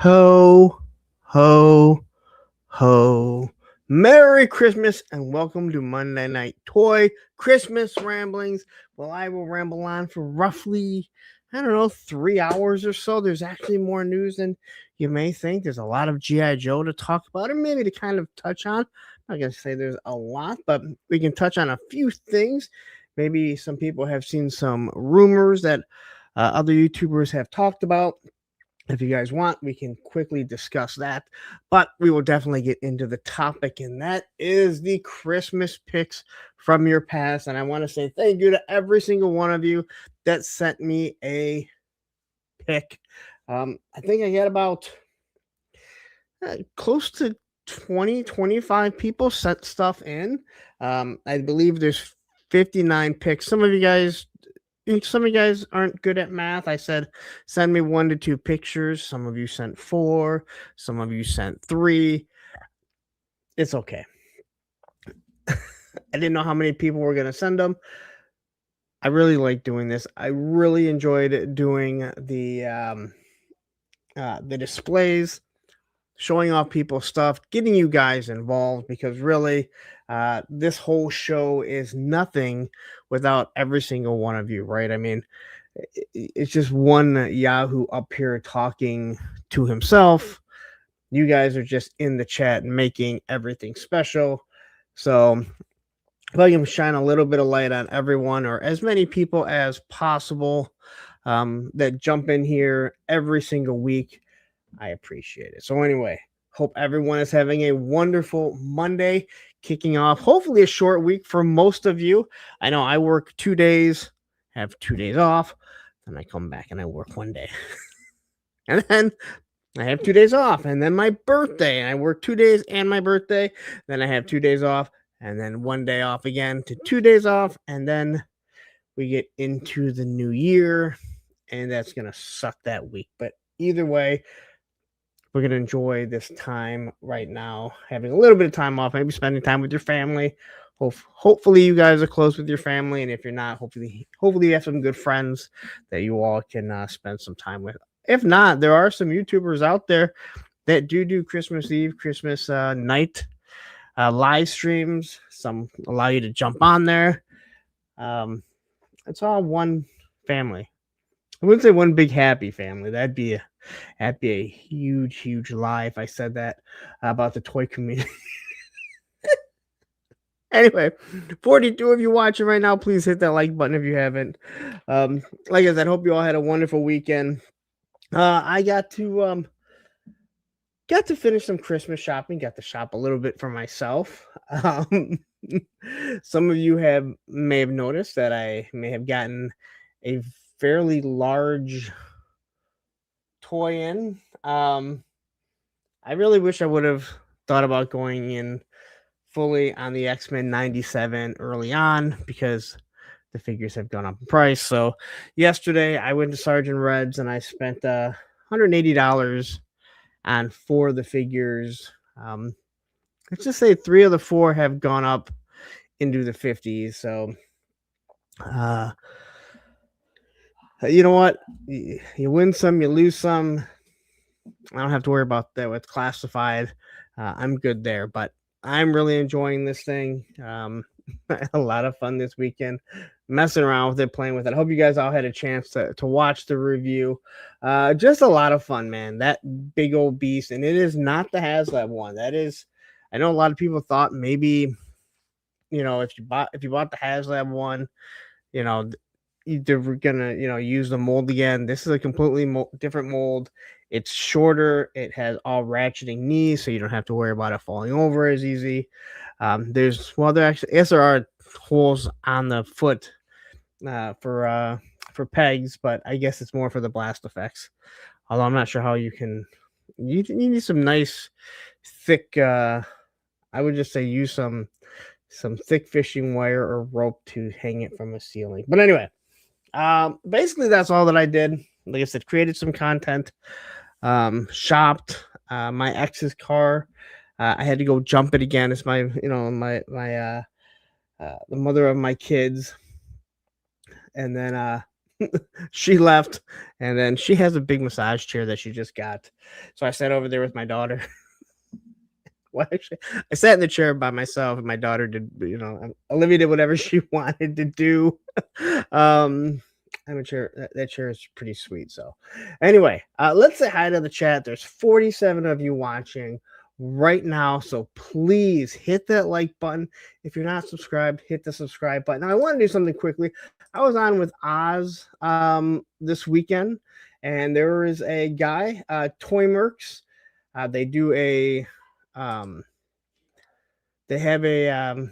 Ho, ho, ho. Merry Christmas and welcome to Monday Night Toy Christmas Ramblings. Well, I will ramble on for roughly, 3 hours or so. There's actually more news than you may think. There's a lot of G.I. Joe to talk about and maybe to kind of touch on. I'm not going to say there's a lot, but we can touch on a few things. Maybe some people have seen some rumors that other YouTubers have talked about. If you guys want, we can quickly discuss that, but we will definitely get into the topic, and that is the Christmas pics from your past. And I want to say thank you to every single one of you that sent me a pic. I think I got about close to 25 people sent stuff in. I believe there's 59 pics. Some of you guys aren't good at math. I said send me 1 to 2 pictures. Some of you sent 4, some of you sent 3. It's okay. I didn't know how many people were going to send them. I really like doing this. I really enjoyed doing the displays, showing off people's stuff, getting you guys involved, because really this whole show is nothing without every single one of you, right? I mean, it's just one Yahoo up here talking to himself. You guys are just in the chat making everything special. So if I can shine a little bit of light on everyone, or as many people as possible that jump in here every single week, I appreciate it. So anyway, hope everyone is having a wonderful Monday, kicking off hopefully a short week for most of you. I know I work 2 days, have 2 days off, then I come back and I work 1 day. And then I have 2 days off, and then my birthday, and I work 2 days and my birthday. Then I have 2 days off, and then 1 day off again to 2 days off, and then we get into the new year, and that's going to suck that week. But either way, we're going to enjoy this time right now, having a little bit of time off, maybe spending time with your family. Hopefully you guys are close with your family, and if you're not, hopefully you have some good friends that you all can spend some time with. If not, there are some YouTubers out there that do Christmas Eve, Christmas night live streams. Some allow you to jump on there. It's all one family. I wouldn't say one big happy family. That'd be a huge lie if I said that about the toy community. Anyway, 42 of you watching right now, please hit that like button if you haven't. Like I said, hope you all had a wonderful weekend. I got to finish some Christmas shopping. Got to shop a little bit for myself. Some of you may have noticed that I may have gotten a fairly large toy in. I really wish I would have thought about going in fully on the X-Men 97 early on, because the figures have gone up in price. So yesterday I went to Sergeant Red's and I spent $180 on 4 of the figures. Let's just say 3 of the 4 have gone up into the 50s. So you know what? You win some, you lose some. I don't have to worry about that with classified. I'm good there, but I'm really enjoying this thing. I had a lot of fun this weekend messing around with it, playing with it. I hope you guys all had a chance to watch the review. Just a lot of fun, man. That big old beast, and it is not the HasLab one. That is, I know a lot of people thought maybe, if you bought the HasLab one, they're gonna use the mold again. This is a completely different mold. It's shorter. It has all ratcheting knees, so you don't have to worry about it falling over as easy. There are holes on the foot for pegs, but I guess it's more for the blast effects. Although I'm not sure how you need some nice thick. I would just say use some thick fishing wire or rope to hang it from a ceiling. But anyway, basically that's all that I did. Like I said, created some content, shopped my ex's car. I had to go jump it again. It's my the mother of my kids. And then She left, and then she has a big massage chair that she just got. So I sat over there with my daughter. Well, actually, I sat in the chair by myself, and my daughter did, Olivia did whatever she wanted to do. Um, I'm a chair. That chair is pretty sweet. So, anyway, let's say hi to the chat. There's 47 of you watching right now, so please hit that like button. If you're not subscribed, hit the subscribe button. Now, I want to do something quickly. I was on with Oz this weekend, and there is a guy, Toy Mercs. They do um, they have a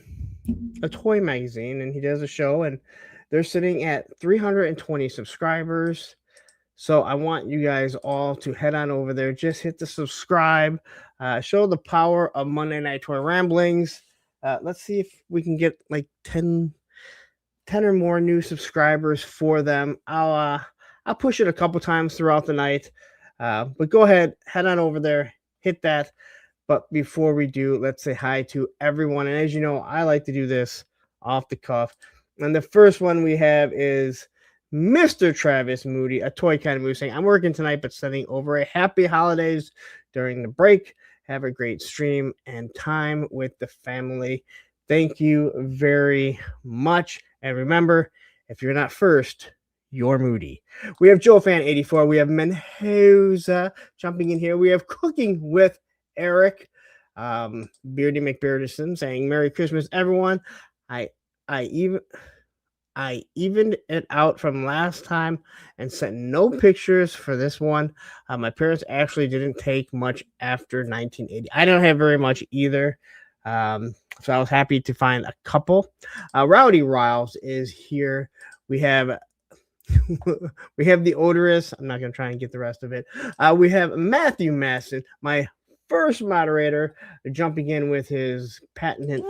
toy magazine, and he does a show, and they're sitting at 320 subscribers. So I want you guys all to head on over there. Just hit the subscribe. Show the power of Monday Night Toy Ramblings. Let's see if we can get like 10 or more new subscribers for them. I'll push it a couple times throughout the night. But go ahead, head on over there, hit that. But before we do, let's say hi to everyone. And as you know, I like to do this off the cuff. And the first one we have is Mr. Travis Moody, a toy kind of moose, saying, I'm working tonight, but sending over a happy holidays during the break. Have a great stream and time with the family. Thank you very much. And remember, if you're not first, you're Moody. We have Joe Fan 84. We have Menhoza jumping in here. We have Cooking with Eric, Beardy McBeardison saying Merry Christmas, everyone. I evened it out from last time and sent no pictures for this one. My parents actually didn't take much after 1980. I don't have very much either. So I was happy to find a couple. Rowdy Riles is here. We have we have the odorous. I'm not going to try and get the rest of it. We have Matthew Masson, my first moderator, jumping in with his patented.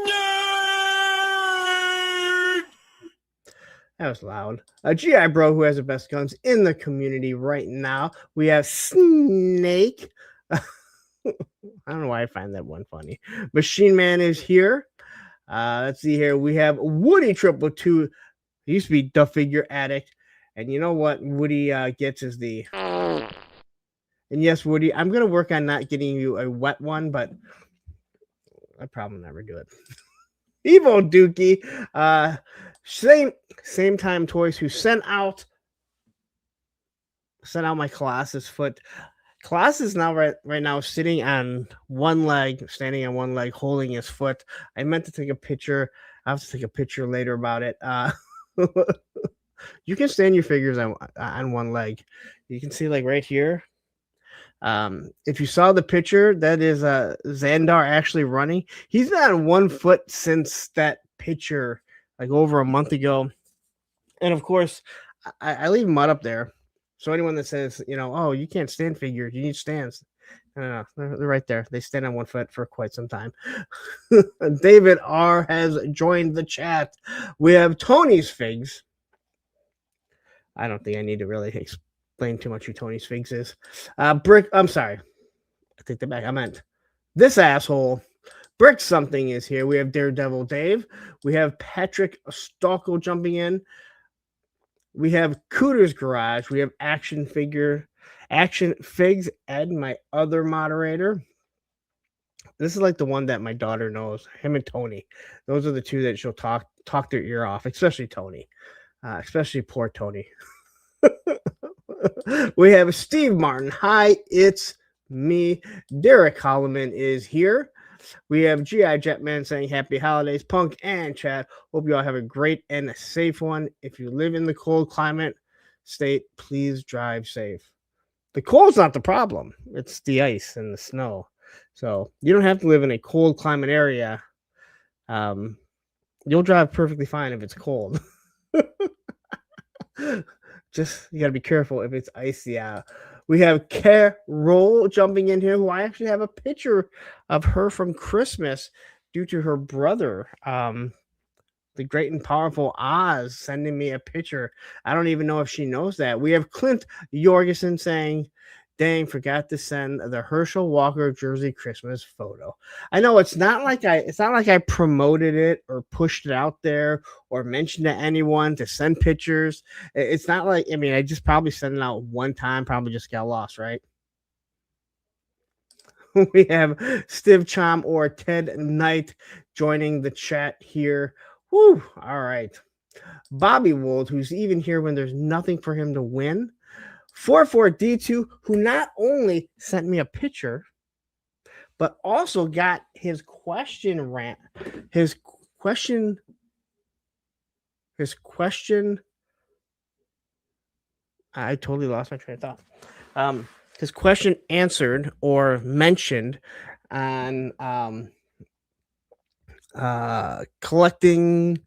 That was loud. GI Bro, who has the best guns in the community right now. We have Snake. I don't know why I find that one funny. Machine Man is here. Let's see here. We have Woody 222. He used to be the Figure Addict. And you know what Woody gets is the... And yes, Woody, I'm going to work on not getting you a wet one, but I probably never do it. Evo Dookie, same time toys who sent out my Colossus foot. Colossus now right now sitting on one leg, standing on one leg, holding his foot. I meant to take a picture. I'll have to take a picture later about it. You can stand your figures on one leg. You can see like right here. If you saw the picture, that is Xandar actually running. He's been on 1 foot since that picture, like over a month ago. And of course, I leave mud up there. So anyone that says, oh, you can't stand figures, you need stands. No, they're right there. They stand on 1 foot for quite some time. David R has joined the chat. We have Tony's Figs. I don't think I need to really explain too much who Tony's Figs is. Brick, I'm sorry. I take that back. I meant this asshole. Brick something is here. We have Daredevil Dave. We have Patrick Stockel jumping in. We have Cooter's Garage. We have Action Figs, Ed, my other moderator. This is like the one that my daughter knows. Him and Tony. Those are the two that she'll talk their ear off, especially Tony. Especially poor Tony. We have Steve Martin. Hi, it's me. Derek Holloman is here. We have G.I. Jetman saying happy holidays. Punk and Chad. Hope you all have a great and a safe one. If you live in the cold climate state, please drive safe. The cold's not the problem. It's the ice and the snow. So you don't have to live in a cold climate area. You'll drive perfectly fine if it's cold. Just you gotta be careful if it's icy out. We have Carol jumping in here, who I actually have a picture of her from Christmas due to her brother, the great and powerful Oz, sending me a picture. I don't even know if she knows that. We have Clint Jorgensen saying, Dang, forgot to send the Herschel Walker jersey Christmas photo. I know it's not like I promoted it or pushed it out there or mentioned to anyone to send pictures. It's not like, I mean, I just probably sent it out one time, probably just got lost, right? We have Steve Chom or Ted Knight joining the chat here. Woo! All right. Bobby Wold, who's even here when there's nothing for him to win. 44D2, who not only sent me a picture, but also got his question his question. I totally lost my train of thought. His question answered or mentioned on collecting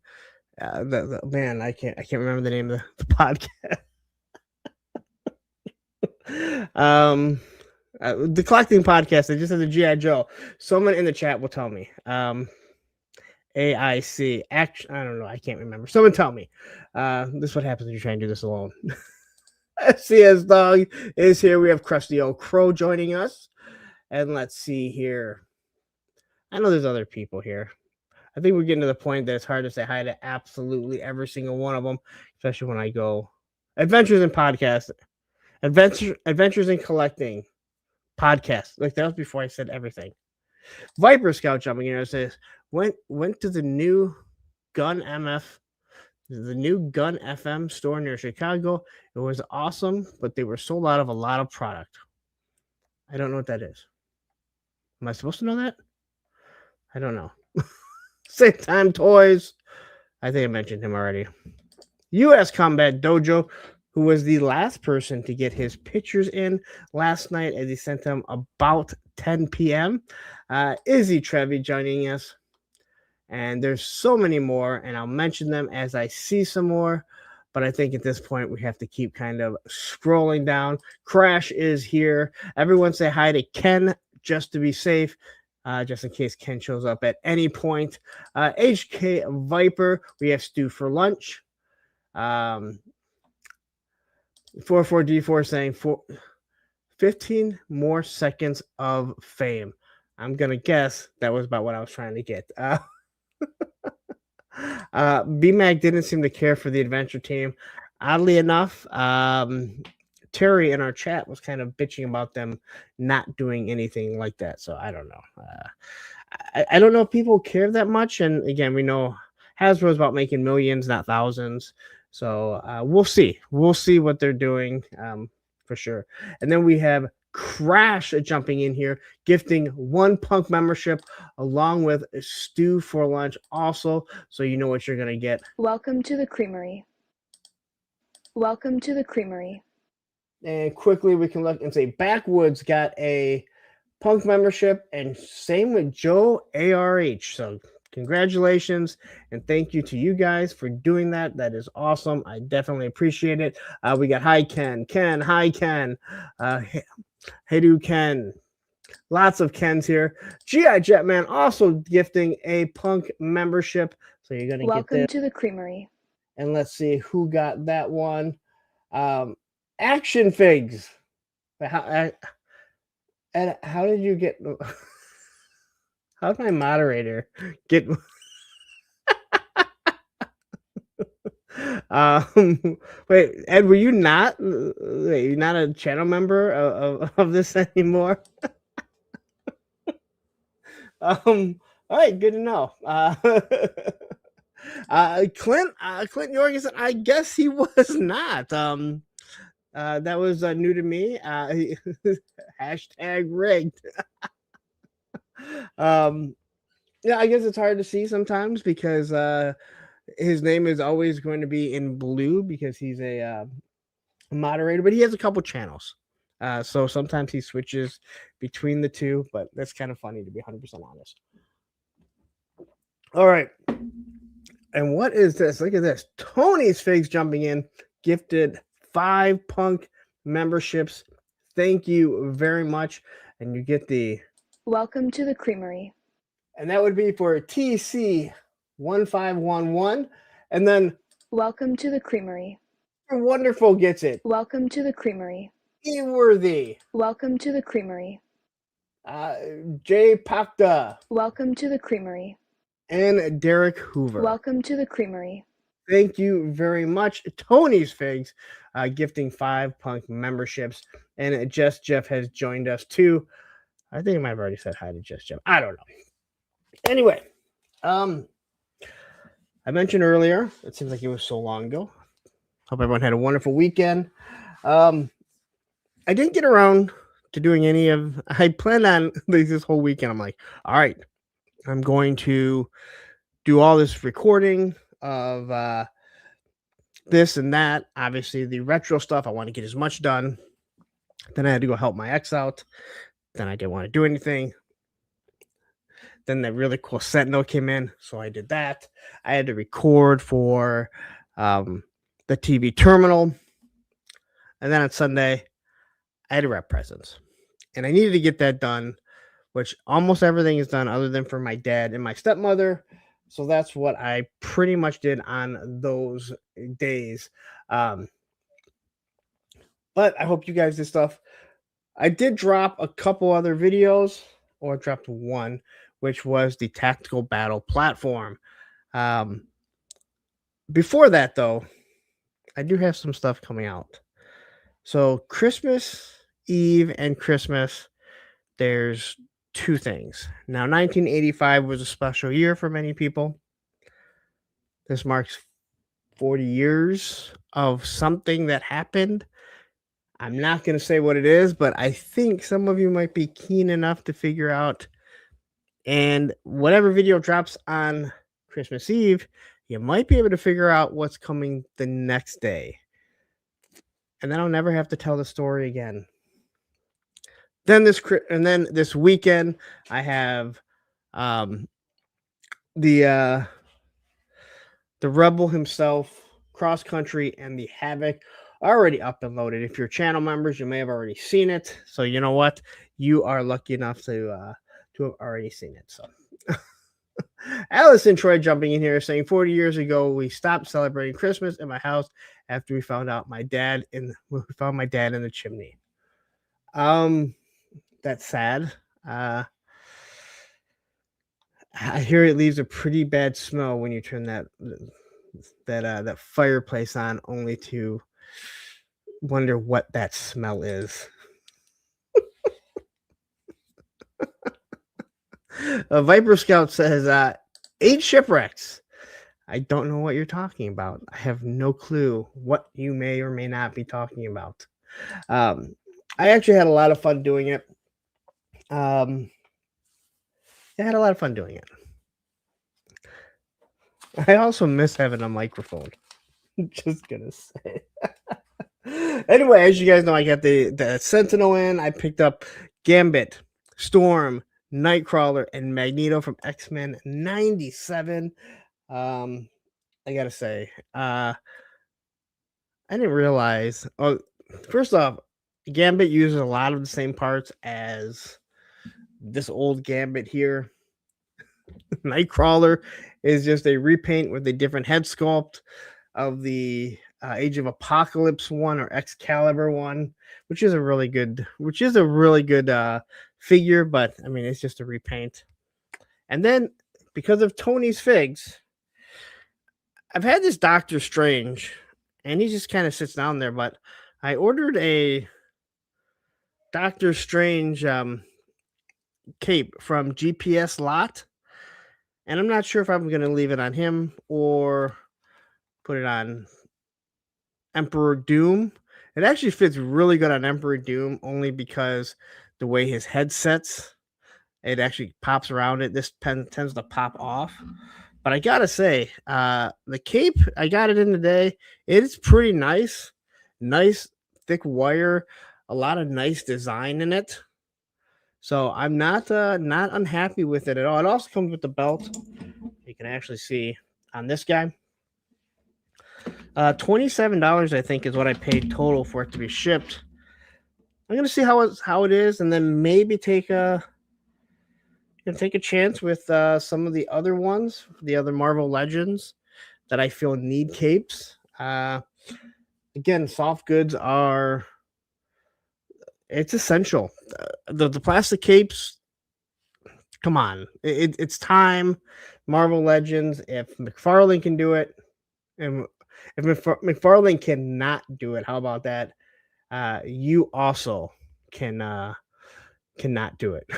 the man. I can't remember the name of the podcast. The collecting podcast. I just said the GI Joe. Someone in the chat will tell me. AIC. Action. I don't know. I can't remember. Someone tell me. This is what happens when you try and do this alone. CS Dog is here. We have Krusty Old Crow joining us. And let's see here. I know there's other people here. I think we're getting to the point that it's hard to say hi to absolutely every single one of them, especially when I go Adventures in Podcast. Adventures in Collecting Podcast. Like that was before I said everything. Viper Scout jumping in and says, went to the new Gun FM store near Chicago. It was awesome, but they were sold out of a lot of product. I don't know what that is. Am I supposed to know that? I don't know. Same Time Toys. I think I mentioned him already. U.S. Combat Dojo, who was the last person to get his pictures in last night as he sent them about 10 p.m. Izzy Trevi joining us. And there's so many more, and I'll mention them as I see some more. But I think at this point, we have to keep kind of scrolling down. Crash is here. Everyone say hi to Ken just to be safe, just in case Ken shows up at any point. HK Viper, we have Stew for lunch. 44D4 saying 15 more seconds of fame. I'm going to guess that was about what I was trying to get. BMAC didn't seem to care for the adventure team. Oddly enough, Terry in our chat was kind of bitching about them not doing anything like that. So I don't know. I don't know if people care that much. And again, we know Hasbro's about making millions, not thousands. So we'll see. We'll see what they're doing for sure. And then we have Crash jumping in here, gifting 1 Punk membership along with Stew for lunch also, so you know what you're going to get. Welcome to the Creamery. Welcome to the Creamery. And quickly we can look and say Backwoods got a Punk membership, and same with Joe ARH. So congratulations and thank you to you guys for doing that. That is awesome. I definitely appreciate it. We got hi Ken, hi Ken, hey do Ken. Lots of Kens here. G.I. Jetman also gifting a Punk membership. So you're going to get that. Welcome to the Creamery. And let's see who got that one. Action Figs. How did you get... How did my moderator get... Wait, Ed, were you not... Wait, you're not a channel member of this anymore? All right, good to know. Clint Jorgensen, I guess he was not. That was new to me. Hashtag rigged. Yeah, I guess it's hard to see sometimes because his name is always going to be in blue because he's a moderator, but he has a couple channels. So sometimes he switches between the two, but that's kind of funny to be 100% honest. All right. And what is this? Look at this. Tony's Figs jumping in, gifted 5 Punk memberships. Thank you very much. And you get the... Welcome to the Creamery. And that would be for TC1511. And then... Welcome to the Creamery. Wonderful gets it. Welcome to the Creamery. Eworthy, Welcome to the Creamery. Jay Pakta, Welcome to the Creamery. and Derek Hoover. Welcome to the Creamery. Thank you very much. Tony's Figs gifting 5 punk memberships. And Just Jeff has joined us too. I think I might have already said hi to Just Jeff. I don't know. Anyway, I mentioned earlier, it seems like it was so long ago. Hope everyone had a wonderful weekend. I didn't get around to doing any of, I planned on this whole weekend. I'm like, all right, I'm going to do all this recording of this and that. Obviously, the retro stuff, I want to get as much done. Then I had to go help my ex out. Then I didn't want to do anything. Then that really cool Sentinel came in, so I did that. I had to record for the TV terminal. And then on Sunday, I had to wrap presents. And I needed to get that done, which almost everything is done other than for my dad and my stepmother. So that's what I pretty much did on those days. But I hope you guys did stuff. I did drop a couple other videos, or I dropped one, which was the tactical battle platform. Before that, though, I do have some stuff coming out. So Christmas Eve and Christmas, there's 2 things. Now, 1985 was a special year for many people. This marks 40 years of something that happened. I'm not going to say what it is, but I think some of you might be keen enough to figure out. And whatever video drops on Christmas Eve, you might be able to figure out what's coming the next day. And then I'll never have to tell the story again. Then this weekend, I have the Rebel himself, Cross Country, and the Havoc already up and loaded. If you're channel members, you may have already seen it. So you know what? You are lucky enough to have already seen it. So Allison Troy jumping in here saying 40 years ago we stopped celebrating Christmas in my house after we found my dad in the chimney. That's sad. I hear it leaves a pretty bad smell when you turn that fireplace on, only to wonder what that smell is. Viper Scout says 8 shipwrecks. I don't know what you're talking about. I have no clue what you may or may not be talking about. I actually had a lot of fun doing it. I had a lot of fun doing it. I also miss having a microphone. Just gonna say. Anyway, as you guys know, I got the Sentinel in. I picked up Gambit, Storm, Nightcrawler, and Magneto from X-Men 97. I gotta say, I didn't realize. Oh, first off, Gambit uses a lot of the same parts as this old Gambit here. Nightcrawler is just a repaint with a different head sculpt of the Age of Apocalypse one or Excalibur one, which is a really good figure, but I mean it's just a repaint. And then because of Tony's Figs, I've had this Doctor Strange, and he just kind of sits down there, but I ordered a Doctor Strange cape from GPS Lot, and I'm not sure if I'm going to leave it on him or put it on Emperor Doom. It actually fits really good on Emperor Doom, only because the way his head sets, it actually pops around it. This pen tends to pop off. But I gotta say, the cape, I got it in today. It's pretty nice. Nice, thick wire, a lot of nice design in it. So I'm not unhappy with it at all. It also comes with the belt. You can actually see on this guy. $27, I think, is what I paid total for it to be shipped. I'm gonna see how it is, and then maybe take a chance with some of the other ones, the other Marvel Legends that I feel need capes. Again, soft goods are It's essential. The plastic capes, come on, it's time. Marvel Legends, if McFarlane can do it, and if McFarlane cannot do it, how about that? You also can cannot do it.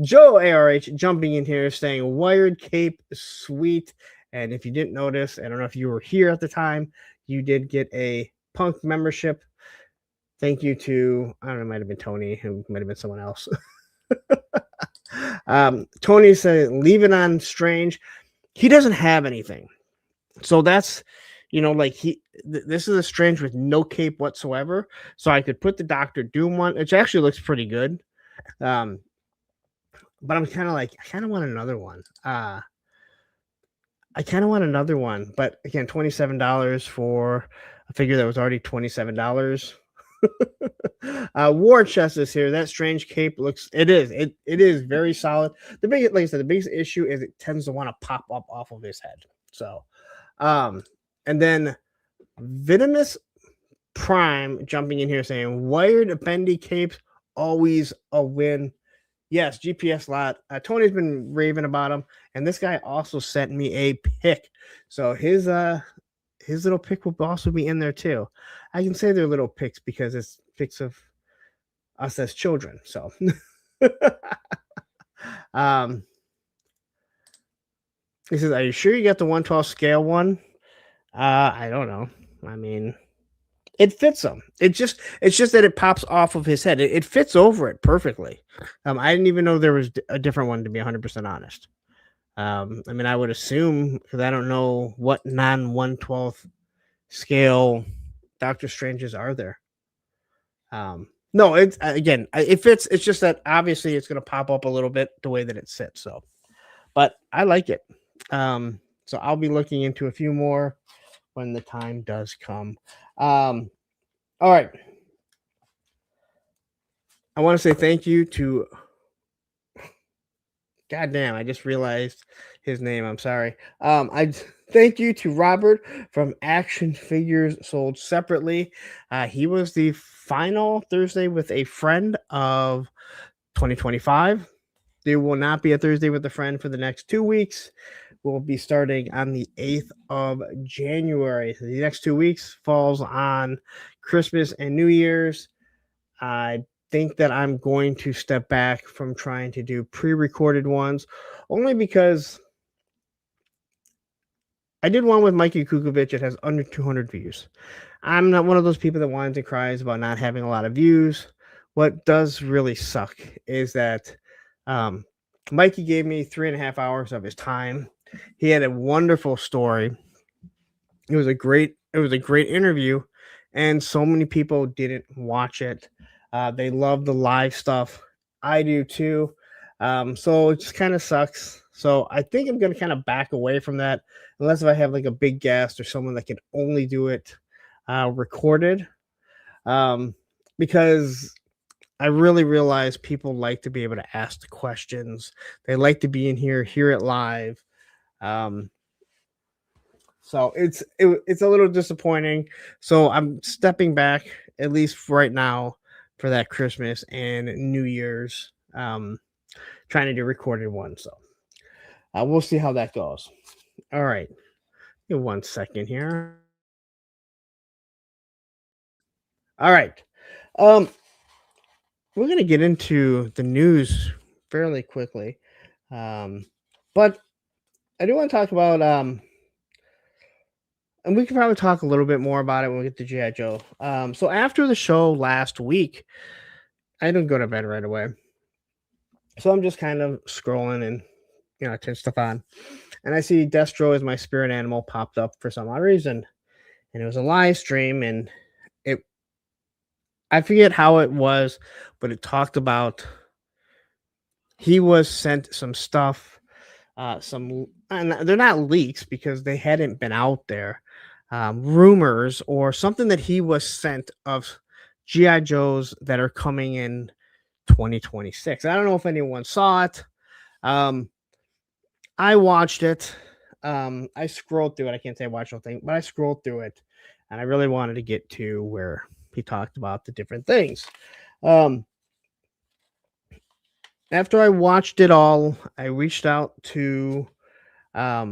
Joe ARH jumping in here saying wired cape sweet. And if you didn't notice, I don't know if you were here at the time, you did get a punk membership. Thank you to, I don't know, it might have been Tony, who might have been someone else. Tony said, leave it on Strange. He doesn't have anything. So that's, like this is a Strange with no cape whatsoever. So I could put the Doctor Doom one, which actually looks pretty good. But I'm kind of like, I kind of want another one. But again, $27 for a figure that was already $27. War Chest is here. That Strange cape it is very solid. Like I said, the biggest issue is it tends to want to pop up off of his head. So, and then Venomous Prime jumping in here saying wired bendy capes always a win. Yes, GPS lot. Tony's been raving about him, and this guy also sent me a pic. So his little pic will also be in there too. I can say they're little pics because it's pics of us as children. So, he says, "Are you sure you got the 112 scale one?" I don't know. I mean, it fits him. It's just that it pops off of his head. It fits over it perfectly. I didn't even know there was a different one, to be 100% honest. I mean, I would assume, because I don't know what non-112th scale Doctor Stranges are there. No, it's again, it fits. It's just that obviously it's going to pop up a little bit the way that it sits. So, but I like it. So I'll be looking into a few more when the time does come. All right. I want to say thank you to. God damn, I just realized his name. I'm sorry. I thank you to Robert from Action Figures Sold Separately. He was the final Thursday with a friend of 2025. There will not be a Thursday with a friend for the next 2 weeks. We'll be starting on the 8th of January. So the next 2 weeks falls on Christmas and New Year's. I think that I'm going to step back from trying to do pre-recorded ones, only because I did one with Mikey Kukovic. It has under 200 views. I'm not one of those people that whines and cries about not having a lot of views. What does really suck is that Mikey gave me 3.5 hours of his time. He had a wonderful story. It was a great interview, and so many people didn't watch it. They love the live stuff. I do too. So it just kind of sucks. So I think I'm going to kind of back away from that, unless if I have like a big guest or someone that can only do it recorded. Because I really realize people like to be able to ask the questions. They like to be in here, hear it live. So it's a little disappointing. So I'm stepping back, at least right now, for that Christmas and New Year's. Trying to do recorded one. So we'll see how that goes. All right. Give me 1 second here. All right. We're gonna get into the news fairly quickly. But I do want to talk about and we can probably talk a little bit more about it when we get to G.I. Joe. So after the show last week, I didn't go to bed right away. So I'm just kind of scrolling and, I turn stuff on. And I see Destro as my spirit animal popped up for some odd reason. And it was a live stream, and I forget how it was, but it talked about he was sent some stuff, and they're not leaks because they hadn't been out there. Rumors or something that he was sent of G.I. Joes that are coming in 2026. I don't know if anyone saw it. I watched it. I scrolled through it. I can't say I watched the whole thing, but I scrolled through it, and I really wanted to get to where he talked about the different things. Um, After I watched it all, I reached out to a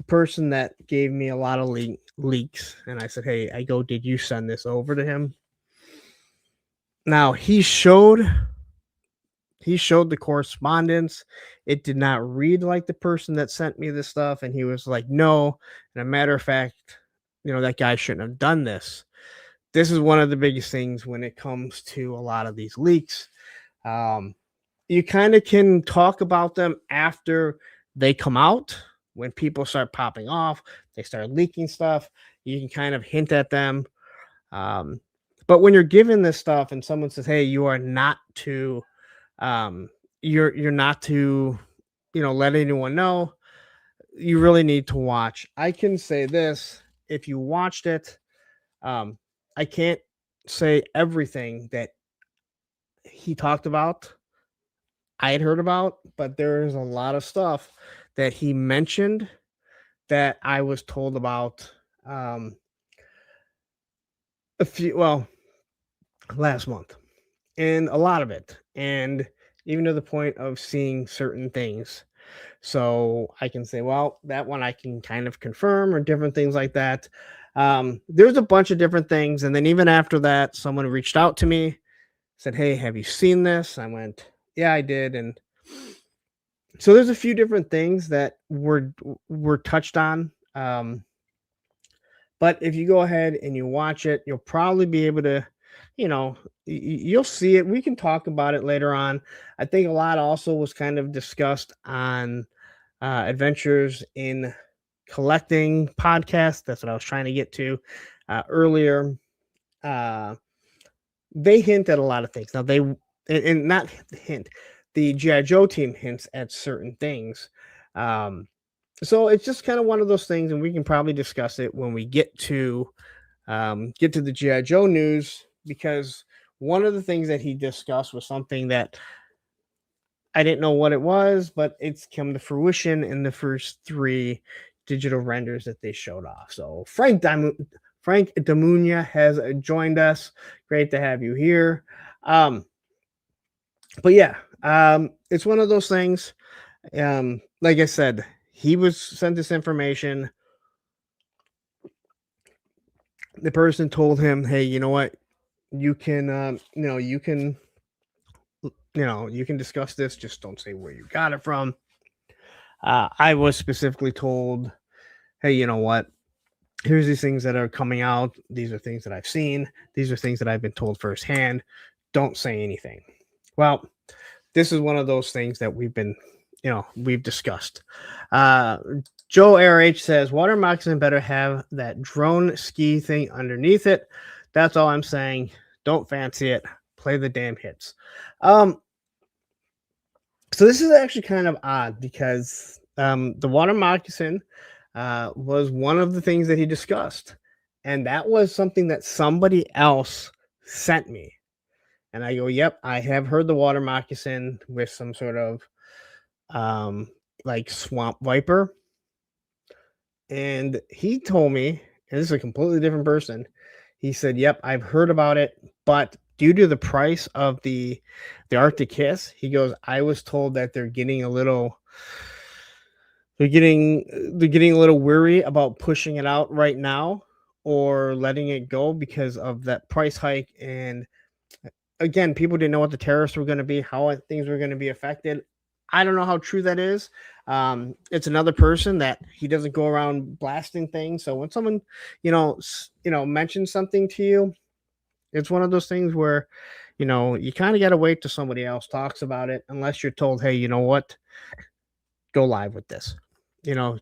person that gave me a lot of leaks, and I said, "Hey, I go, did you send this over to him?" Now he showed the correspondence. It did not read like the person that sent me this stuff, and he was like, "No." And a matter of fact, that guy shouldn't have done this. This is one of the biggest things when it comes to a lot of these leaks. Um, you kind of can talk about them after they come out. When people start popping off, they start leaking stuff. You can kind of hint at them. Um, but when you're given this stuff and someone says, "Hey, you are not to, um, you're not to, let anyone know," you really need to watch. I can say this: if you watched it, um, I can't say everything that he talked about I had heard about, but there's a lot of stuff that he mentioned that I was told about um last month, and a lot of it, and even to the point of seeing certain things. So I can say, well, that one I can kind of confirm, or different things like that. There's a bunch of different things, and then even after that, someone reached out to me, said, "Hey, have you seen this?" I went, "Yeah, I did." And so there's a few different things that were touched on. But if you go ahead and you watch it, you'll probably be able to, you'll see it. We can talk about it later on. I think a lot also was kind of discussed on adventures in collecting podcast. That's what I was trying to get to earlier. Uh, they hint at a lot of things. Now and not hint. The GI Joe team hints at certain things. So it's just kind of one of those things, and we can probably discuss it when we get to the GI Joe news, because one of the things that he discussed was something that I didn't know what it was, but it's come to fruition in the first three digital renders that they showed off. So Frank Damunia has joined us. Great to have you here. But yeah, it's one of those things. Like I said, he was sent this information. The person told him, "Hey, you know what? You can, you can discuss this. Just don't say where you got it from." I was specifically told, "Hey, you know what? Here's these things that are coming out. These are things that I've seen. These are things that I've been told firsthand. Don't say anything." Well, this is one of those things that we've discussed. Uh, Joe RH says water moccasin better have that drone ski thing underneath it. That's all I'm saying. Don't fancy it. Play the damn hits. Um, so this is actually kind of odd, because the water moccasin was one of the things that he discussed, and that was something that somebody else sent me. And I go, "Yep, I have heard the water moccasin with some sort of um, like swamp viper." And he told me, and this is a completely different person. He said, "Yep, I've heard about it, but due to the price of the Arctic Kiss," he goes, "I was told that they're getting a little weary about pushing it out right now, or letting it go, because of that price hike. And again, people didn't know what the tariffs were going to be, how things were going to be affected." I don't know how true that is. It's another person that he doesn't go around blasting things. So when someone, mentions something to you, it's one of those things where, you kind of got to wait till somebody else talks about it, unless you're told, "Hey, you know what? Go live with this.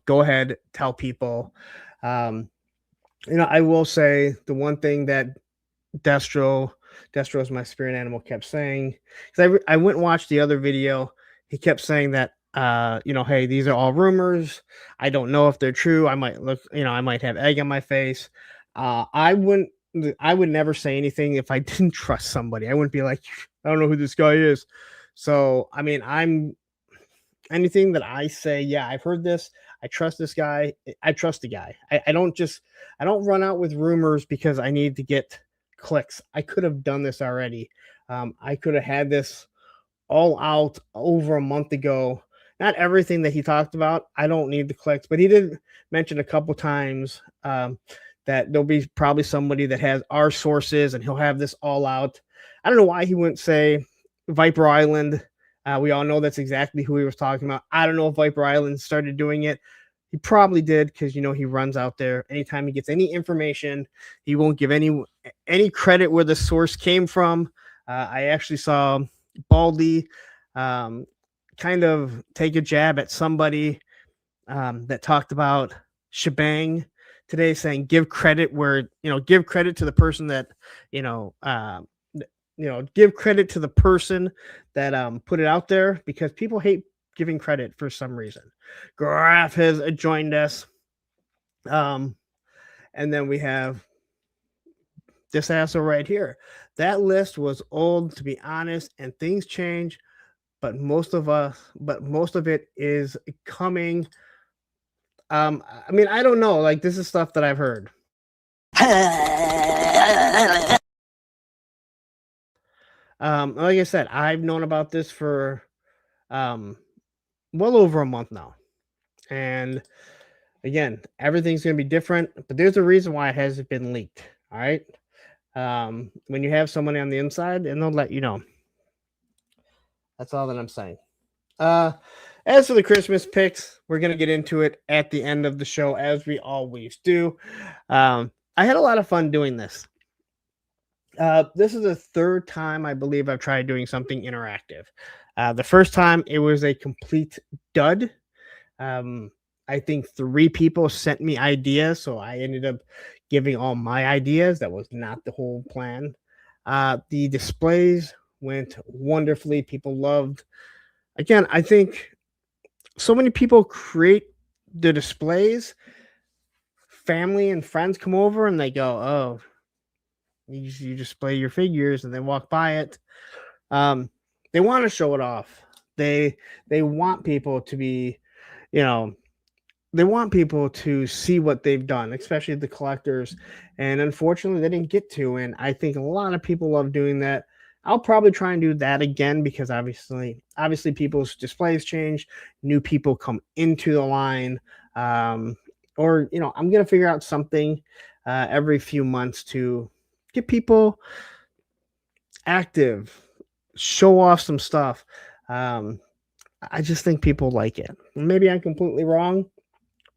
Go ahead, tell people." Um, I will say the one thing that Destro, Destro's my spirit animal, kept saying, because I went and watched the other video. He kept saying that, "Hey, these are all rumors. I don't know if they're true. I might have egg on my face." I wouldn't. I would never say anything if I didn't trust somebody. I wouldn't be like, "I don't know who this guy is." So, I mean, anything that I say, "Yeah, I've heard this. I trust this guy." I trust the guy. I don't run out with rumors because I need to get clicks. I could have done this already. I could have had this all out over a month ago. Not everything that he talked about. I don't need the clicks, but he did mention a couple times that there'll be probably somebody that has our sources and he'll have this all out. I don't know why he wouldn't say Viper Island. We all know that's exactly who he was talking about. I don't know if Viper Island started doing it. He probably did because he runs out there. Anytime he gets any information, he won't give any credit where the source came from. I actually saw Baldy kind of take a jab at somebody that talked about shebang today, saying give credit give credit to the person that give credit to the person that put it out there, because people hate giving credit for some reason. Graf has joined us, and then we have this asshole right here. That list was old, to be honest, and things change, but most of it is coming. I mean, I don't know. Like, this is stuff that I've heard. Like I said, I've known about this for well over a month now. And again, everything's going to be different, but there's a reason why it hasn't been leaked. All right. When you have someone on the inside, and they'll let you know. That's all that I'm saying. As for the Christmas picks, we're going to get into it at the end of the show, as we always do. I had a lot of fun doing this. This is the third time I believe I've tried doing something interactive. The first time, it was a complete dud. I think 3 people sent me ideas, so I ended up giving all my ideas. That was not the whole plan. The displays went wonderfully. People loved. Again, I think so many people create the displays. Family and friends come over and they go, "Oh, you display your figures," and they walk by it. They want to show it off. They want people to be, they want people to see what they've done, especially the collectors. And unfortunately, they didn't get to. And I think a lot of people love doing that. I'll probably try and do that again, because obviously people's displays change. New people come into the line. Or, I'm going to figure out something every few months to get people active, show off some stuff. I just think people like it. Maybe I'm completely wrong,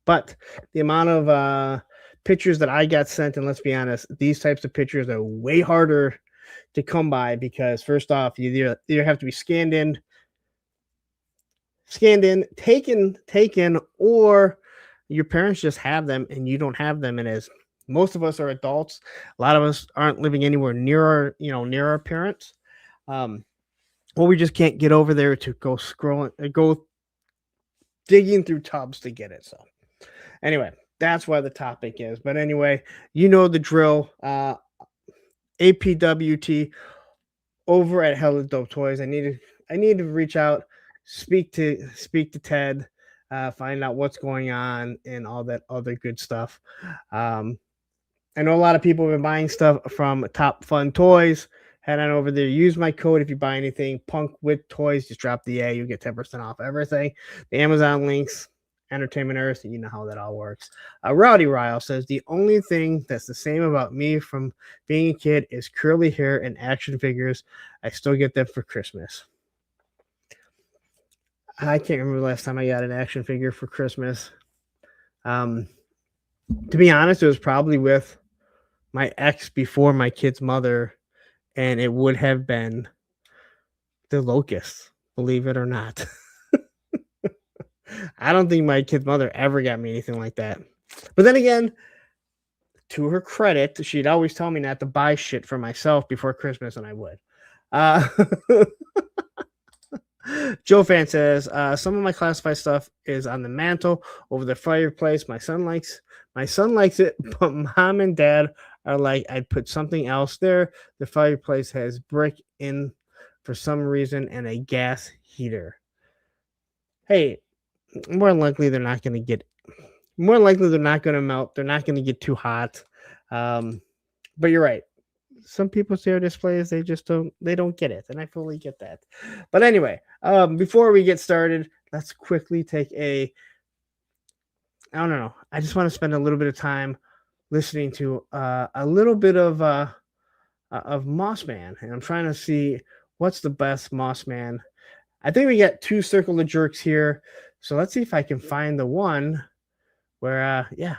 but the amount of pictures that I got sent, and let's be honest, these types of pictures are way harder to come by, because first off, you either have to be scanned in, taken, or your parents just have them and you don't have them. And as most of us are adults, a lot of us aren't living anywhere near our parents. Well, we just can't get over there to go go digging through tubs to get it. So anyway, that's why the topic is. But anyway, the drill. APWT over at Hella Dope Toys. I need to reach out, speak to Ted, find out what's going on and all that other good stuff. I know a lot of people have been buying stuff from Top Fun Toys. Head on over there. Use my code if you buy anything. Punk with Toys. Just drop the A. You get 10% off everything. The Amazon links. Entertainment Earth, you know how that all works. Rowdy Ryle says, the only thing that's the same about me from being a kid is curly hair and action figures. I still get them for Christmas. I can't remember the last time I got an action figure for Christmas. To be honest, it was probably with my ex before my kid's mother, and it would have been the Locust, believe it or not. I don't think my kid's mother ever got me anything like that. But then again, to her credit, she'd always tell me not to buy shit for myself before Christmas, and I would. Joe Fan says, some of my classified stuff is on the mantle over the fireplace. My son likes it, but mom and dad are like, I'd put something else there. The fireplace has brick in for some reason and a gas heater. Hey, more likely they're not going to melt. They're not going to get too hot. But you're right. some people see our displays, they just don't get it, and I fully get that. But anyway, before we get started, let's quickly take I don't know. I just want to spend a little bit of time listening to a little bit of Mossman, and I'm trying to see what's the best Mossman. I think we got two Circle of Jerks here, so let's see if I can find the one where, yeah.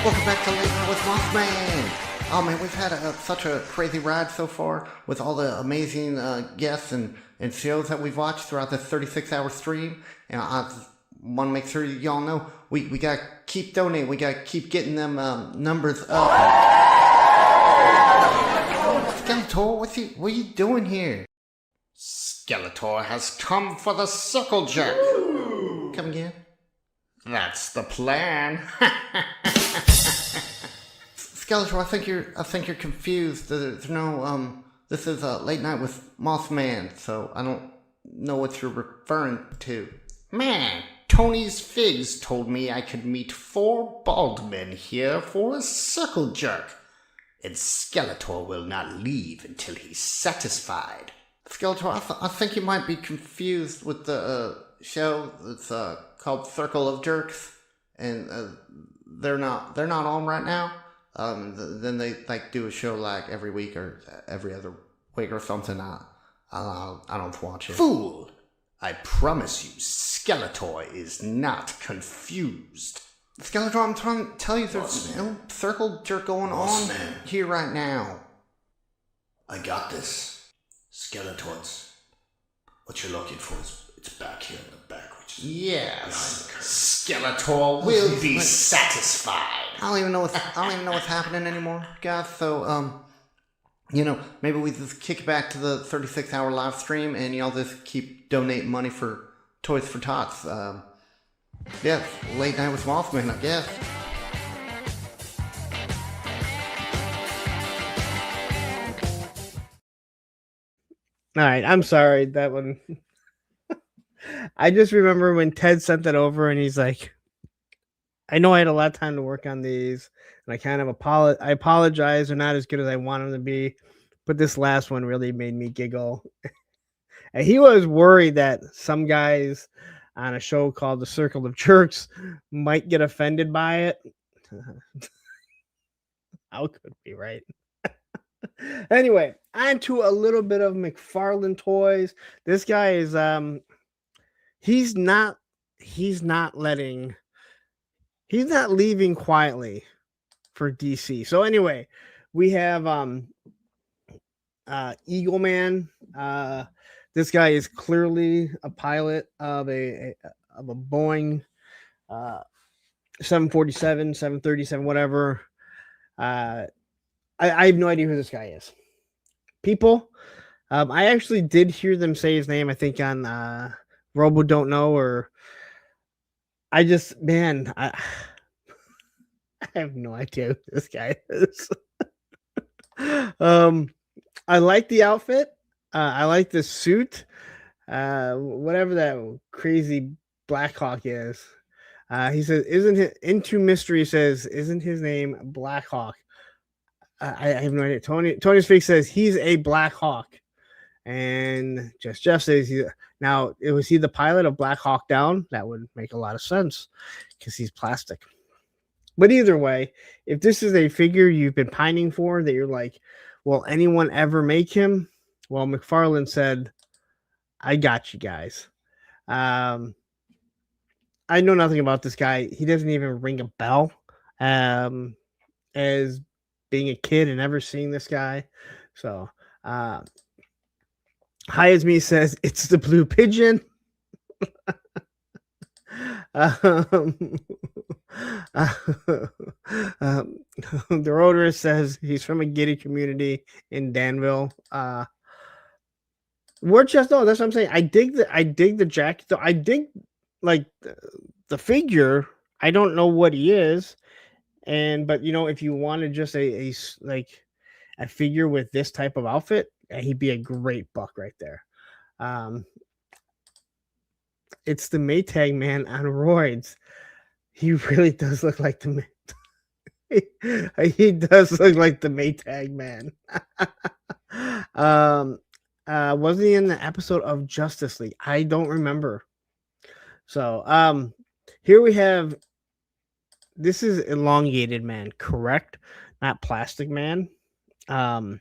Welcome back to Late Night with Mothman. Oh man, we've had such a crazy ride so far with all the amazing guests and shows that we've watched throughout this 36-hour stream. And I want to make sure y'all know we gotta keep donating. We gotta keep getting them numbers up. Skeletor, what are you doing here? Skeletor has come for the circle jerk. Ooh. Come again? That's the plan. Skeletor, I think you're confused. There's no this is a Late Night with Mothman, so I don't know what you're referring to. Man, Tony's Figs told me I could meet 4 bald men here for a circle jerk. And Skeletor will not leave until he's satisfied. Skeletor, I think you might be confused with the show. It's called Circle of Jerks, and they're not on right now. Then they like do a show like every week or every other week or something. I don't watch it. Fool! I promise you, Skeletor is not confused. Skeletor, I'm trying to tell you there's no circle jerk going on here right now. I got this. Skeletons. What you're looking for is it's back here in the back. Yes. Skeletor will be satisfied. I don't even know what's happening anymore, guys. So maybe we just kick it back to the 36-hour live stream, and y'all just keep donating money for Toys for Tots. Yeah, Late Night with Mothman, I guess. All right, I'm sorry, that one. I just remember when Ted sent that over, and he's like, I know I had a lot of time to work on these, and I kind of I apologize. They're not as good as I want them to be, but this last one really made me giggle. And he was worried that some guys on a show called The Circle of Jerks might get offended by it. How could be, right? Anyway, on to a little bit of McFarlane toys. This guy is he's not leaving quietly for DC. So anyway, we have Eagle Man. This guy is clearly a pilot of a Boeing 747, 737, whatever. I have no idea who this guy is. People, I actually did hear them say his name, I think on Robo Don't Know, or I have no idea who this guy is. I like the outfit. I like the suit. Whatever that crazy Blackhawk is. He says, Into Mystery says, isn't his name Blackhawk? I have no idea. Tony's Fake says he's a Black Hawk, and Jeff says was he the pilot of Black Hawk Down? That would make a lot of sense because he's plastic. But either way, if this is a figure you've been pining for, that you're like, will anyone ever make him? Well, McFarlane said, I got you guys. I know nothing about this guy. He doesn't even ring a bell. As being a kid and never seeing this guy. So, High As Me says, it's the Blue Pigeon. The Rotorist says he's from a gated community in Danville. War Chest, no, that's what I'm saying. I dig the jacket, though. I dig like the figure. I don't know what he is. But if you wanted just a figure with this type of outfit, he'd be a great buck right there. It's the Maytag Man on roids. he really does look like the he does look like the Maytag man. Wasn't he in the episode of Justice League? I don't remember. So, here we have, this is elongated man, correct? Not plastic man. I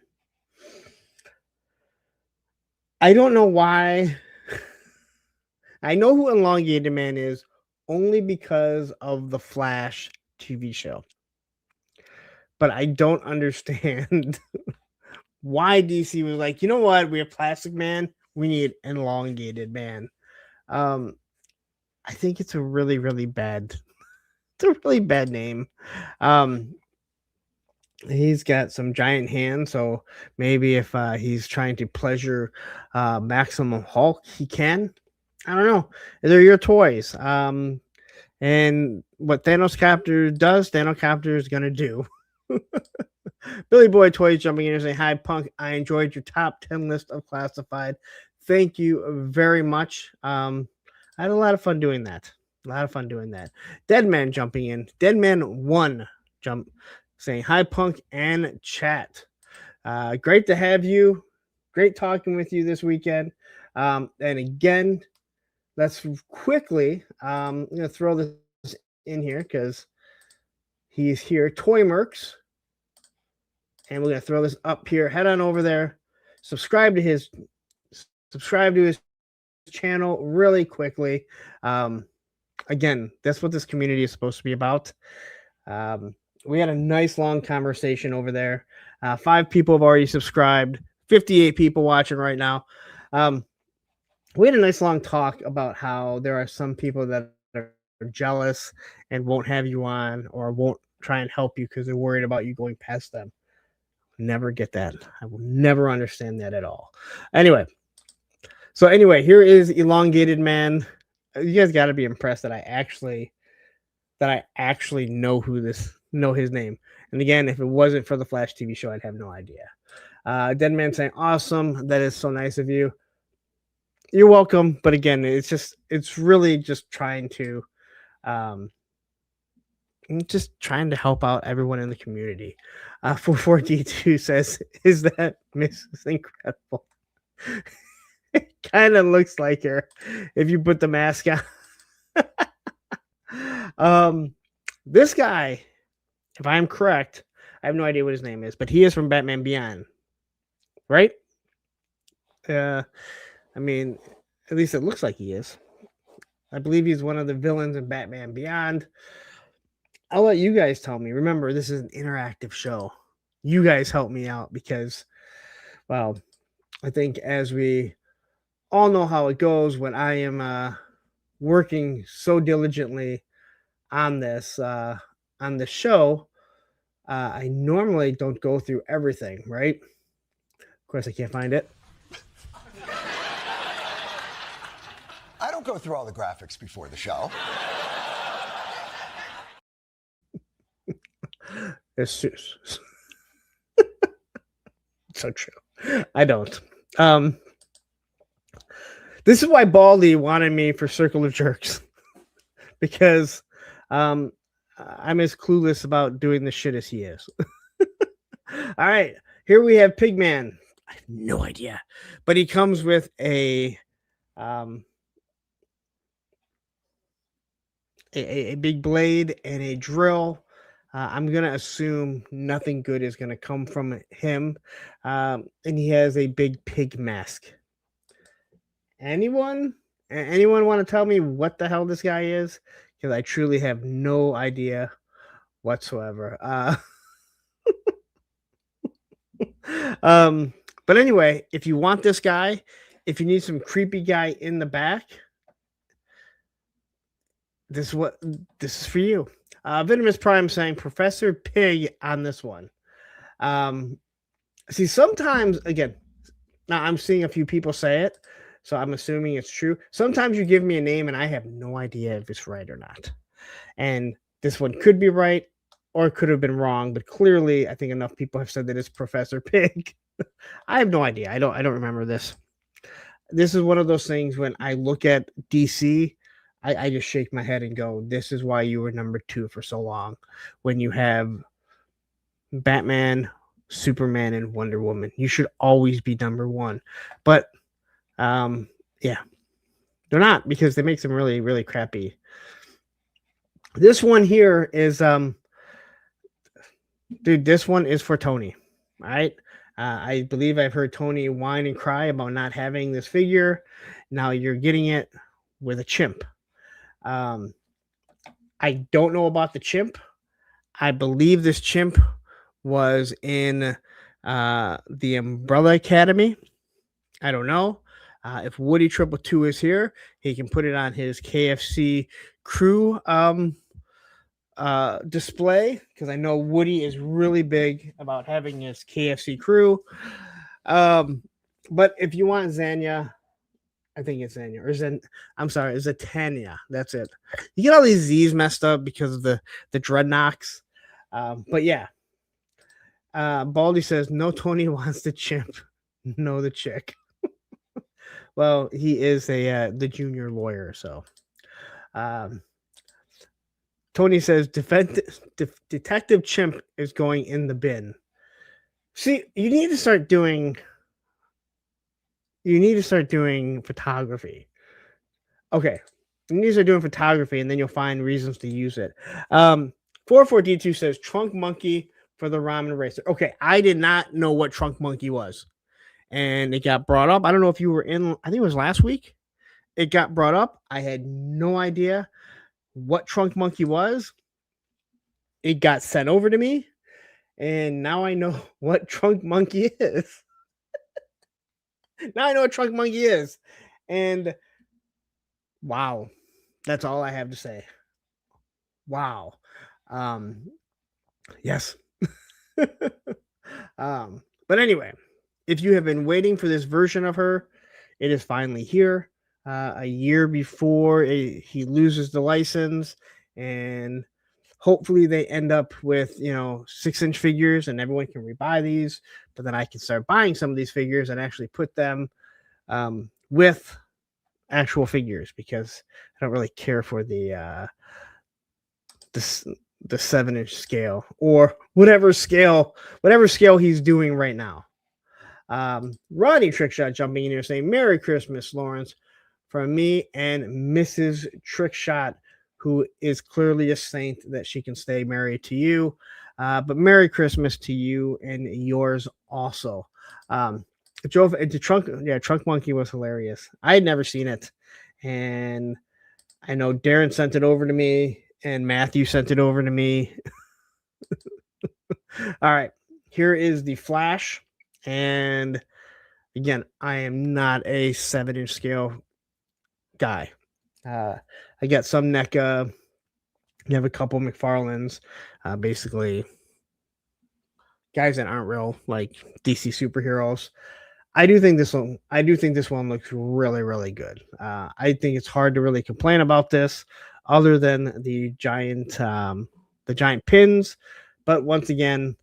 don't know why. I know who elongated man is only because of the Flash TV show. But I don't understand why DC was like, you know what? We have Plastic Man. We need Elongated Man. I think it's a really, really bad. It's a really bad name. He's got some giant hands, so maybe if he's trying to pleasure Maximum Hulk, he can. I don't know. They're your toys. And what Thanos Captor does, Thanos Captor is gonna do. Billy Boy Toys jumping in and saying, "Hi, Punk. I enjoyed your top 10 list of classified. Thank you very much. I had a lot of fun doing that. Deadman jumping in. Deadman1 jump saying, "Hi, Punk and chat. Great to have you. Great talking with you this weekend. And again, let's quickly, I'm going to throw this in here because he's here. Toy Mercs. And we're going to throw this up here. Head on over there. Subscribe to his channel really quickly. Again, that's what this community is supposed to be about. We had a nice long conversation over there. 5 people have already subscribed. 58 people watching right now. We had a nice long talk about how there are some people that are jealous and won't have you on or won't try and help you because they're worried about you going past them. Never get that. I will never understand that at all. Anyway, here is Elongated Man. You guys got to be impressed that I actually know his name. And again, if it wasn't for the Flash TV show, I'd have no idea. Dead Man saying, "Awesome. That is so nice of you." You're welcome. But again, it's really just trying to help out everyone in the community. 44D2 says, "Is that Mrs. Incredible?" It kind of looks like her if you put the mask on. This guy, if I'm correct, I have no idea what his name is, but he is from Batman Beyond, right? I mean, at least it looks like he is. I believe he's one of the villains in Batman Beyond. I'll let you guys tell me. Remember, this is an interactive show. You guys help me out because, well, I think as we all know how it goes when I am working so diligently on this show, I normally don't go through everything, right? Of course, I can't find it. I don't go through all the graphics before the show. It's so true. I don't. This is why Baldy wanted me for Circle of Jerks because I'm as clueless about doing this shit as he is. All right, here we have Pigman. I have no idea, but he comes with a big blade and a drill. I'm gonna assume nothing good is gonna come from him, and he has a big pig mask. Anyone want to tell me what the hell this guy is? Because I truly have no idea whatsoever. But anyway, if you want this guy, if you need some creepy guy in the back, this is for you. Venomous Prime saying Professor Pig on this one. See, sometimes again, now I'm seeing a few people say it, so I'm assuming it's true. Sometimes you give me a name and I have no idea if it's right or not. And this one could be right or it could have been wrong, but clearly I think enough people have said that it's Professor Pig. I have no idea. I don't remember this. This is one of those things when I look at DC, I just shake my head and go, this is why you were number 2 for so long, when you have Batman, Superman, and Wonder Woman. You should always be number 1. But yeah, they're not, because they make some really, really crappy. This one here is dude, this one is for Tony. All right. I believe I've heard Tony whine and cry about not having this figure. Now you're getting it with a chimp. I don't know about the chimp. I believe this chimp was in the Umbrella Academy. I don't know. If Woody 222 is here, he can put it on his KFC crew display, because I know Woody is really big about having his KFC crew. But if you want Zanya, I think it's Zanya, or I'm sorry, it's Tanya. That's it. You get all these Z's messed up because of the dreadnoughts. But yeah. Baldy says, no, Tony wants the chimp. No, the chick. Well, he is the junior lawyer, so. Tony says, Detective Chimp is going in the bin. See, you need to start doing photography. Okay. You need to start doing photography, and then you'll find reasons to use it. 44D2 says, Trunk Monkey for the Ramen Racer. Okay, I did not know what Trunk Monkey was. And it got brought up. I don't know if you were in, I think it was last week. It got brought up. I had no idea what Trunk Monkey was. It got sent over to me, and now I know what Trunk Monkey is. Now I know what Trunk Monkey is. And wow, that's all I have to say. Wow. Yes. But anyway, if you have been waiting for this version of her, it is finally here. A year before he loses the license, and hopefully they end up with 6-inch figures, and everyone can rebuy these. But then I can start buying some of these figures and actually put them with actual figures, because I don't really care for the 7-inch scale, or whatever scale he's doing right now. Roddy Trickshot jumping in here saying, Merry Christmas, Lawrence, from me and Mrs. Trickshot, who is clearly a saint that she can stay married to you. But Merry Christmas to you and yours also. Drove into Trunk. Yeah, Trunk Monkey was hilarious. I had never seen it, and I know Darren sent it over to me, and Matthew sent it over to me. All right, here is the Flash, and again, I am not a 7-inch scale guy. I got some NECA. You have a couple McFarlanes, basically guys that aren't real, like DC superheroes. I do think this one looks really, really good. I think it's hard to really complain about this, other than the giant pins. But once again,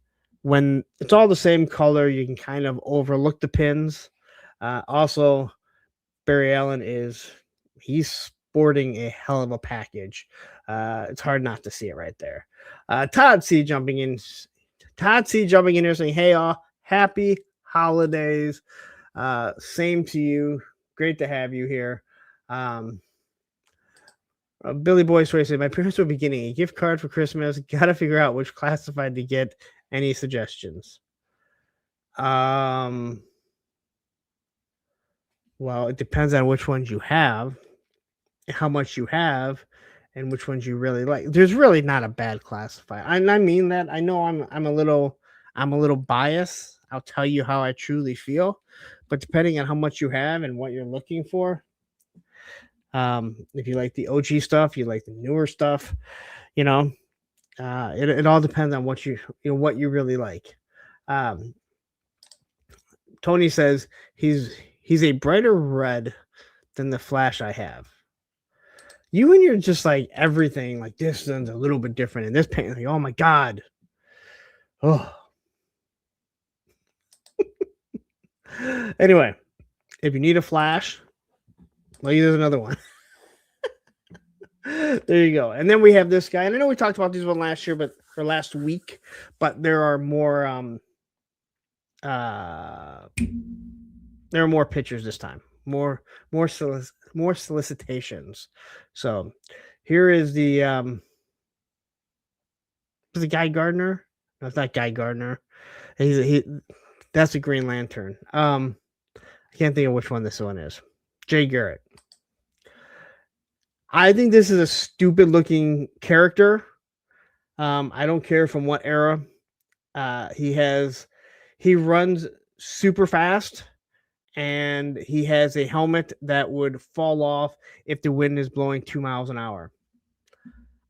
when it's all the same color, you can kind of overlook the pins. Also, Barry Allen he's sporting a hell of a package. It's hard not to see it right there. Todd C jumping in here saying, hey all, happy holidays. Same to you. Great to have you here. Billy Boy Sway said, my parents were beginning a gift card for Christmas. Gotta figure out which classified to get. Any suggestions? Well, it depends on which ones you have, how much you have, and which ones you really like. There's really not a bad classifier. I mean that. I know I'm a little biased. I'll tell you how I truly feel, but depending on how much you have and what you're looking for, if you like the OG stuff, you like the newer stuff, it all depends on what you really like. Tony says he's a brighter red than the Flash I have. You and you're just like everything, like this one's a little bit different, and this paint, like, oh my god. Oh. Anyway, if you need a Flash, well, there's another one. There you go. And then we have this guy, and I know we talked about this one last year, or last week, but there are more there are more pictures this time. More solicitations. So here is the Guy Gardner. No, it's not Guy Gardner. That's a Green Lantern. I can't think of which one this one is. Jay Garrick. I think this is a stupid looking character. I don't care from what era. He runs super fast, and he has a helmet that would fall off if the wind is blowing 2 miles an hour.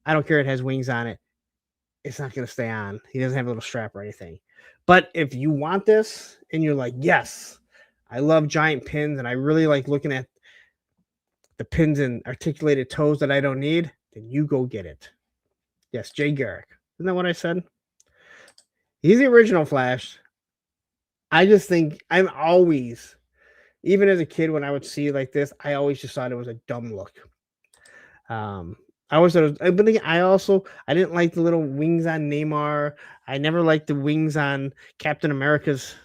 I don't care. It has wings on it. It's not going to stay on. He doesn't have a little strap or anything. But if you want this and you're like, yes, I love giant pins and I really like looking at the pins and articulated toes that I don't need, then you go get it. Yes, Jay Garrick. Isn't that what I said? He's the original Flash. I just think I'm always, even as a kid, when I would see like this, I always just thought it was a dumb look. I always thought it was, but again, I didn't like the little wings on Neymar. I never liked the wings on Captain America's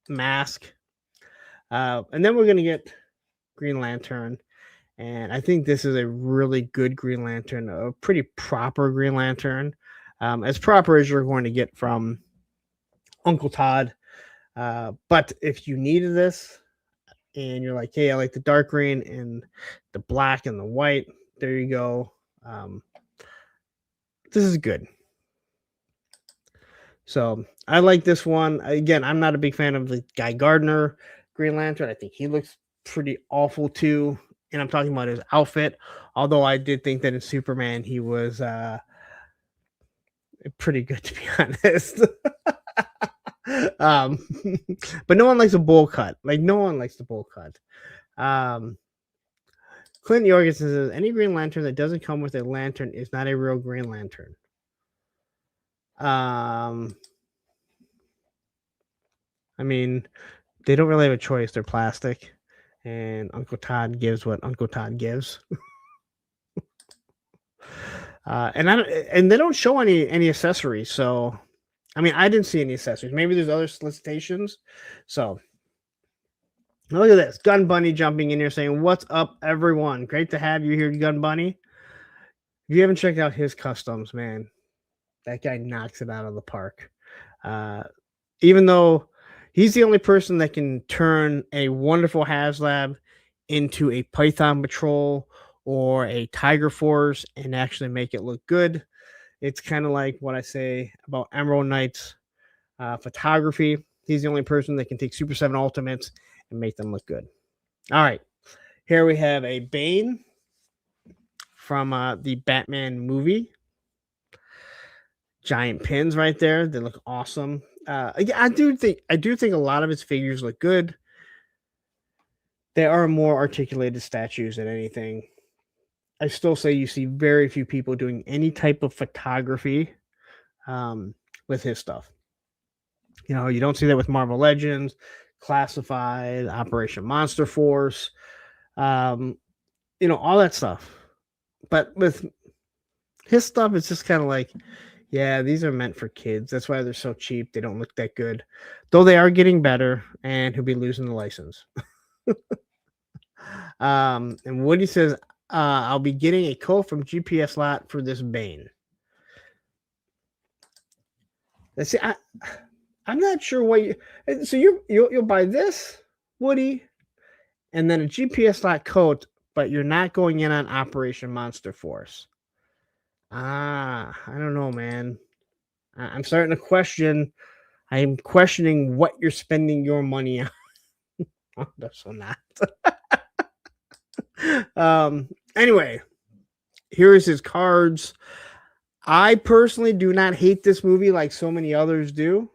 mask. And then we're gonna get Green Lantern, and I think this is a really good Green Lantern, a pretty proper Green Lantern, as proper as you're going to get from Uncle Todd. But if you needed this, and you're like, hey, I like the dark green and the black and the white, there you go. This is good. So I like this one. Again, I'm not a big fan of the Guy Gardner Green Lantern. I think he looks pretty awful too. And I'm talking about his outfit. Although I did think that in Superman he was pretty good, to be honest. But no one likes a bowl cut. Like, no one likes the bowl cut. Clint Jorgensen says, any Green Lantern that doesn't come with a lantern is not a real Green Lantern. I mean, they don't really have a choice. They're plastic, and Uncle Todd gives what Uncle Todd gives. And they don't show any accessories. So, I mean, I didn't see any accessories. Maybe there's other solicitations. So, look at this. Gun Bunny jumping in here saying, what's up, everyone? Great to have you here, Gun Bunny. If you haven't checked out his customs, man, that guy knocks it out of the park. Even though he's the only person that can turn a wonderful HasLab into a Python Patrol or a Tiger Force and actually make it look good. It's kind of like what I say about Emerald Knight's photography. He's the only person that can take Super 7 Ultimates and make them look good. All right. Here we have a Bane from the Batman movie. Giant pins right there. They look awesome. I do think a lot of his figures look good. They are more articulated statues than anything. I still say you see very few people doing any type of photography with his stuff. You know, you don't see that with Marvel Legends, Classified, Operation Monster Force, all that stuff. But with his stuff, it's just kind of like, yeah, these are meant for kids. That's why they're so cheap. They don't look that good. Though they are getting better, and he'll be losing the license. And Woody says, I'll be getting a code from GPS lot for this Bane. Let's see, I'm not sure what so you'll buy this, Woody, and then a GPS lot code, but you're not going in on Operation Monster Force. I don't know, man. I'm starting to question. I'm questioning what you're spending your money on. Oh, that's so not. Anyway, here's his cards. I personally do not hate this movie like so many others do.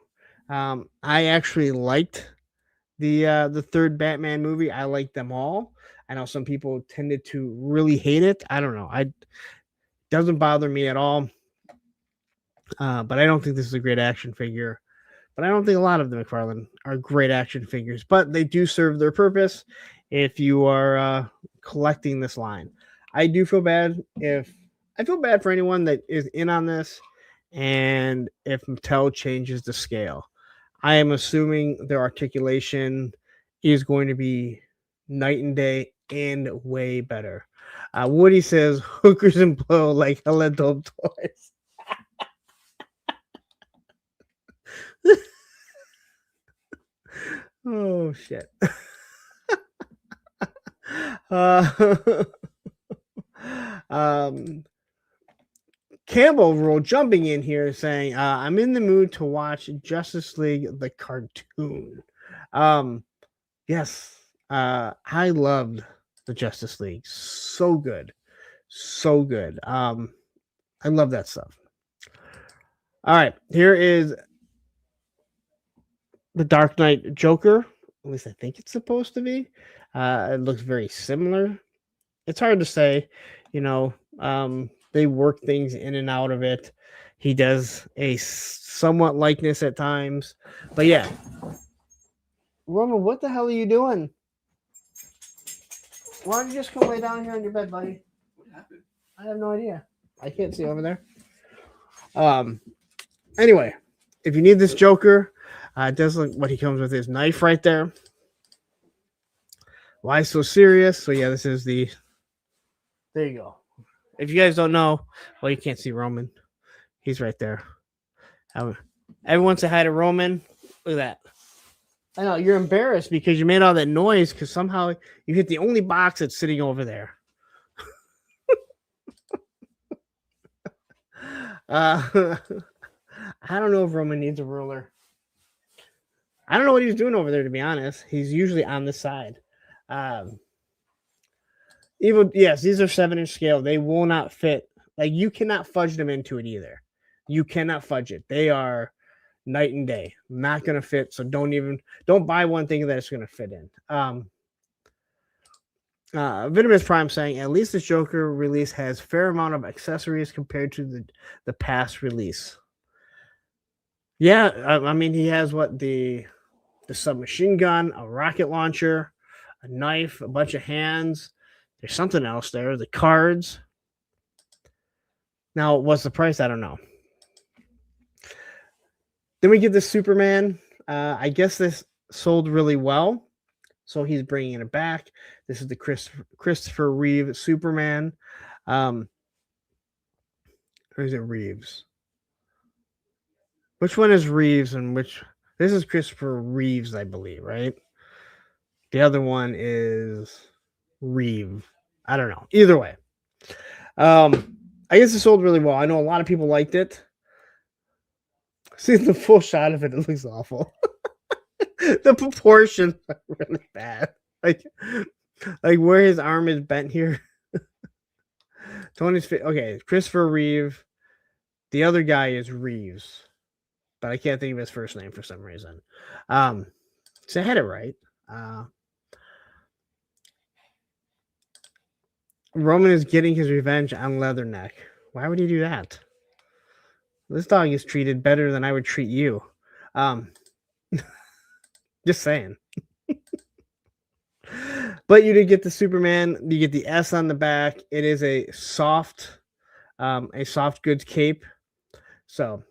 I actually liked the third Batman movie. I liked them all. I know some people tended to really hate it. I don't know. Doesn't bother me at all. But I don't think this is a great action figure. But I don't think a lot of the McFarlane are great action figures. But they do serve their purpose if you are collecting this line. I do feel bad if I feel bad for anyone that is in on this, and if Mattel changes the scale, I am assuming their articulation is going to be night and day and way better. Woody says hookers and blow like hella dope toys. Oh shit. uh, um, Campbell rule jumping in here saying, I'm in the mood to watch Justice League the cartoon. Yes, I loved the Justice League. So good. So good. I love that stuff. All right, here is the Dark Knight Joker. At least I think it's supposed to be. It looks very similar. It's hard to say, you know. They work things in and out of it. He does a somewhat likeness at times, but yeah. Roman, what the hell are you doing? Why don't you just come lay down here on your bed, buddy? What happened? I have no idea. I can't see over there. Anyway, if you need this Joker, it does look what he comes with his knife right there. Why so serious? So yeah, this is the. There you go. If you guys don't know, well, you can't see Roman. He's right there. Everyone say hi to Roman. Look at that. I know you're embarrassed because you made all that noise because somehow you hit the only box that's sitting over there. I don't know if Roman needs a ruler. I don't know what he's doing over there, to be honest. He's usually on the side. Yes, these are 7-inch scale. They will not fit. Like, you cannot fudge them into it either. You cannot fudge it. They are night and day. Not going to fit. So don't buy one thinking that it's going to fit in. Venomous Prime saying, at least the Joker release has fair amount of accessories compared to the past release. Yeah, I mean, he has the submachine gun, a rocket launcher, a knife, a bunch of hands. There's something else there. The cards. Now, what's the price? I don't know. Then we get the Superman. I guess this sold really well, so he's bringing it back. This is the Christopher Reeve Superman. Or is it Reeves? Which one is Reeves and which? This is Christopher Reeves, I believe, right? The other one is Reeve. I don't know. Either way. I guess it sold really well. I know a lot of people liked it. See the full shot of it, it looks awful. The proportions are really bad. Like where his arm is bent here. Tony's fit. Okay, Christopher Reeve. The other guy is Reeves, but I can't think of his first name for some reason. So I had it right. Roman is getting his revenge on Leatherneck. Why would he do that? This dog is treated better than I would treat you. Just saying. But you did get the Superman. You get the S on the back. It is a soft goods cape. So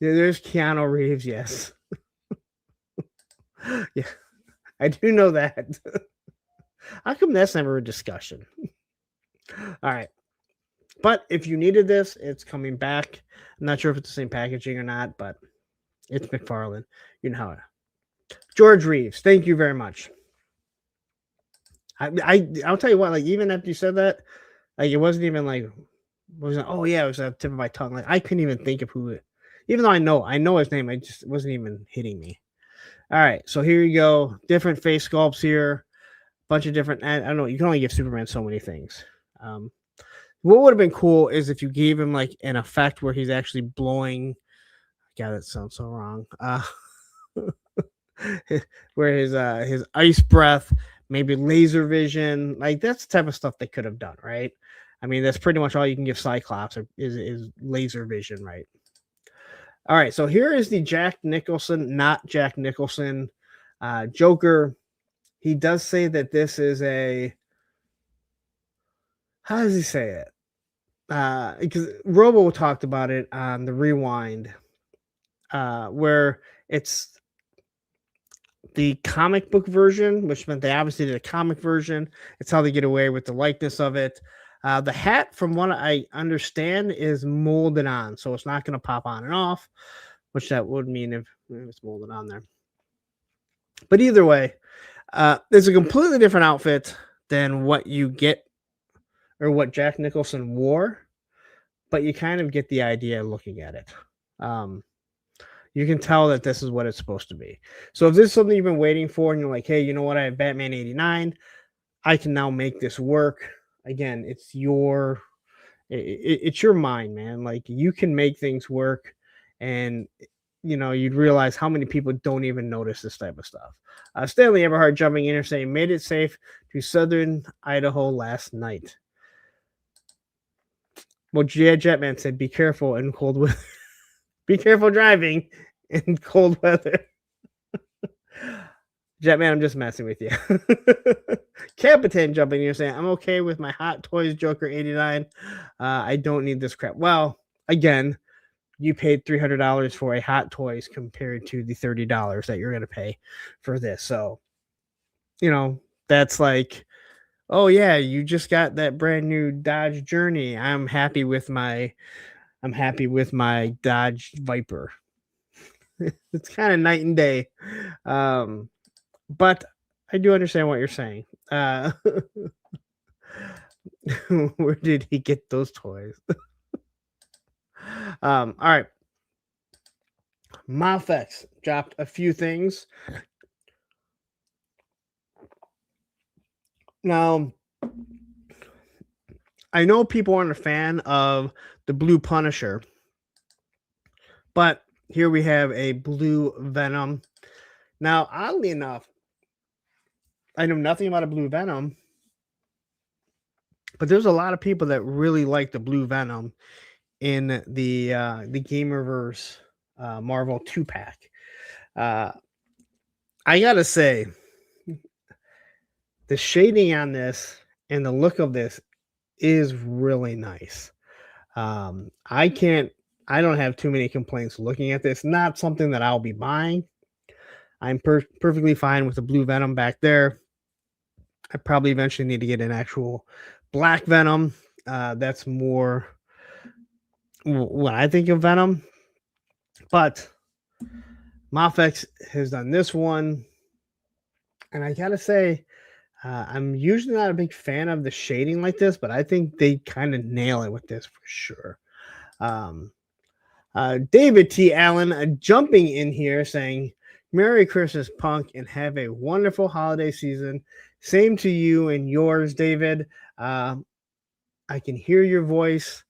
there's Keanu Reeves. Yes. Yeah, I do know that. How come that's never a discussion? All right. But if you needed this, it's coming back. I'm not sure if it's the same packaging or not, but it's McFarlane. You know how it. George Reeves, thank you very much. I'll tell you what, like, even after you said that, like, it wasn't even like, it was at the tip of my tongue. Like, I couldn't even think of who it, even though I know his name, it wasn't even hitting me. All right, so here you go. Different face sculpts here. Bunch of different, I don't know, you can only give Superman so many things. What would have been cool is if you gave him like an effect where he's actually blowing. God, that sounds so wrong. Where his ice breath, maybe laser vision, like that's the type of stuff they could have done, right? I mean, that's pretty much all you can give Cyclops is laser vision, right? All right, so here is the Jack Nicholson, not Jack Nicholson, Joker. He does say that this is a. How does he say it? because Robo talked about it on the Rewind, where it's the comic book version, which meant they obviously did a comic version. It's how they get away with the likeness of it. The hat, from what I understand, is molded on, so it's not going to pop on and off, which that would mean if it's molded on there. But either way, it's a completely different outfit than what you get or what Jack Nicholson wore, but you kind of get the idea looking at it. You can tell that this is what it's supposed to be. So if this is something you've been waiting for and you're like, hey, you know what? I have Batman 89. I can now make this work. Again, it's your mind, man. Like, you can make things work, and you'd realize how many people don't even notice this type of stuff. Stanley Everhart jumping in and saying, made it safe to southern Idaho last night. Well, Jetman said, be careful in cold weather. Be careful driving in cold weather. Jetman, I'm just messing with you. Capitan jumping in and saying, I'm okay with my Hot Toys Joker 89. I don't need this crap. Well, again, you paid $300 for a Hot Toys compared to the $30 that you're going to pay for this. So, that's like, oh yeah, you just got that brand new Dodge Journey. I'm happy with my Dodge Viper. It's kind of night and day. But I do understand what you're saying. Where did he get those toys? All right. Mafex dropped a few things. Now, I know people aren't a fan of the Blue Punisher, but here we have a Blue Venom. Now, oddly enough, I know nothing about a Blue Venom, but there's a lot of people that really like the Blue Venom in the Gamerverse Marvel 2-pack. I gotta say, the shading on this and the look of this is really nice. I don't have too many complaints looking at this. Not something that I'll be buying. I'm perfectly fine with the Blue Venom back there. I probably eventually need to get an actual Black Venom. That's more what I think of Venom. But Mafex has done this one. And I gotta say, I'm usually not a big fan of the shading like this, but I think they kind of nail it with this for sure. David T. Allen jumping in here saying, Merry Christmas, Punk, and have a wonderful holiday season. Same to you and yours, David. I can hear your voice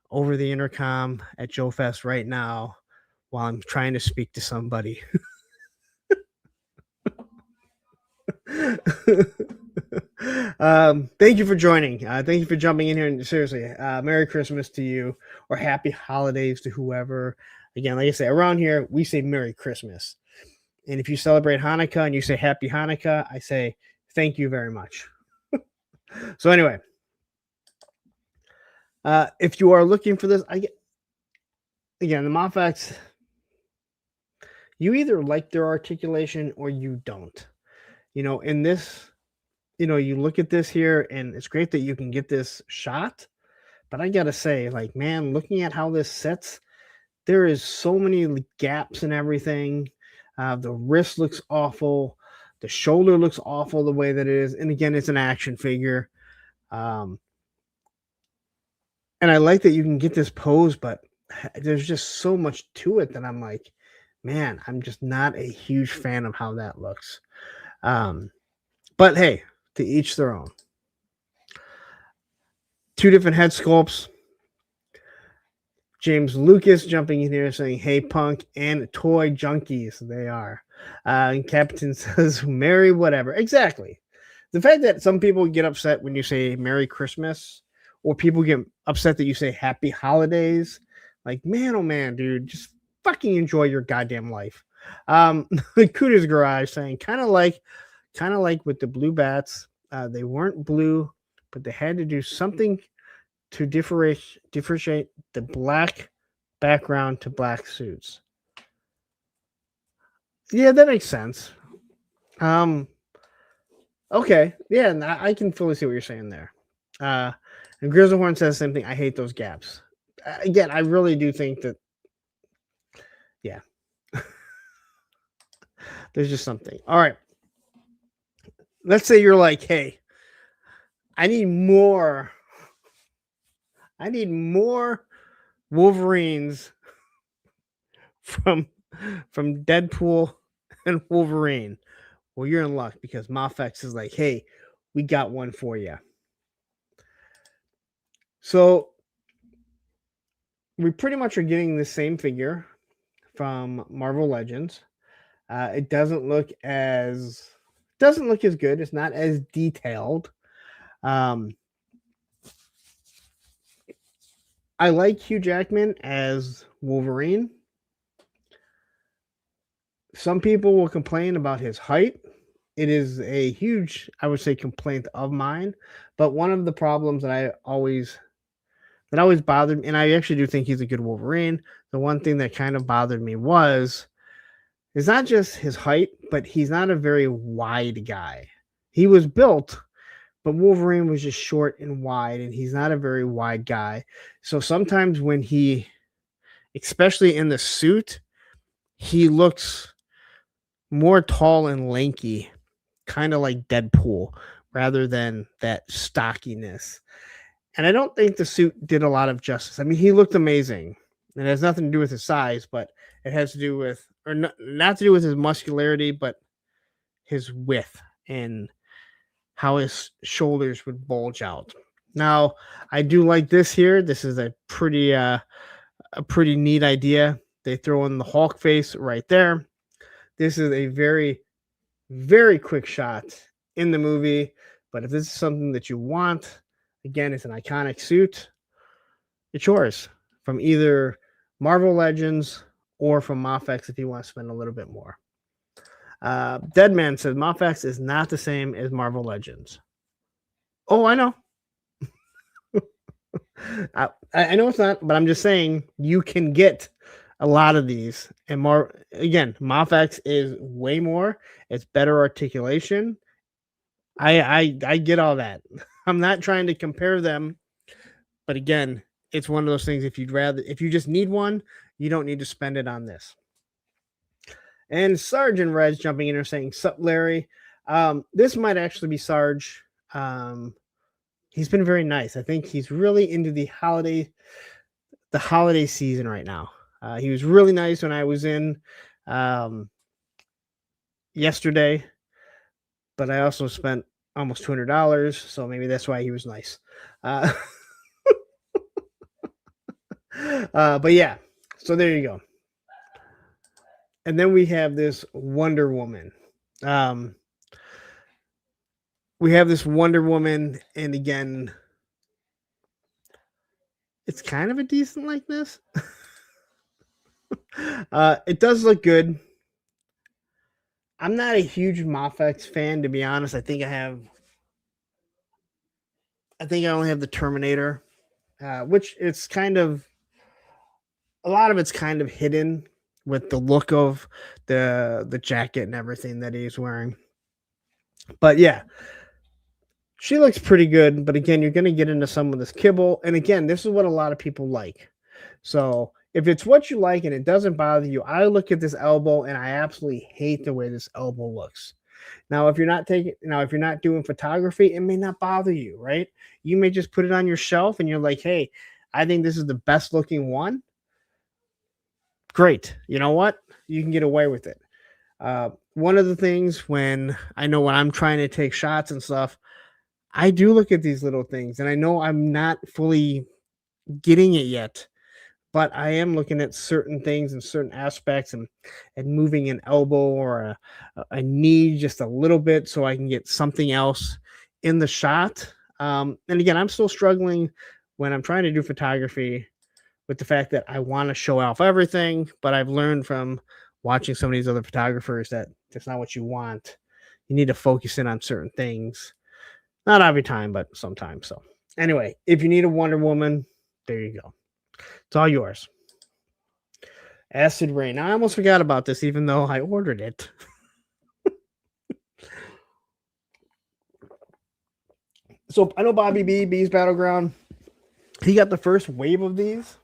over the intercom at Joe Fest right now while I'm trying to speak to somebody. Thank you for joining. Thank you for jumping in here. And seriously, Merry Christmas to you, or Happy Holidays to whoever. Again, like I say, around here, we say Merry Christmas. And if you celebrate Hanukkah and you say Happy Hanukkah, I say thank you very much. So anyway, if you are looking for this, again, the Mafex, you either like their articulation or you don't. In this, you look at this here, and it's great that you can get this shot. But I gotta say, like, man, looking at how this sits, there is so many gaps and everything. The wrist looks awful. The shoulder looks awful the way that it is. And again, it's an action figure. And I like that you can get this pose, but there's just so much to it that I'm like, man, I'm just not a huge fan of how that looks. But hey, to each their own. Two different head sculpts. James Lucas jumping in here saying, hey, Punk and toy junkies. They are. And Captain says, Merry whatever. Exactly. The fact that some people get upset when you say Merry Christmas, or people get upset that you say Happy Holidays, like, man, oh man, dude, just fucking enjoy your goddamn life. Cooter's Garage saying, kind of like with the blue bats. They weren't blue, but they had to do something to differentiate the black background to black suits. Yeah, that makes sense. Um, okay, yeah, and I can fully see what you're saying there. And Grizzlehorn says the same thing. I hate those gaps. Again, I really do think that, yeah, there's just something. All right, let's say you're like, hey, I need more. I need more Wolverines from Deadpool and Wolverine. Well, you're in luck because Mafex is like, hey, we got one for you. So we pretty much are getting the same figure from Marvel Legends. It doesn't look as good. It's not as detailed. I like Hugh Jackman as Wolverine. Some people will complain about his height. It is a huge, I would say, complaint of mine. But one of the problems that always bothered me, and I actually do think he's a good Wolverine. The one thing that kind of bothered me is not just his height, but he's not a very wide guy. He was built, but Wolverine was just short and wide, and he's not a very wide guy. So sometimes when especially in the suit, he looks more tall and lanky, kind of like Deadpool, rather than that stockiness. And I don't think the suit did a lot of justice. I mean, he looked amazing. It has nothing to do with his size, but it has to do with, or not to do with his muscularity, but his width and how his shoulders would bulge out. Now, I do like this here. This is a pretty neat idea. They throw in the Hulk face right there. This is a very, very quick shot in the movie. But if this is something that you want, again, it's an iconic suit. It's yours from either Marvel Legends or from Mafex if you want to spend a little bit more. Deadman says Mafex is not the same as Marvel Legends. Oh, I know. I know it's not, but I'm just saying you can get a lot of these. And more, again, Mafex is way more. It's better articulation. I get all that. I'm not trying to compare them, but again, it's one of those things. If you just need one, you don't need to spend it on this. And Sergeant Red's jumping in and saying, "Sup, Larry?" This might actually be Sarge. He's been very nice. I think he's really into the holiday season right now. He was really nice when I was in yesterday, but I also spent almost $200, so maybe that's why he was nice. But yeah, so there you go. And then we have this Wonder Woman. And again, it's kind of a decent likeness. It does look good. I'm not a huge Mafex fan, to be honest. I think I only have the Terminator, which it's kind of, a lot of it's kind of hidden with the look of the jacket and everything that he's wearing. But yeah, she looks pretty good. But again, you're going to get into some of this kibble. And again, this is what a lot of people like. So if it's what you like and it doesn't bother you, I look at this elbow and I absolutely hate the way this elbow looks. Now, if you're not doing photography, it may not bother you, right? You may just put it on your shelf and you're like, hey, I think this is the best looking one. Great. You know what? You can get away with it. One of the things when I'm trying to take shots and stuff, I do look at these little things, and I know I'm not fully getting it yet, but I am looking at certain things and certain aspects and moving an elbow or a knee just a little bit so I can get something else in the shot. And again, I'm still struggling when I'm trying to do photography with the fact that I want to show off everything, but I've learned from watching some of these other photographers that that's not what you want. You need to focus in on certain things. Not every time, but sometimes. So Anyway, if you need a Wonder Woman, there you go. It's all yours. Acid Rain. Now, I almost forgot about this, even though I ordered it. So I know Bobby B's Battleground. He got the first wave of these.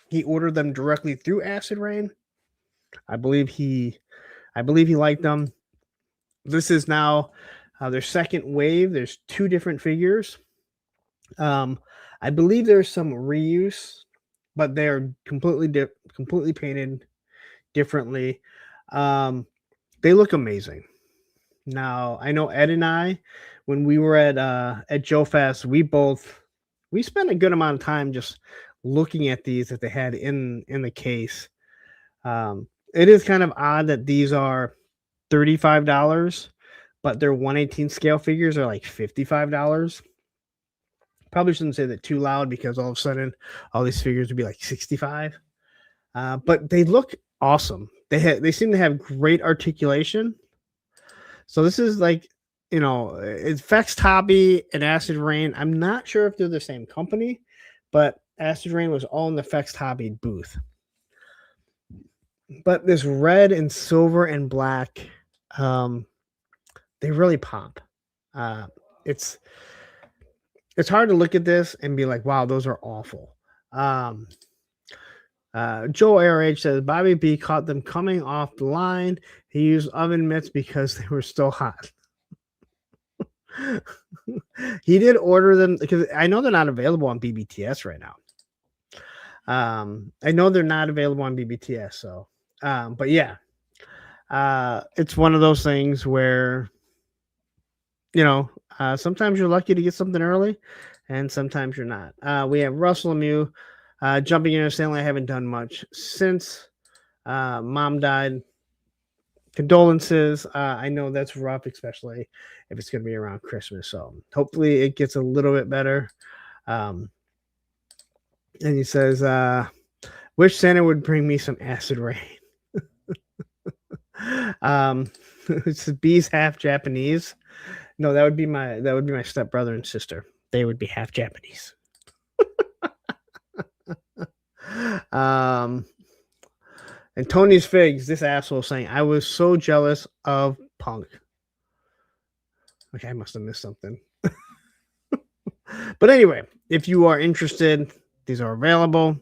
He ordered them directly through Acid Rain. I believe he liked them. This is now their second wave. There's 2 different figures. I believe there's some reuse, but they're completely painted differently. They look amazing. Now, I know Ed and I, when we were at Joe Fest, we spent a good amount of time just looking at these that they had in the case. It is kind of odd that these are $35, but their 1/18 scale figures are like $55. Probably shouldn't say that too loud because all of a sudden all these figures would be like 65. But they look awesome. They seem to have great articulation. So this is like, it's Fex Hobby and Acid Rain. I'm not sure if they're the same company, but Acid Rain was all in the Fex Hobby booth. But this red and silver and black, they really pop. It's hard to look at this and be like, wow, those are awful. Joe ARH says Bobby B caught them coming off the line. He used oven mitts because they were still hot. He did order them because I know they're not available on BBTS right now. I know they're not available on BBTS. So, but yeah, it's one of those things where, sometimes you're lucky to get something early and sometimes you're not. We have Russell Lemieux jumping in and saying I haven't done much since mom died. Condolences. I know that's rough, especially if it's going to be around Christmas. So hopefully it gets a little bit better. And he says, wish Santa would bring me some acid rain. It's B's half Japanese. No, that would be my stepbrother and sister. They would be half Japanese. And Tony's Figs, this asshole saying, I was so jealous of Punk. Okay, I must have missed something. But anyway, if you are interested, these are available.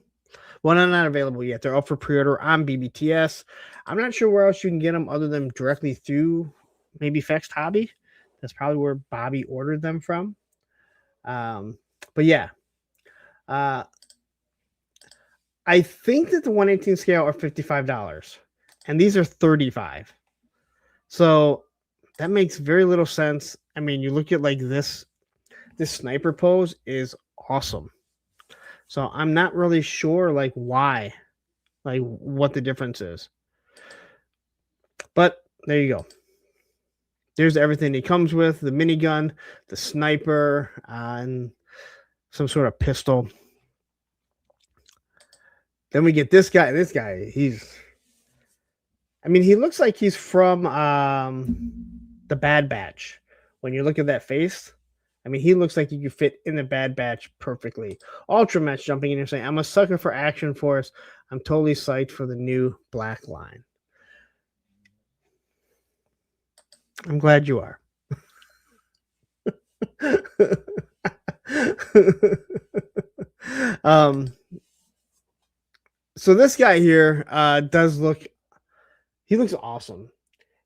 Well, they're not available yet. They're up for pre-order on BBTS. I'm not sure where else you can get them other than directly through maybe Fext Hobby. That's probably where Bobby ordered them from. But yeah. I think that the 1/18 scale are $55 and these are $35. So that makes very little sense. I mean, you look at like this sniper pose is awesome. So I'm not really sure like why, like what the difference is. But there you go. There's everything he comes with, the minigun, the sniper, and some sort of pistol. Then we get this guy. This guy, he looks like he's from the Bad Batch. When you look at that face, he looks like he could fit in the Bad Batch perfectly. Ultramatch jumping in and saying, I'm a sucker for Action Force. I'm totally psyched for the new Black line. I'm glad you are. So this guy here he looks awesome.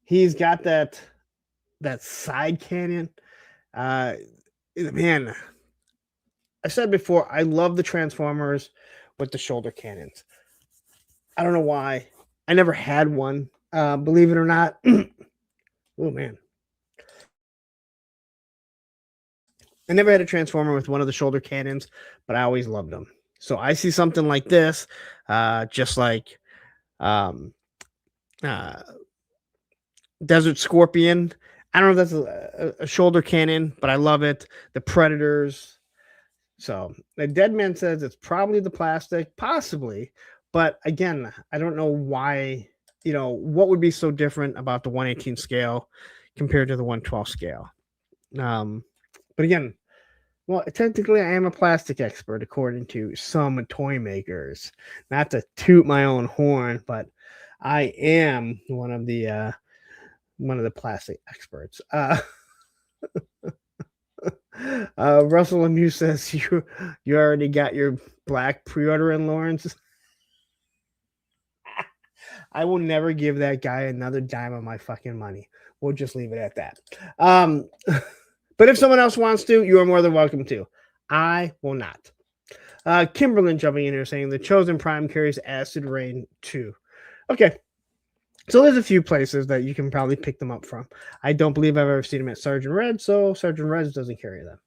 He's got that side cannon. Man, I said before, I love the Transformers with the shoulder cannons. I don't know why. I never had one. Believe it or not. Oh, man. I never had a Transformer with one of the shoulder cannons, but I always loved them. So I see something like this, just like Desert Scorpion. I don't know if that's a shoulder cannon, but I love it. The Predators. So the Dead Man says it's probably the plastic, possibly. But again, I don't know why, what would be so different about the 1/18 scale compared to the 1/12 scale. But again, Well, technically, I am a plastic expert, according to some toy makers. Not to toot my own horn, but I am one of the plastic experts. Russell Lemieux says you already got your black pre-order in, Lawrence. I will never give that guy another dime of my fucking money. We'll just leave it at that. But if someone else wants to, you are more than welcome to. I will not. Kimberlyn jumping in here saying the Chosen Prime carries Acid Rain 2. Okay. So there's a few places that you can probably pick them up from. I don't believe I've ever seen them at Sergeant Red, so Sergeant Red doesn't carry them.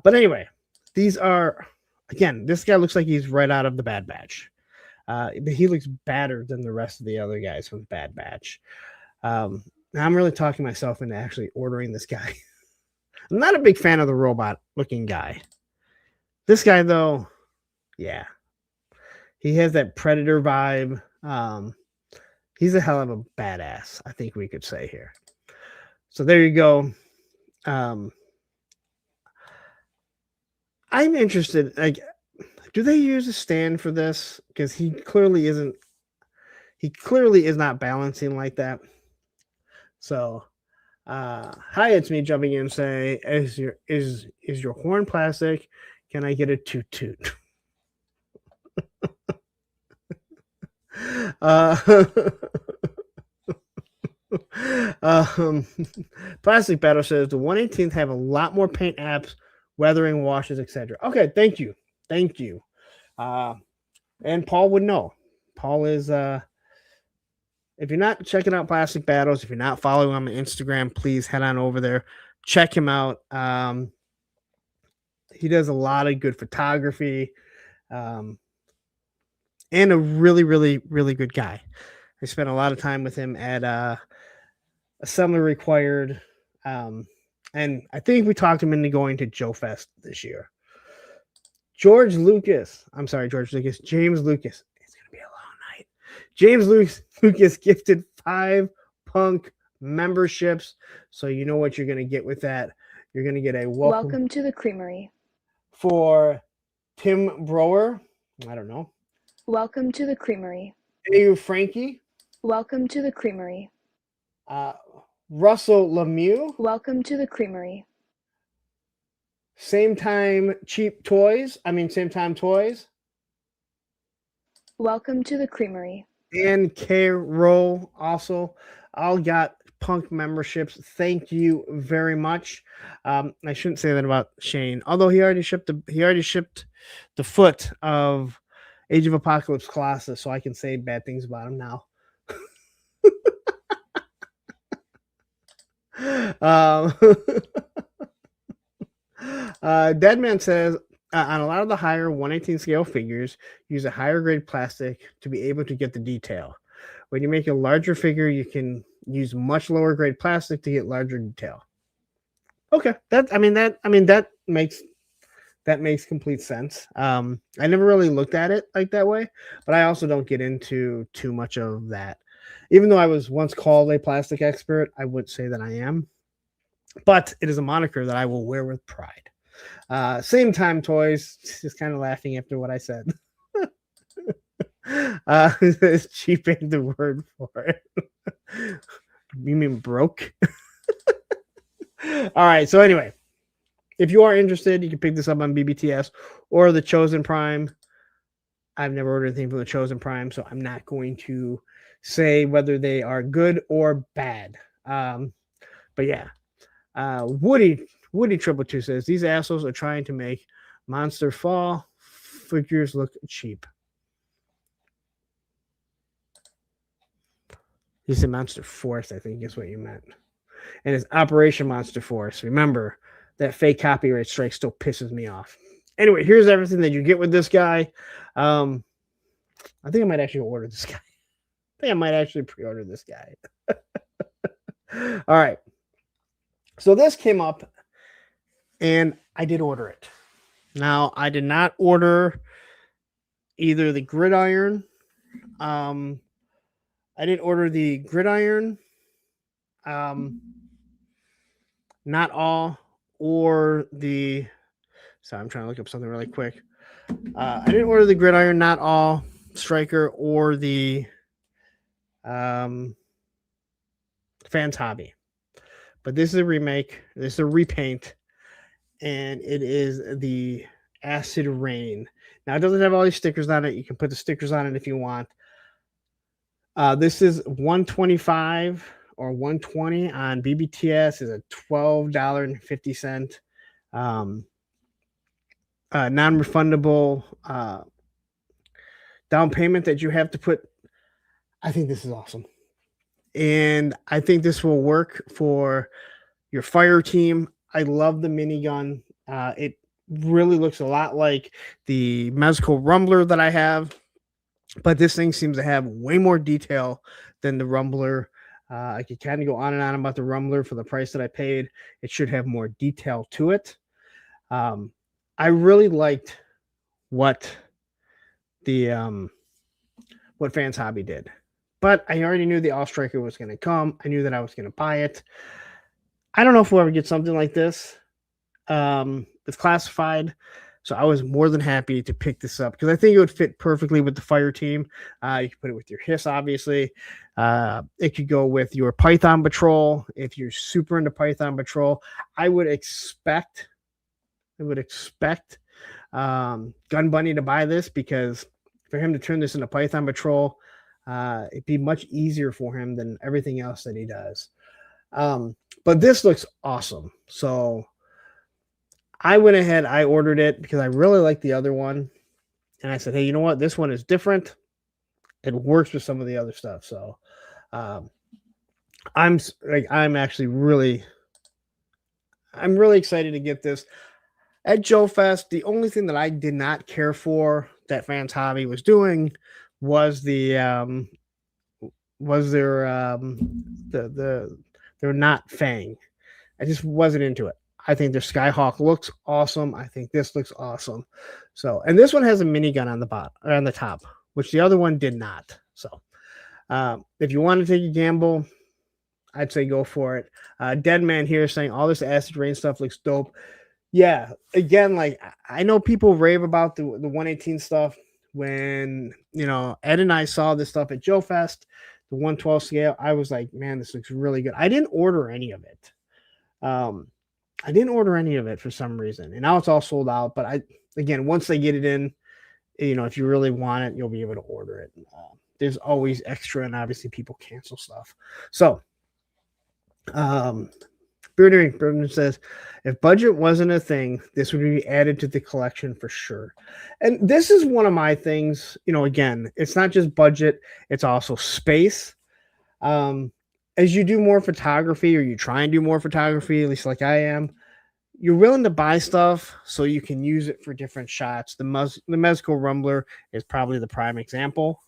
But anyway, these are, again, this guy looks like he's right out of the Bad Batch. But he looks badder than the rest of the other guys from Bad Batch. I'm really talking myself into actually ordering this guy. I'm not a big fan of the robot looking guy. This guy, though, yeah. He has that Predator vibe. He's a hell of a badass, I think we could say here. So there you go. I'm interested. Like, do they use a stand for this? Because he clearly isn't. He clearly is not balancing like that. So, hi, it's me jumping in and say, is your horn plastic? Can I get a toot toot? Plastic Battle says the 118th have a lot more paint apps, weathering, washes, etc. Okay, thank you. And Paul would know. Paul is if you're not checking out Plastic Battles, if you're not following him on Instagram, please head on over there, check him out. He does a lot of good photography, and a really, really, really good guy. I spent a lot of time with him at Assembly Required, and I think we talked him into going to Joe Fest this year. James Lucas. It's going to be a long night. James Lucas gifted 5 Punk memberships, so you know what you're going to get with that. You're going to get a Welcome to the Creamery. For Tim Brower. I don't know. Welcome to the Creamery. A.U. Frankie. Welcome to the Creamery. Russell Lemieux. Welcome to the Creamery. Same time toys. Welcome to the Creamery. And K. Rowe also all got Punk memberships. Thank you very much. I shouldn't say that about Shane, although he already shipped the foot of Age of Apocalypse Colossus, so I can say bad things about him now. Deadman says on a lot of the higher 118 scale figures, use a higher grade plastic to be able to get the detail. When you make a larger figure, you can use much lower grade plastic to get larger detail. Okay, that makes complete sense. I never really looked at it like that way, but I also don't get into too much of that. Even though I was once called a plastic expert, I would say that I am. But it is a moniker that I will wear with pride. Same time toys, just kind of laughing after what I said. It's cheap ain't the word for it. You mean broke? All right. So anyway, if you are interested, you can pick this up on BBTS or the Chosen Prime. I've never ordered anything from the Chosen Prime, so I'm not going to say whether they are good or bad. But yeah, Woody 222 says these assholes are trying to make Monster Fall figures look cheap. You said Monster Force, I think is what you meant. And it's Operation Monster Force. Remember, that fake copyright strike still pisses me off. Anyway, here's everything that you get with this guy. I think I might actually order this guy. I think I might actually pre-order this guy. All right. So this came up, and I did order it. Now, I did not order either the Gridiron. I did order the Gridiron. Not all, or the So I'm trying to look up something really quick. I didn't order the Gridiron, not all Striker, or the Fans Hobby. But this is a remake. This is a repaint, and it is the Acid Rain. Now, it doesn't have all these stickers on it. You can put the stickers on it if you want. This is $125 or $120 on BBTS. Is a $12.50 non-refundable down payment that you have to put. I think this is awesome. And I think this will work for your fire team. I love the minigun. It really looks a lot like the Mezco Rumbler that I have, but this thing seems to have way more detail than the Rumbler. I could kind of go on and on about the Rumbler for the price that I paid. It should have more detail to it. I really liked what the what Fans Hobby did. But I already knew the All Striker was going to come. I knew that I was going to buy it. I don't know if we'll ever get something like this. It's classified. So I was more than happy to pick this up because I think it would fit perfectly with the fire team. You could put it with your Hiss, obviously. It could go with your Python Patrol. If you're super into Python Patrol, I would expect Gun Bunny to buy this because for him to turn this into Python Patrol, it'd be much easier for him than everything else that he does. But this looks awesome. So I went ahead, I ordered it because I really like the other one. And I said, hey, you know what? This one is different. It works with some of the other stuff. So I'm really excited to get this. At Joe Fest, the only thing that I did not care for that Fans Hobby was doing was their not Fang. I just wasn't into it. I think their Skyhawk looks awesome. I think this looks awesome. So, and this one has a minigun on the bottom or on the top, which the other one did not. So, if you want to take a gamble, I'd say go for it. Dead Man here saying all this Acid Rain stuff looks dope. Yeah, again, like I know people rave about the 118 stuff. When Ed and I saw this stuff at Joe Fest, the 112 scale, I was like, man, this looks really good. I didn't order any of it. For some reason, and now it's all sold out. But once they get it in, if you really want it, you'll be able to order it. There's always extra, and obviously people cancel stuff. So, Burden says, if budget wasn't a thing, this would be added to the collection for sure. And this is one of my things, again, it's not just budget, it's also space. As you do more photography, or you try and do more photography, at least like I am, you're willing to buy stuff so you can use it for different shots. The Mezco Rumbler is probably the prime example.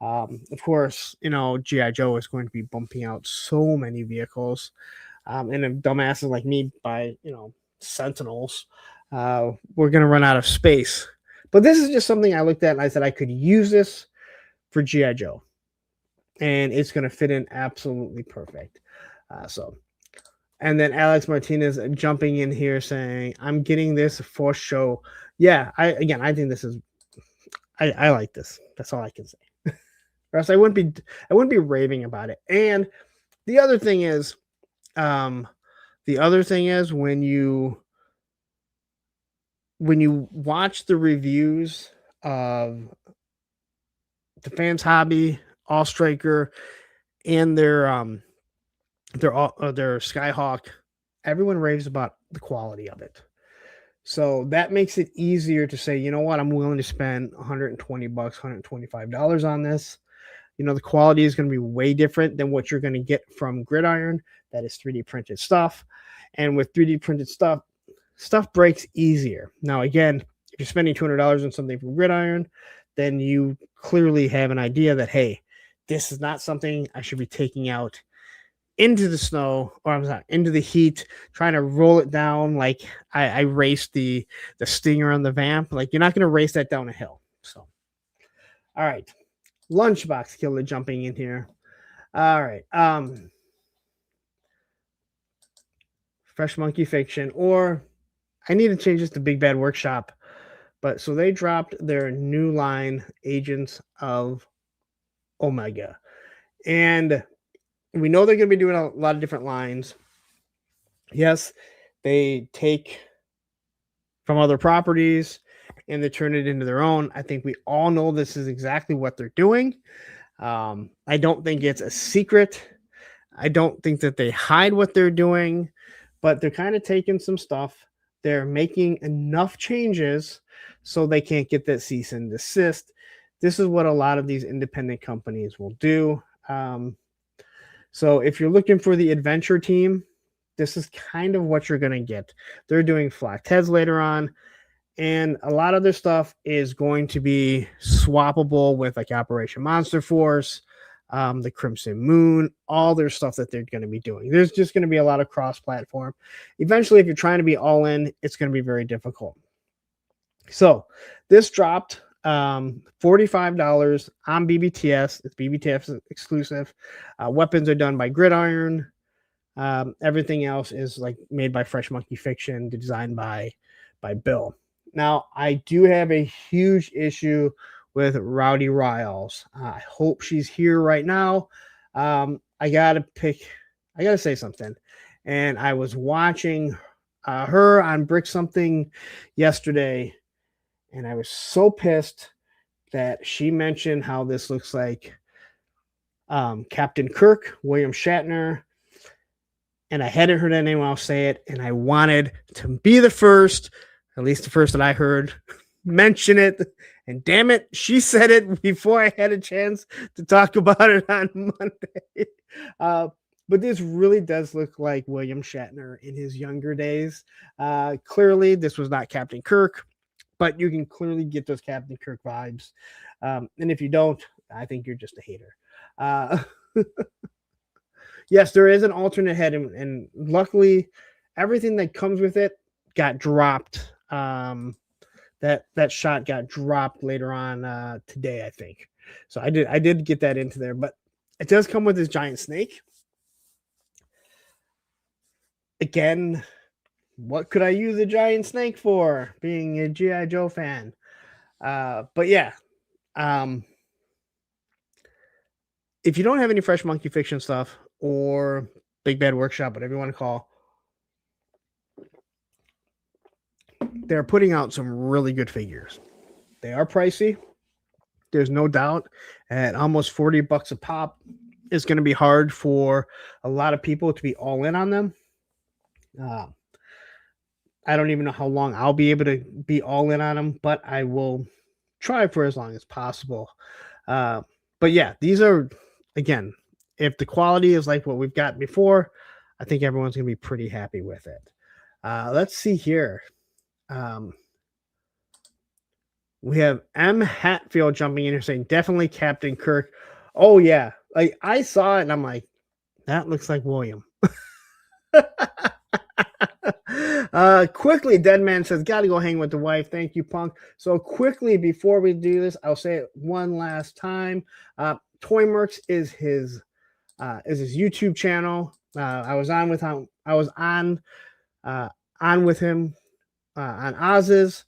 Of course, G.I. Joe is going to be bumping out so many vehicles. And if dumbasses like me buy, Sentinels, we're going to run out of space. But this is just something I looked at and I said I could use this for G.I. Joe. And it's going to fit in absolutely perfect. And then Alex Martinez jumping in here saying, I'm getting this for show. Yeah, I think this is, I like this. That's all I can say. Or else I wouldn't be raving about it. And the other thing is when you watch the reviews of the Fans Hobby, All Striker, and their Skyhawk, everyone raves about the quality of it. So that makes it easier to say, you know what, I'm willing to spend $120, $125 on this. The quality is going to be way different than what you're going to get from Gridiron. That is 3D printed stuff. And with 3D printed stuff breaks easier. Now, again, if you're spending $200 on something from Gridiron, then you clearly have an idea that, hey, this is not something I should be taking out into the snow, or I'm sorry, into the heat, trying to roll it down like I raced the Stinger on the Vamp. Like, you're not going to race that down a hill. So, all right. Lunchbox Killer jumping in here. All right. Fresh Monkey Fiction, or I need to change this to Big Bad Workshop. But so they dropped their new line, Agents of Omega. And we know they're going to be doing a lot of different lines. Yes, they take from other properties and they turn it into their own. I think we all know this is exactly what they're doing. I don't think it's a secret. I don't think that they hide what they're doing, but they're kind of taking some stuff. They're making enough changes so they can't get that cease and desist. This is what a lot of these independent companies will do. So if you're looking for the adventure team, this is kind of what you're going to get. They're doing Flacked Heads later on, and a lot of their stuff is going to be swappable with like Operation Monster Force, the Crimson Moon, all their stuff that they're going to be doing. There's just going to be a lot of cross-platform. Eventually, if you're trying to be all in, it's going to be very difficult. So this dropped $45 on BBTS. It's BBTS exclusive. Weapons are done by Gridiron. Everything else is like made by Fresh Monkey Fiction, designed by Bill. Now, I do have a huge issue with Rowdy Riles. I hope she's here right now. I gotta say something. And I was watching her on Brick Something yesterday, and I was so pissed that she mentioned how this looks like Captain Kirk, William Shatner. And I hadn't heard anyone else say it, and I wanted to be the first, at least the first that I heard, mention it. And damn it, she said it before I had a chance to talk about it on Monday. But this really does look like William Shatner in his younger days. Clearly, this was not Captain Kirk, but you can clearly get those Captain Kirk vibes. And if you don't, I think you're just a hater. Yes, there is an alternate head, and luckily, everything that comes with it got dropped. That shot got dropped later on today, I think. So I did get that into there, but it does come with this giant snake. Again, what could I use a giant snake for? Being a G.I. Joe fan, but yeah. If you don't have any Fresh Monkey Fiction stuff or Big Bad Workshop, whatever you want to call, they're putting out some really good figures. They are pricey. There's no doubt. At almost $40 a pop, it's going to be hard for a lot of people to be all in on them. I don't even know how long I'll be able to be all in on them, but I will try for as long as possible. But yeah, these are, again, if the quality is like what we've got before, I think everyone's going to be pretty happy with it. Let's see here. We have M. Hatfield jumping in here saying, definitely Captain Kirk. Oh, yeah. Like, I saw it and I'm like, that looks like William. Quickly, Deadman says, gotta go hang with the wife. Thank you, Punk. So quickly, before we do this, I'll say it one last time. Toymerks is his YouTube channel. I was on with him. I was on with him on Oz's.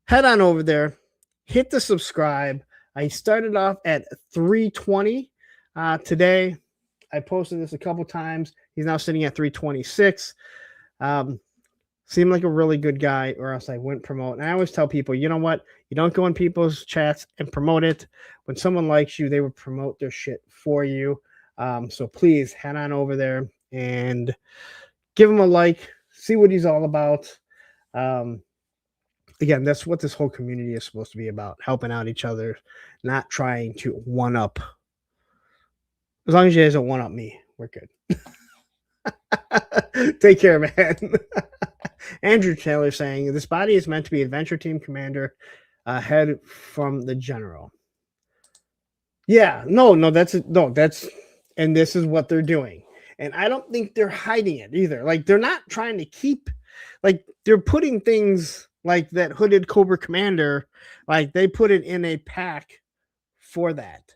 Head on over there, hit the subscribe. I started off at 320 today. I posted this a couple times. He's now sitting at 326. Seemed like a really good guy, or else I wouldn't promote. And I always tell people, you know what? You don't go in people's chats and promote it. When someone likes you, they will promote their shit for you. So please head on over there and give him a like. See what he's all about. Again, that's what this whole community is supposed to be about, helping out each other, not trying to one-up. As long as you guys don't one-up me, we're good. Take care, man. Andrew Taylor saying, this body is meant to be Adventure Team Commander, head from the General. Yeah, that's, and this is what they're doing. And I don't think they're hiding it either. Like, they're not trying to keep, like, they're putting things like that hooded Cobra Commander, like they put it in a pack for that.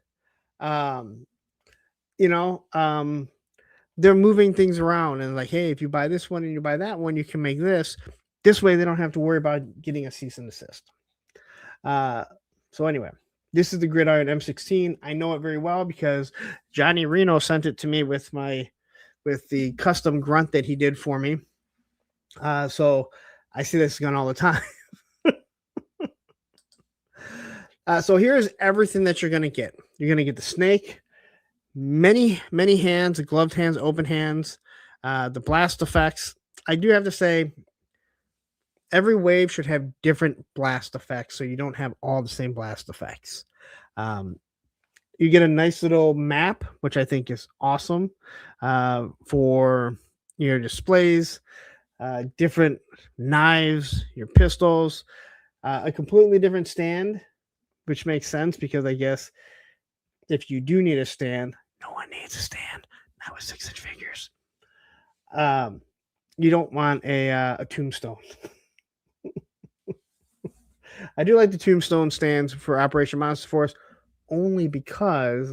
They're moving things around and like, hey, if you buy this one and you buy that one, you can make this. This way, they don't have to worry about getting a cease and desist. So anyway, this is the Gridiron M16. I know it very well because Johnny Reno sent it to me with the custom grunt that he did for me. So I see this gun all the time. So here's everything that you're going to get. You're going to get the snake, many hands, gloved hands, open hands, the blast effects. I do have to say, every wave should have different blast effects, so you don't have all the same blast effects. You get a nice little map, which I think is awesome for your displays, different knives, your pistols, a completely different stand, which makes sense because I guess if you do need a stand, no one needs a stand, not with 6-inch figures. You don't want a tombstone. I do like the tombstone stands for Operation Monster Force only because,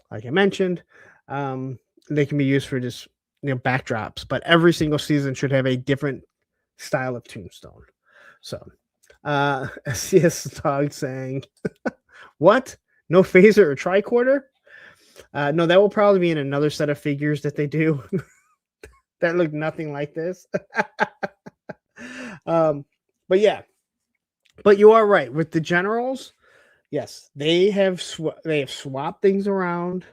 like I mentioned, they can be used for just backdrops. But every single season should have a different style of tombstone. So, SCS Dog saying, "What? No phaser or tricorder?" No, that will probably be in another set of figures that they do that look nothing like this. But yeah. But you are right with the generals. Yes, they have swapped things around.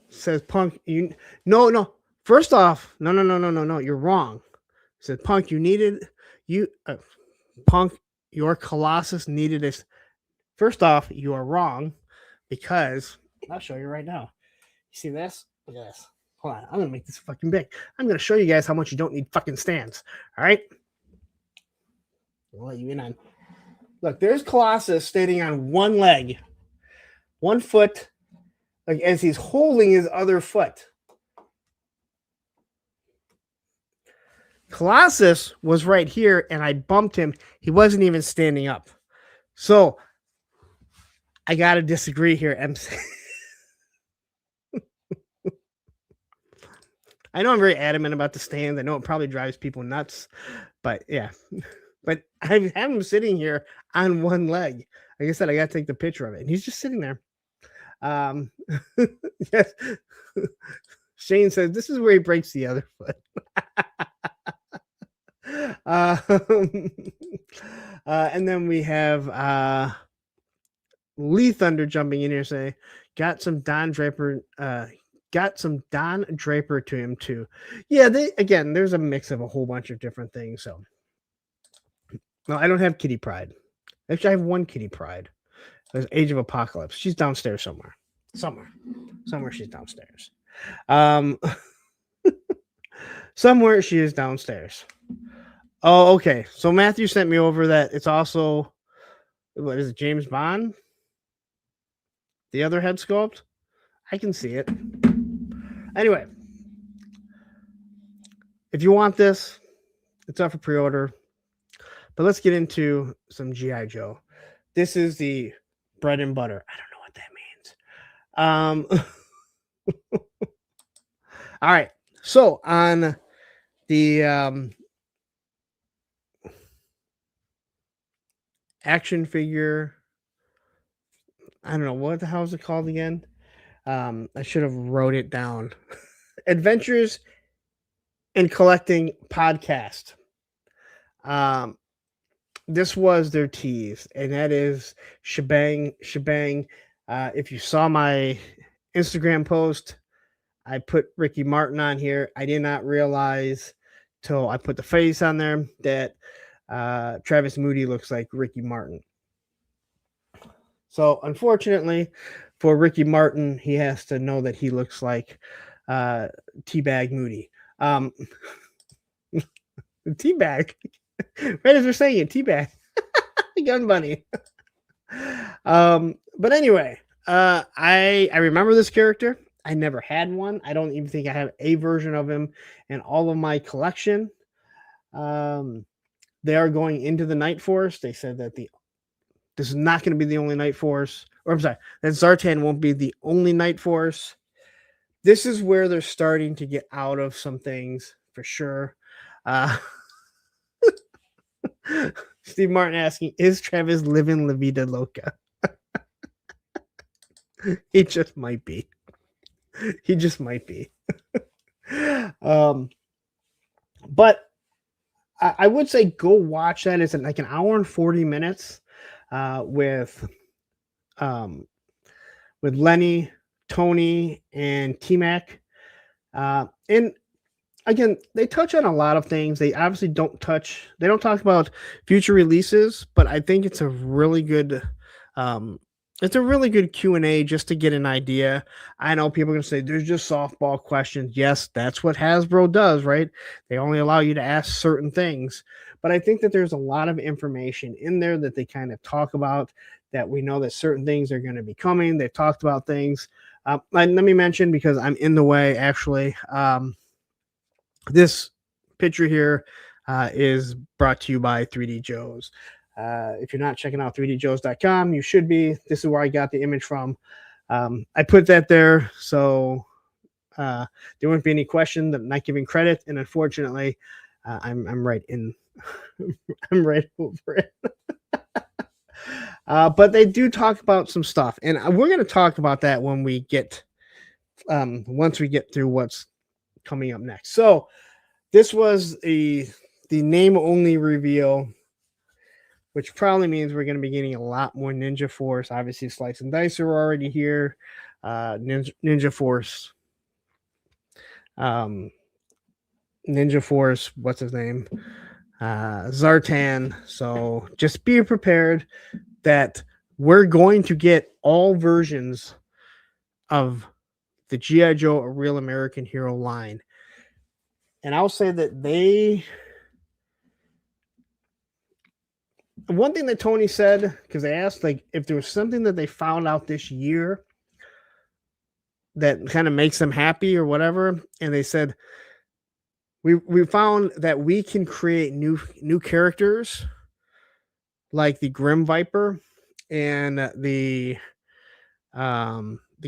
Says Punk. No. First off, no. You're wrong. Said Punk. Punk. Your Colossus needed this. First off, you are wrong because I'll show you right now. You see this? Look at this. Hold on, I'm gonna make this fucking big. I'm gonna show you guys how much you don't need fucking stands. All right, I'll let you in on. Look, there's Colossus standing on one leg, 1 foot, like as he's holding his other foot. Colossus was right here, and I bumped him. He wasn't even standing up. So I gotta disagree here, MC. I know I'm very adamant about the stand. I know it probably drives people nuts, but yeah. But I have him sitting here on one leg. Like I said, I got to take the picture of it. And he's just sitting there. Yes. Shane says, this is where he breaks the other foot. And then we have Lee Thunder jumping in here saying, got some Don Draper to him too. Yeah, there's a mix of a whole bunch of different things. So, no, I don't have Kitty Pryde. Actually, I have one Kitty Pryde. There's Age of Apocalypse. She's downstairs somewhere. Somewhere she's downstairs. Somewhere she is downstairs. Oh, okay. So Matthew sent me over that it's also, what is it, James Bond? The other head sculpt? I can see it. Anyway, if you want this, it's up for pre-order. But let's get into some G.I. Joe. This is the bread and butter. I don't know what that means. All right. So on the action figure, I don't know, what the hell is it called again? I should have wrote it down. Adventures in Collecting podcast. This was their tease, and that is shebang. If you saw my Instagram post, I put Ricky Martin on here. I did not realize till I put the face on there that Travis Moody looks like Ricky Martin. So unfortunately for Ricky Martin, he has to know that he looks like Teabag Moody. Teabag. Right as we're saying it, Teabag. Gun Bunny. But anyway, I remember this character. I never had one. I don't even think I have a version of him in all of my collection. They are going into the Night Force. They said that this is not going to be the only Night Force. Or I'm sorry, that Zartan won't be the only Night Force. this is where they're starting to get out of some things for sure. Uh, Steve Martin asking, is Travis living La Vida Loca? He just might be. He just might be. But I would say go watch that. It's like an hour and 40 minutes with Lenny, Tony, and T-Mac. And again, they touch on a lot of things. They obviously don't talk about future releases, but I think it's a really good Q&A just to get an idea. I know people are going to say there's just softball questions. Yes, that's what Hasbro does, right? They only allow you to ask certain things. But I think that there's a lot of information in there that they kind of talk about, that we know that certain things are going to be coming. They've talked about things. Let me mention, because I'm in the way, actually, this picture here is brought to you by 3D Joe's. If you're not checking out 3djoes.com, you should be. This is where I got the image from. I put that there so there won't be any question that I'm not giving credit. And unfortunately, I'm right in. I'm right over it. But they do talk about some stuff, and we're going to talk about that when we get once we get through what's coming up next. So this was the name only reveal, which probably means we're going to be getting a lot more Ninja Force. Obviously, Slice and Dice are already here. Ninja Force. Ninja Force, what's his name? Zartan. So just be prepared that we're going to get all versions of the G.I. Joe A Real American Hero line. And I'll say that one thing that Tony said, because they asked like if there was something that they found out this year that kind of makes them happy or whatever, and they said we found that we can create new characters like the Grim Viper and the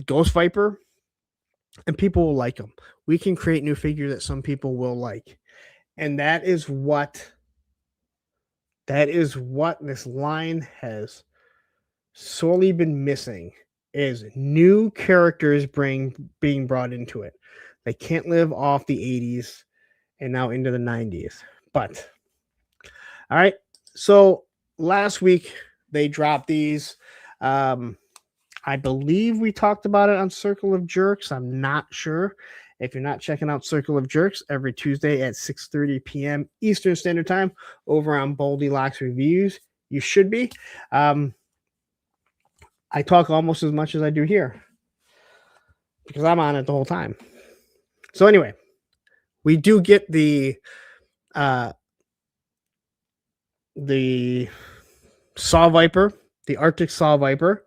Ghost Viper, and people will like them. We can create new figure that some people will like, and that is what this line has sorely been missing, is new characters being brought into it. They can't live off the 80s and now into the 90s. But all right, so last week they dropped these. I believe we talked about it on Circle of Jerks. I'm not sure. If you're not checking out Circle of Jerks every Tuesday at 6:30 p.m. Eastern Standard Time over on Goldilocks Reviews, you should be. I talk almost as much as I do here because I'm on it the whole time. So anyway, we do get the Saw Viper, the Arctic Saw Viper,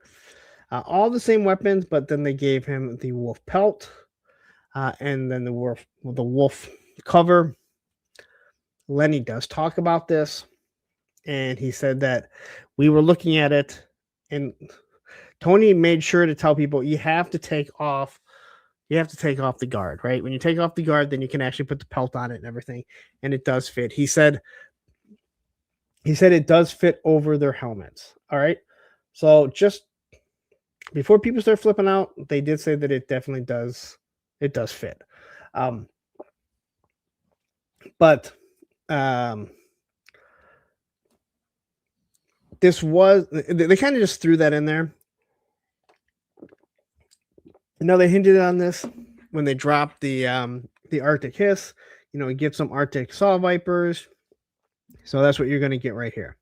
all the same weapons, but then they gave him the wolf pelt, and then the wolf cover. Lenny does talk about this, and he said that we were looking at it, and Tony made sure to tell people you have to take off the guard, right? When you take off the guard, then you can actually put the pelt on it and everything, and it does fit. He said it does fit over their helmets. All right. So just before people start flipping out, they did say that it definitely does. It does fit. But this was, they kind of just threw that in there. No, they hinted on this when they dropped the Arctic Hiss. You know, get some Arctic Saw Vipers. So that's what you're going to get right here.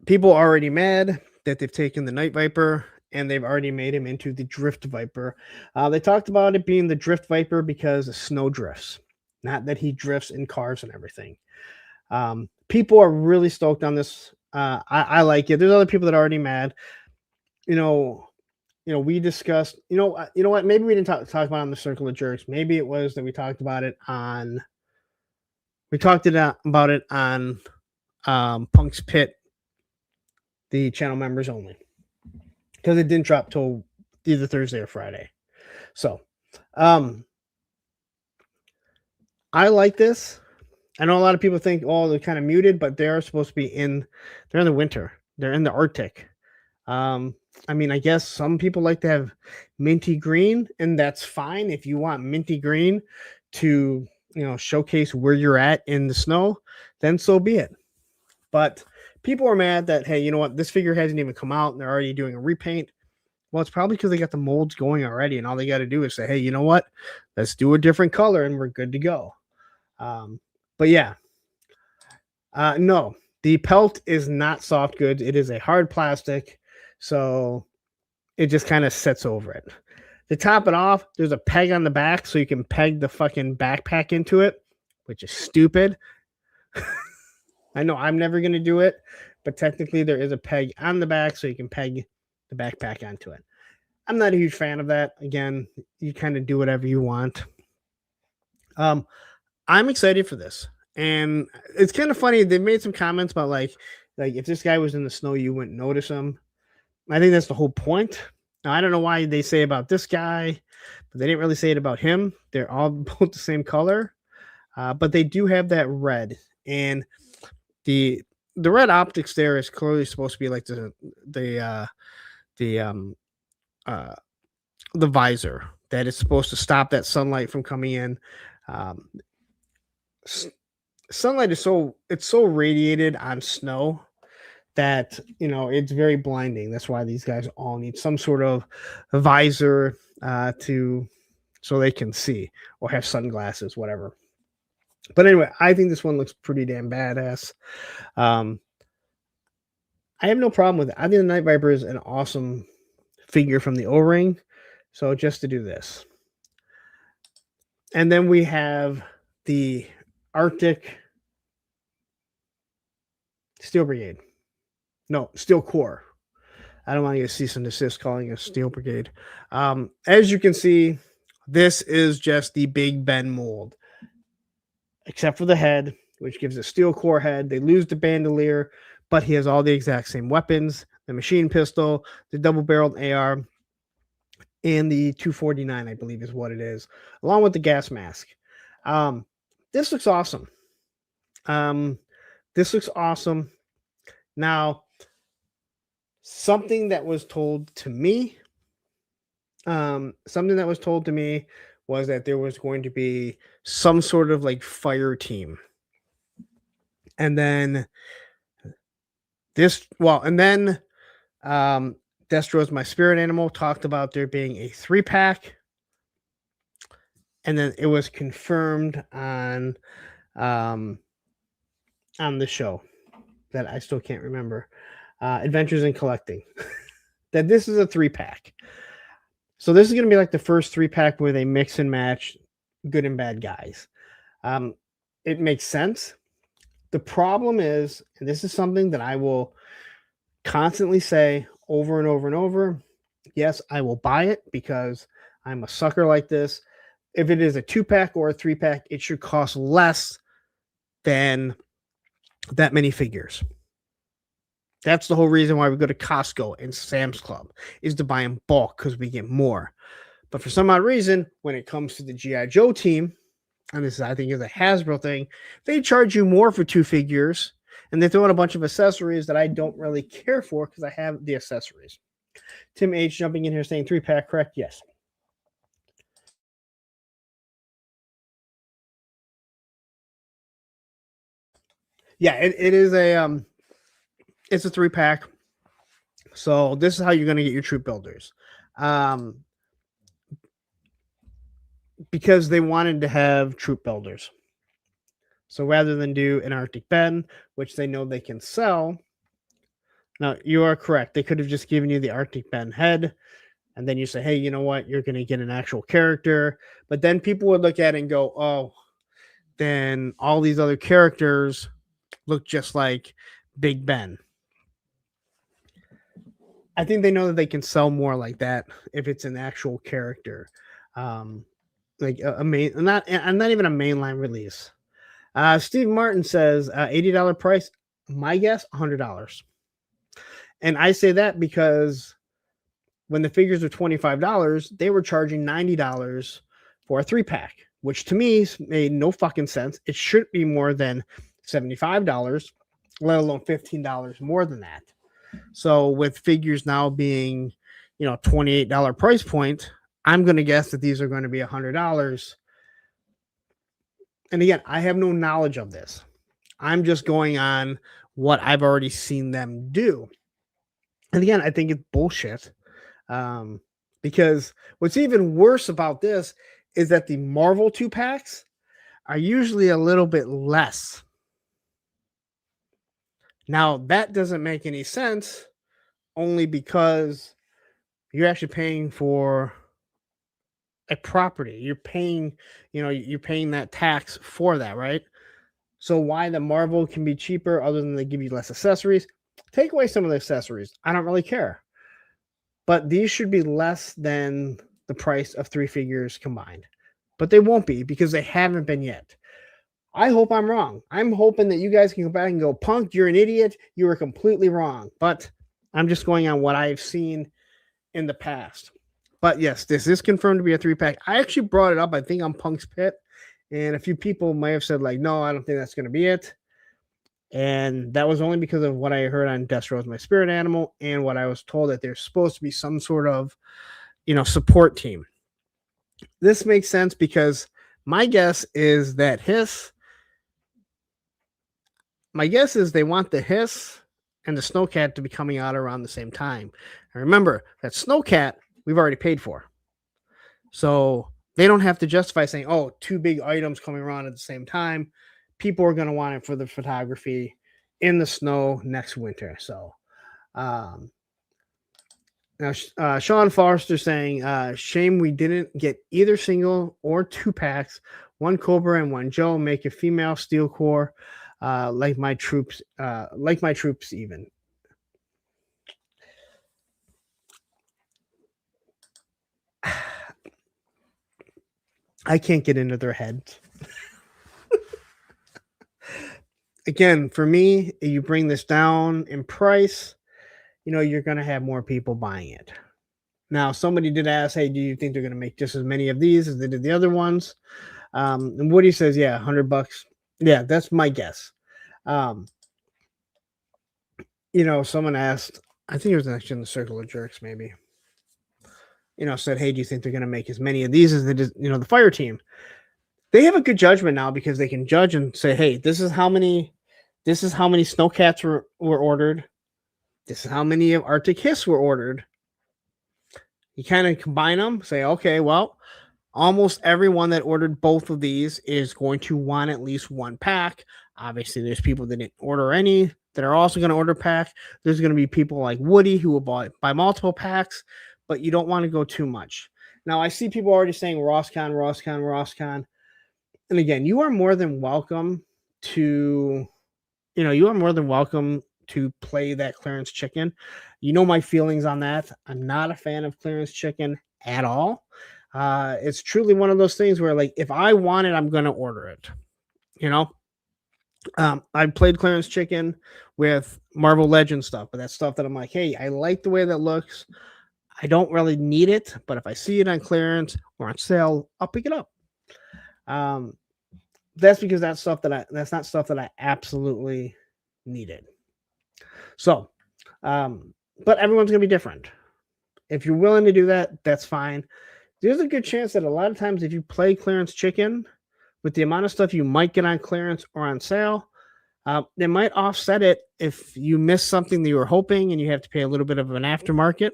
People are already mad that they've taken the Night Viper and they've already made him into the Drift Viper. They talked about it being the Drift Viper because of snow drifts, not that he drifts in cars and everything. People are really stoked on this. I like it. There's other people that are already mad. You know, we discussed, you know what? Maybe we didn't talk about it on the Circle of Jerks. Maybe it was that we talked about it on Punk's Pit, the channel members only, because it didn't drop till either Thursday or Friday. So, I like this. I know a lot of people think, oh, they're kind of muted, but they're supposed to be they're in the winter. They're in the Arctic. I mean, I guess some people like to have minty green, and that's fine. If you want minty green to, showcase where you're at in the snow, then so be it. But people are mad that, hey, you know what? This figure hasn't even come out and they're already doing a repaint. Well, it's probably because they got the molds going already, and all they got to do is say, hey, you know what? Let's do a different color and we're good to go. But yeah, no, the pelt is not soft goods. It is a hard plastic. So it just kind of sits over it. To top it off, there's a peg on the back so you can peg the fucking backpack into it, which is stupid. I know I'm never going to do it, but technically there is a peg on the back so you can peg the backpack onto it. I'm not a huge fan of that. Again, you kind of do whatever you want. I'm excited for this. And it's kind of funny. They made some comments about like if this guy was in the snow, you wouldn't notice him. I think that's the whole point. Now, I don't know why they say about this guy, but they didn't really say it about him. They're all both the same color, but they do have that red, and the red optics there is clearly supposed to be like the visor that is supposed to stop that sunlight from coming in. Sunlight is so radiated on snow that it's very blinding. That's why these guys all need some sort of visor so they can see, or have sunglasses, whatever. But anyway, I think this one looks pretty damn badass. I have no problem with it. I think the Night Viper is an awesome figure from the O-Ring. So just to do this. And then we have the Arctic Steel Brigade. No, Steel Corps. I don't want to get cease and desist calling it Steel Brigade. As you can see, this is just the Big Ben mold, except for the head, which gives a Steel Corps head. They lose the bandolier, but he has all the exact same weapons: the machine pistol, the double-barreled AR, and the 249, I believe is what it is, along with the gas mask. This looks awesome. This looks awesome. Now, something that was told to me was that there was going to be some sort of like fire team. And then Destro's My Spirit Animal talked about there being a 3-pack. And then it was confirmed on the show that I still can't remember. Adventures in Collecting. That this is a 3-pack. So this is going to be like the first 3-pack where they mix and match good and bad guys. It makes sense. The problem is, and this is something that I will constantly say over and over and over, yes, I will buy it because I'm a sucker like this. If it is a 2-pack or a 3-pack, it should cost less than that many figures. That's the whole reason why we go to Costco and Sam's Club, is to buy in bulk because we get more. But for some odd reason, when it comes to the G.I. Joe team, and this I think is a Hasbro thing, they charge you more for 2 figures, and they throw in a bunch of accessories that I don't really care for because I have the accessories. Tim H jumping in here saying 3-pack, correct? Yes. Yeah, it is it's a 3-pack. So this is how you're going to get your troop builders. Because they wanted to have troop builders. So rather than do an Arctic Ben, which they know they can sell, now you are correct. They could have just given you the Arctic Ben head, and then you say, hey, you know what? You're going to get an actual character. But then people would look at it and go, oh, then all these other characters look just like Big Ben. I think they know that they can sell more like that if it's an actual character. Like a main, not even a mainline release. Steve Martin says $80 price. My guess, $100. And I say that because when the figures were $25, they were charging $90 for a 3-pack, which to me made no fucking sense. It shouldn't be more than $75, let alone $15 more than that. So with figures now being, $28 price point, I'm going to guess that these are going to be $100. And again, I have no knowledge of this. I'm just going on what I've already seen them do. And again, I think it's bullshit. Because what's even worse about this is that the Marvel 2-packs are usually a little bit less. Now, that doesn't make any sense only because you're actually paying for a property. You're paying that tax for that, right? So why the Marvel can be cheaper other than they give you less accessories? Take away some of the accessories. I don't really care. But these should be less than the price of 3 figures combined. But they won't be because they haven't been yet. I hope I'm wrong. I'm hoping that you guys can go back and go, Punk, you're an idiot. You were completely wrong. But I'm just going on what I've seen in the past. But yes, this is confirmed to be a 3-pack. I actually brought it up, I think, on Punk's Pit. And a few people might have said, like, no, I don't think that's going to be it. And that was only because of what I heard on Destro's My Spirit Animal and what I was told that there's supposed to be some sort of, support team. This makes sense because my guess is that they want the Hiss and the Snowcat to be coming out around the same time. And remember, that Snowcat we've already paid for. So they don't have to justify saying, oh, 2 big items coming around at the same time. People are going to want it for the photography in the snow next winter. So now Sean Foster saying, shame we didn't get either single or 2-packs, one Cobra and one Joe, make a female steel core like my troops even. I can't get into their heads. Again, for me, you bring this down in price, you're going to have more people buying it. Now, somebody did ask, hey, do you think they're going to make just as many of these as they did the other ones? And Woody says, yeah, $100. Yeah, that's my guess. Someone asked, I think it was actually in the Circle of Jerks, maybe, said, hey, do you think they're going to make as many of these as they did, the fire team? They have a good judgment now because they can judge and say, hey, this is how many Snowcats were ordered. This is how many of Arctic Hiss were ordered. You kind of combine them, say, okay, well, almost everyone that ordered both of these is going to want at least 1 pack. Obviously, there's people that didn't order any that are also going to order pack. There's going to be people like Woody who will buy multiple packs, but you don't want to go too much. Now, I see people already saying Rosscon. And again, you are more than welcome to play that clearance chicken. You know my feelings on that. I'm not a fan of clearance chicken at all. It's truly one of those things where, like, if I want it, I'm going to order it. I played clearance chicken with Marvel Legends stuff, but that's stuff that I'm like, hey, I like the way that looks. I don't really need it, but if I see it on clearance or on sale, I'll pick it up. That's because that's not stuff that I absolutely needed. So, but everyone's going to be different. If you're willing to do that, that's fine. There's a good chance that a lot of times if you play clearance chicken with the amount of stuff you might get on clearance or on sale, they might offset it if you miss something that you were hoping and you have to pay a little bit of an aftermarket.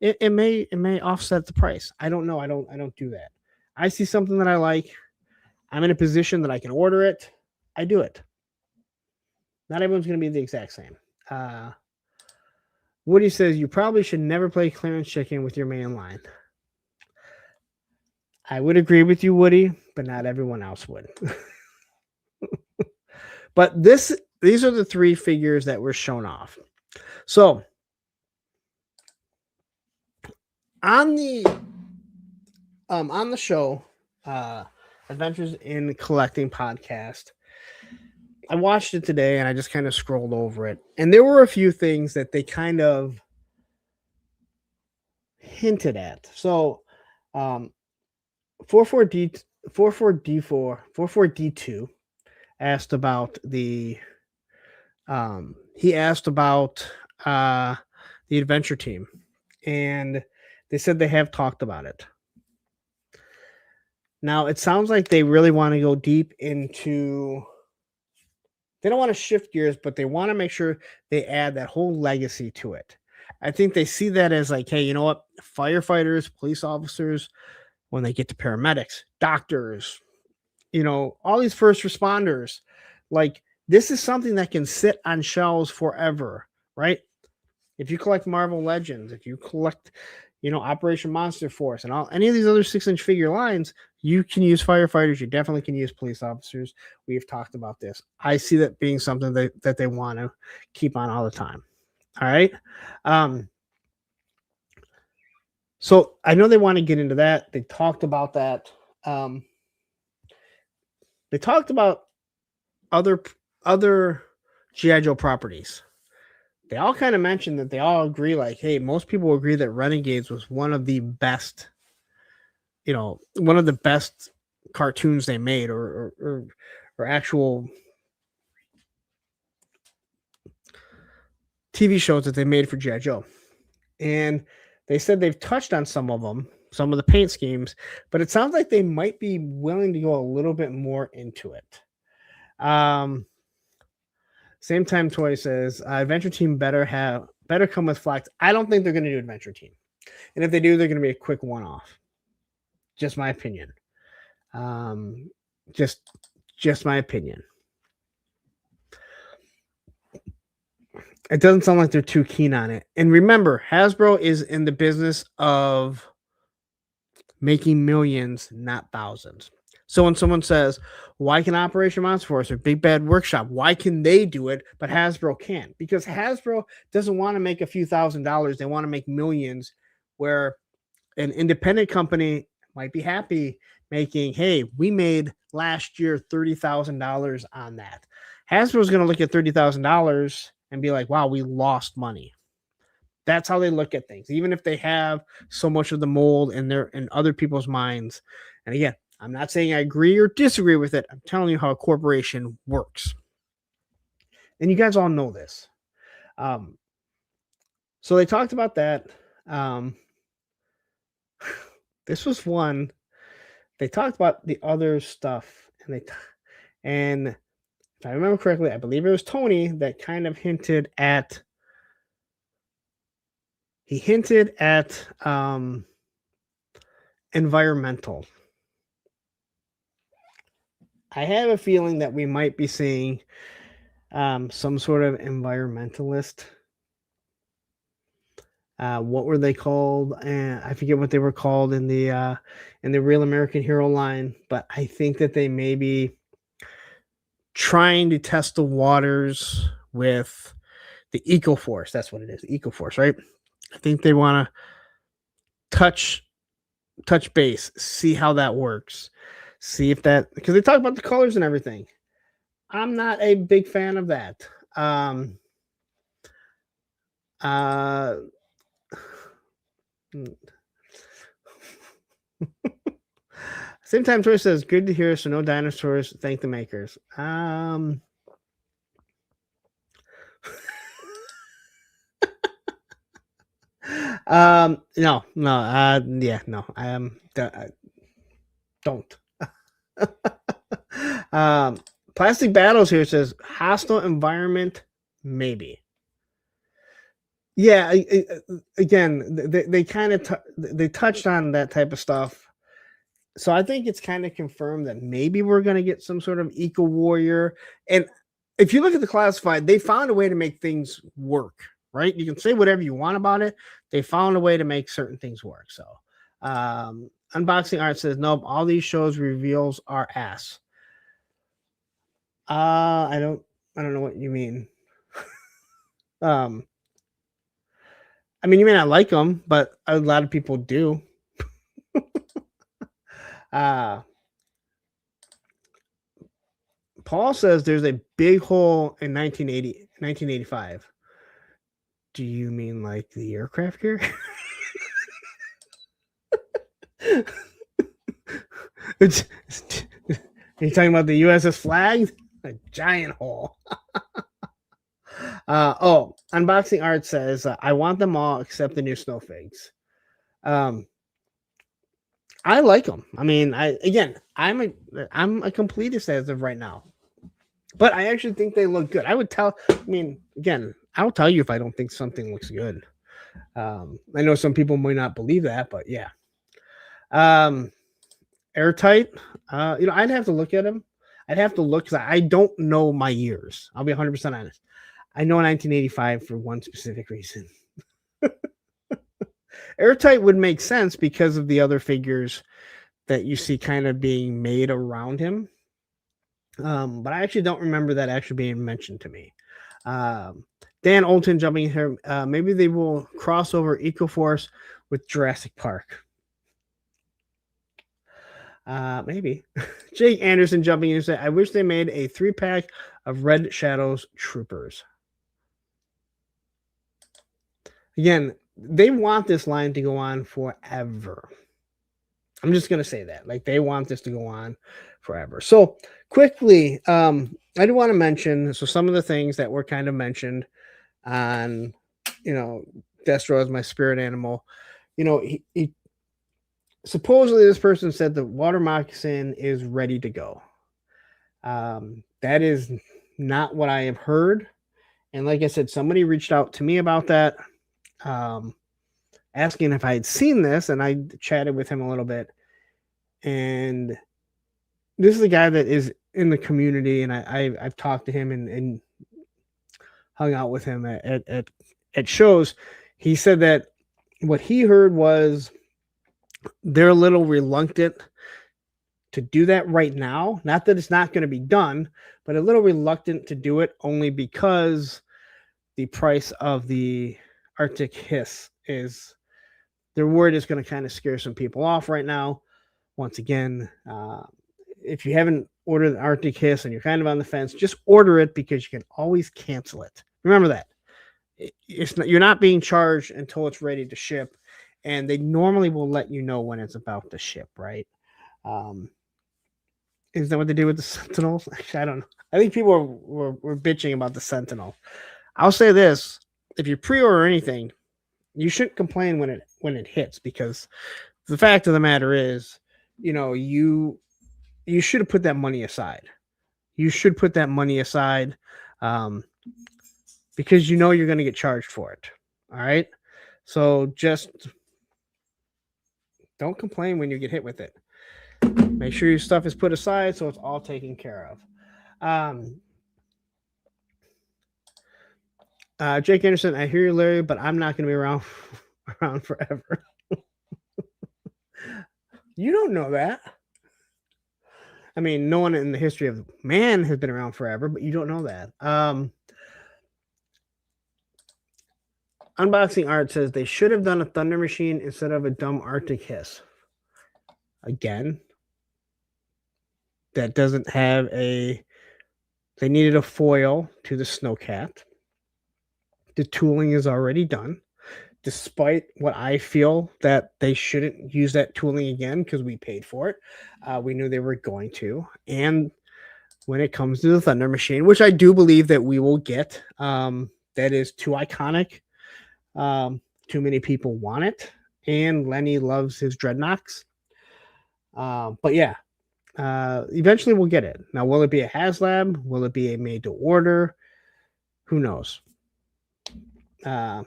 It may offset the price. I don't know. I don't do that. I see something that I like. I'm in a position that I can order it. I do it. Not everyone's going to be the exact same. Woody says you probably should never play clearance chicken with your main line. I would agree with you, Woody, but not everyone else would. But these are the 3 figures that were shown off. So on the show, Adventures in Collecting podcast, I watched it today and I just kind of scrolled over it. And there were a few things that they kind of hinted at. So, 44D 44D2 asked about he asked about the adventure team, and they said they have talked about it. Now it sounds like they really want to go deep into. They don't want to shift gears, but they want to make sure they add that whole legacy to it. I think they see that as like, hey, you know what? Firefighters, police officers, when they get to paramedics, doctors, all these first responders, like this is something that can sit on shelves forever, right? If you collect Marvel Legends, if you collect, Operation Monster Force and any of these other 6-inch figure lines, you can use firefighters. You definitely can use police officers. We've talked about this. I see that being something that they want to keep on all the time. All right. So I know they want to get into that. They talked about that. They talked about other G.I. Joe properties. They all kind of mentioned that they all agree, like, hey, most people agree that Renegades was one of the best, cartoons they made or actual TV shows that they made for G.I. Joe. And they said they've touched on some of them, some of the paint schemes, but it sounds like they might be willing to go a little bit more into it. Same Time Toy says Adventure Team better come with flags. I don't think they're going to do Adventure Team, and if they do, they're going to be a quick one-off. Just my opinion. Just my opinion. It doesn't sound like they're too keen on it. And remember, Hasbro is in the business of making millions, not thousands. So when someone says, why can Operation Monster Force or Big Bad Workshop, why can they do it, but Hasbro can't? Because Hasbro doesn't want to make a few $1,000s. They want to make millions, where an independent company might be happy making, hey, we made last year $30,000 on that. Hasbro is going to look at $30,000 and be like, wow, we lost money. That's how they look at things, even if they have so much of the mold in other people's minds. And again, I'm not saying I agree or disagree with it. I'm telling you how a corporation works. And you guys all know this. So they talked about that. This was one. They talked about the other stuff. And if I remember correctly, I believe it was Tony that kind of hinted at environmental. I have a feeling that we might be seeing some sort of environmentalist. What were they called? I forget what they were called in the Real American Hero line, but I think that they may be trying to test the waters with the EcoForce. That's what it is, EcoForce, right? I think they want to touch base, see how that works. See if that, because they talk about the colors and everything. I'm not a big fan of that. Same Time Toy says, good to hear. So no dinosaurs. Thank the makers. No. Yeah, no. Don't. Plastic Battles here says hostile environment, maybe. Yeah, again, they kind of they touched on that type of stuff, so I think it's kind of confirmed that maybe we're going to get some sort of eco warrior. And if you look at the classified, they found a way to make things work. Right? You can say whatever you want about it. They found a way to make certain things work. So, Unboxing Art says, nope, all these shows reveals are ass. I don't know what you mean. I mean, you may not like them, but a lot of people do. Paul says there's a big hole in 1985. Do you mean like the aircraft carrier? Are you talking about the USS Flag? A giant hole. Unboxing Art says, I want them all except the new snow figs. I like them. I mean, I'm a completist as of right now, but I actually think they look good. I'll tell you if I don't think something looks good. I know some people might not believe that, but yeah. Airtight. I'd have to look at them. I'd have to look because I don't know my years. I'll be 100% honest. I know 1985 for one specific reason. Airtight would make sense because of the other figures that you see kind of being made around him. But I actually don't remember that actually being mentioned to me. Dan Olton jumping in here. Maybe they will cross over EcoForce with Jurassic Park. Maybe. Jake Anderson jumping in and said, I wish they made a 3-pack of Red Shadows Troopers. Again, they want this line to go on forever. I'm just going to say that. Like, they want this to go on forever. So, quickly, I do want to mention, some of the things that were kind of mentioned on, Destro as my spirit animal. He supposedly this person said the water moccasin is ready to go. That is not what I have heard. And like I said, somebody reached out to me about that, asking if I had seen this, and I chatted with him a little bit. And this is a guy that is in the community, and I've talked to him and hung out with him at shows. He said that what he heard was they're a little reluctant to do that right now. Not that it's not going to be done, but a little reluctant to do it only because the price of the Arctic Hiss is, their word is going to kind of scare some people off right now. Once again, if you haven't ordered an Arctic Hiss and you're kind of on the fence, just order it because you can always cancel it. Remember that. You're not being charged until it's ready to ship, and they normally will let you know when it's about to ship, right? Is that what they do with the Sentinel? Actually, I don't know. I think people were bitching about the Sentinel. I'll say this: if you pre-order anything, you shouldn't complain when it hits, because the fact of the matter is, you should have put that money aside. You should put that money aside, because you're going to get charged for it. All right, so just don't complain when you get hit with it. Make sure your stuff is put aside so it's all taken care of. Jake Anderson, I hear you, Larry, but I'm not going to be around forever. You don't know that. I mean, no one in the history of man has been around forever, but you don't know that. Unboxing Art says they should have done a Thunder Machine instead of a dumb Arctic Hiss. Again, that doesn't have they needed a foil to the Snowcat. The tooling is already done, despite what I feel that they shouldn't use that tooling again because we paid for it. We knew they were going to. And when it comes to the Thunder Machine, which I do believe that we will get, that is too iconic. Too many people want it. And Lenny loves his Dreadnoks. But yeah, eventually we'll get it. Now, will it be a HasLab? Will it be a made to order? Who knows? I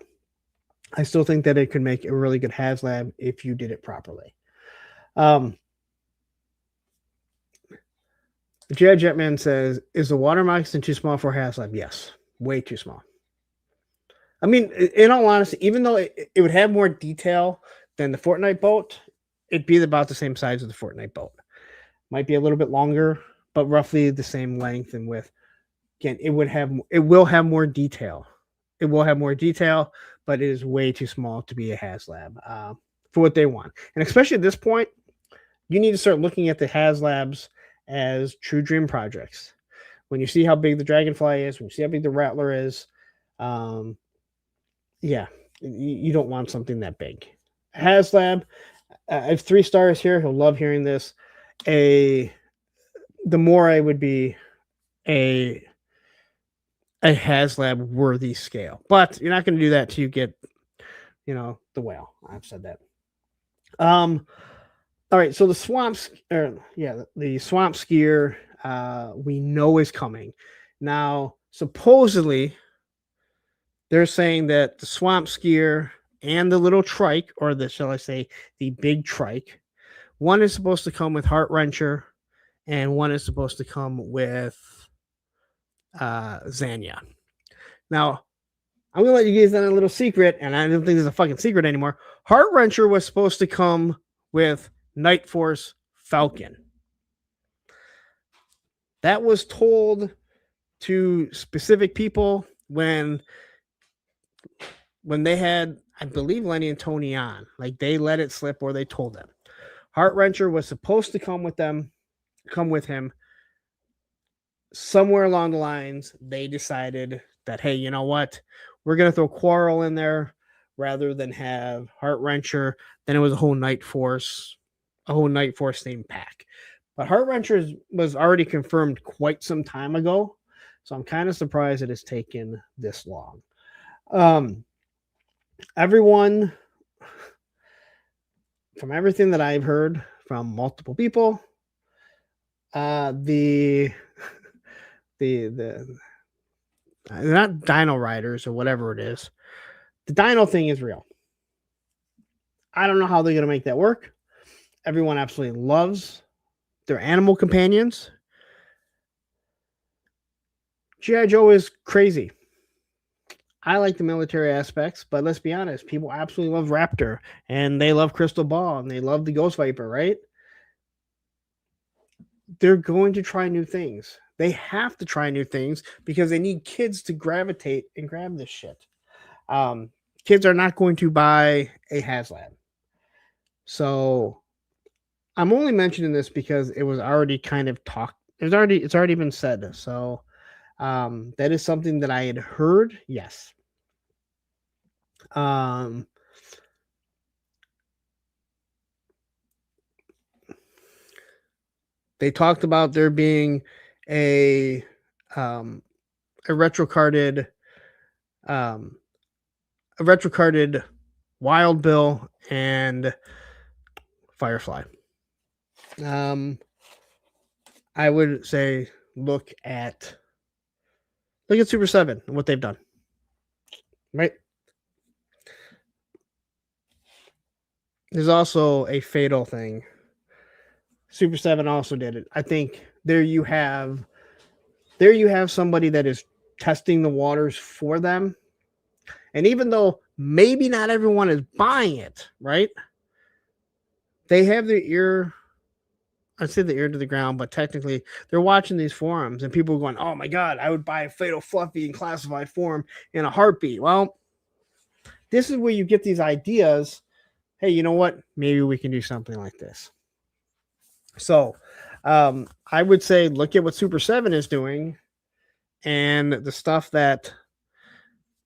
still think that it could make a really good HasLab if you did it properly. J. Jetman says, is the water moccasin too small for HasLab? Yes, way too small. I mean, in all honesty, even though it would have more detail than the Fortnite boat, it'd be about the same size as the Fortnite boat. Might be a little bit longer, but roughly the same length and width. Again, it will have more detail. It will have more detail, but it is way too small to be a HasLab for what they want. And especially at this point, you need to start looking at the HasLabs as true dream projects. When you see how big the Dragonfly is, when you see how big the Rattler is, yeah, you don't want something that big. HasLab, I have 3 stars here. He'll love hearing this. The more I would be a HasLab worthy scale, but you're not going to do that till you get, the whale. I've said that. All right. So the swamp skier, we know is coming. Now, supposedly, they're saying that the swamp skier and the little trike, or shall I say, the big trike, one is supposed to come with Heart Wrencher, and one is supposed to come with Zanya. Now, I'm gonna let you guys in a little secret, and I don't think there's a fucking secret anymore. Heart Wrencher was supposed to come with Night Force Falcon. That was told to specific people when they had, I believe, Lenny and Tony on. Like, they let it slip, or they told them. Heart Wrencher was supposed to come with him. Somewhere along the lines, they decided that, hey, you know what? We're going to throw Quarrel in there rather than have Heart Wrencher. Then it was a whole Night Force themed pack. But Heart Wrencher was already confirmed quite some time ago. So I'm kind of surprised it has taken this long. Everyone, from everything that I've heard from multiple people, they're not Dino Riders or whatever it is. The Dino thing is real. I don't know how they're going to make that work. Everyone absolutely loves their animal companions. G.I. Joe is crazy. I like the military aspects, but let's be honest, people absolutely love Raptor, and they love Crystal Ball, and they love the Ghost Viper, right? They're going to try new things. They have to try new things because they need kids to gravitate and grab this shit. Kids are not going to buy a HasLab. So I'm only mentioning this because it was already kind of talked. It's already been said. So that is something that I had heard. Yes. They talked about there being a retrocarded Wild Bill and Firefly. I would say look at Super 7 and what they've done. Right? There's also a fatal thing. Super 7 also did it. I think there you have somebody that is testing the waters for them. And even though maybe not everyone is buying it, right? They have their ear, I'd say the ear to the ground, but technically they're watching these forums and people are going, oh my God, I would buy a Fatal Fluffy in classified form in a heartbeat. Well, this is where you get these ideas. Hey, you know what? Maybe we can do something like this. So I would say look at what Super 7 is doing and the stuff that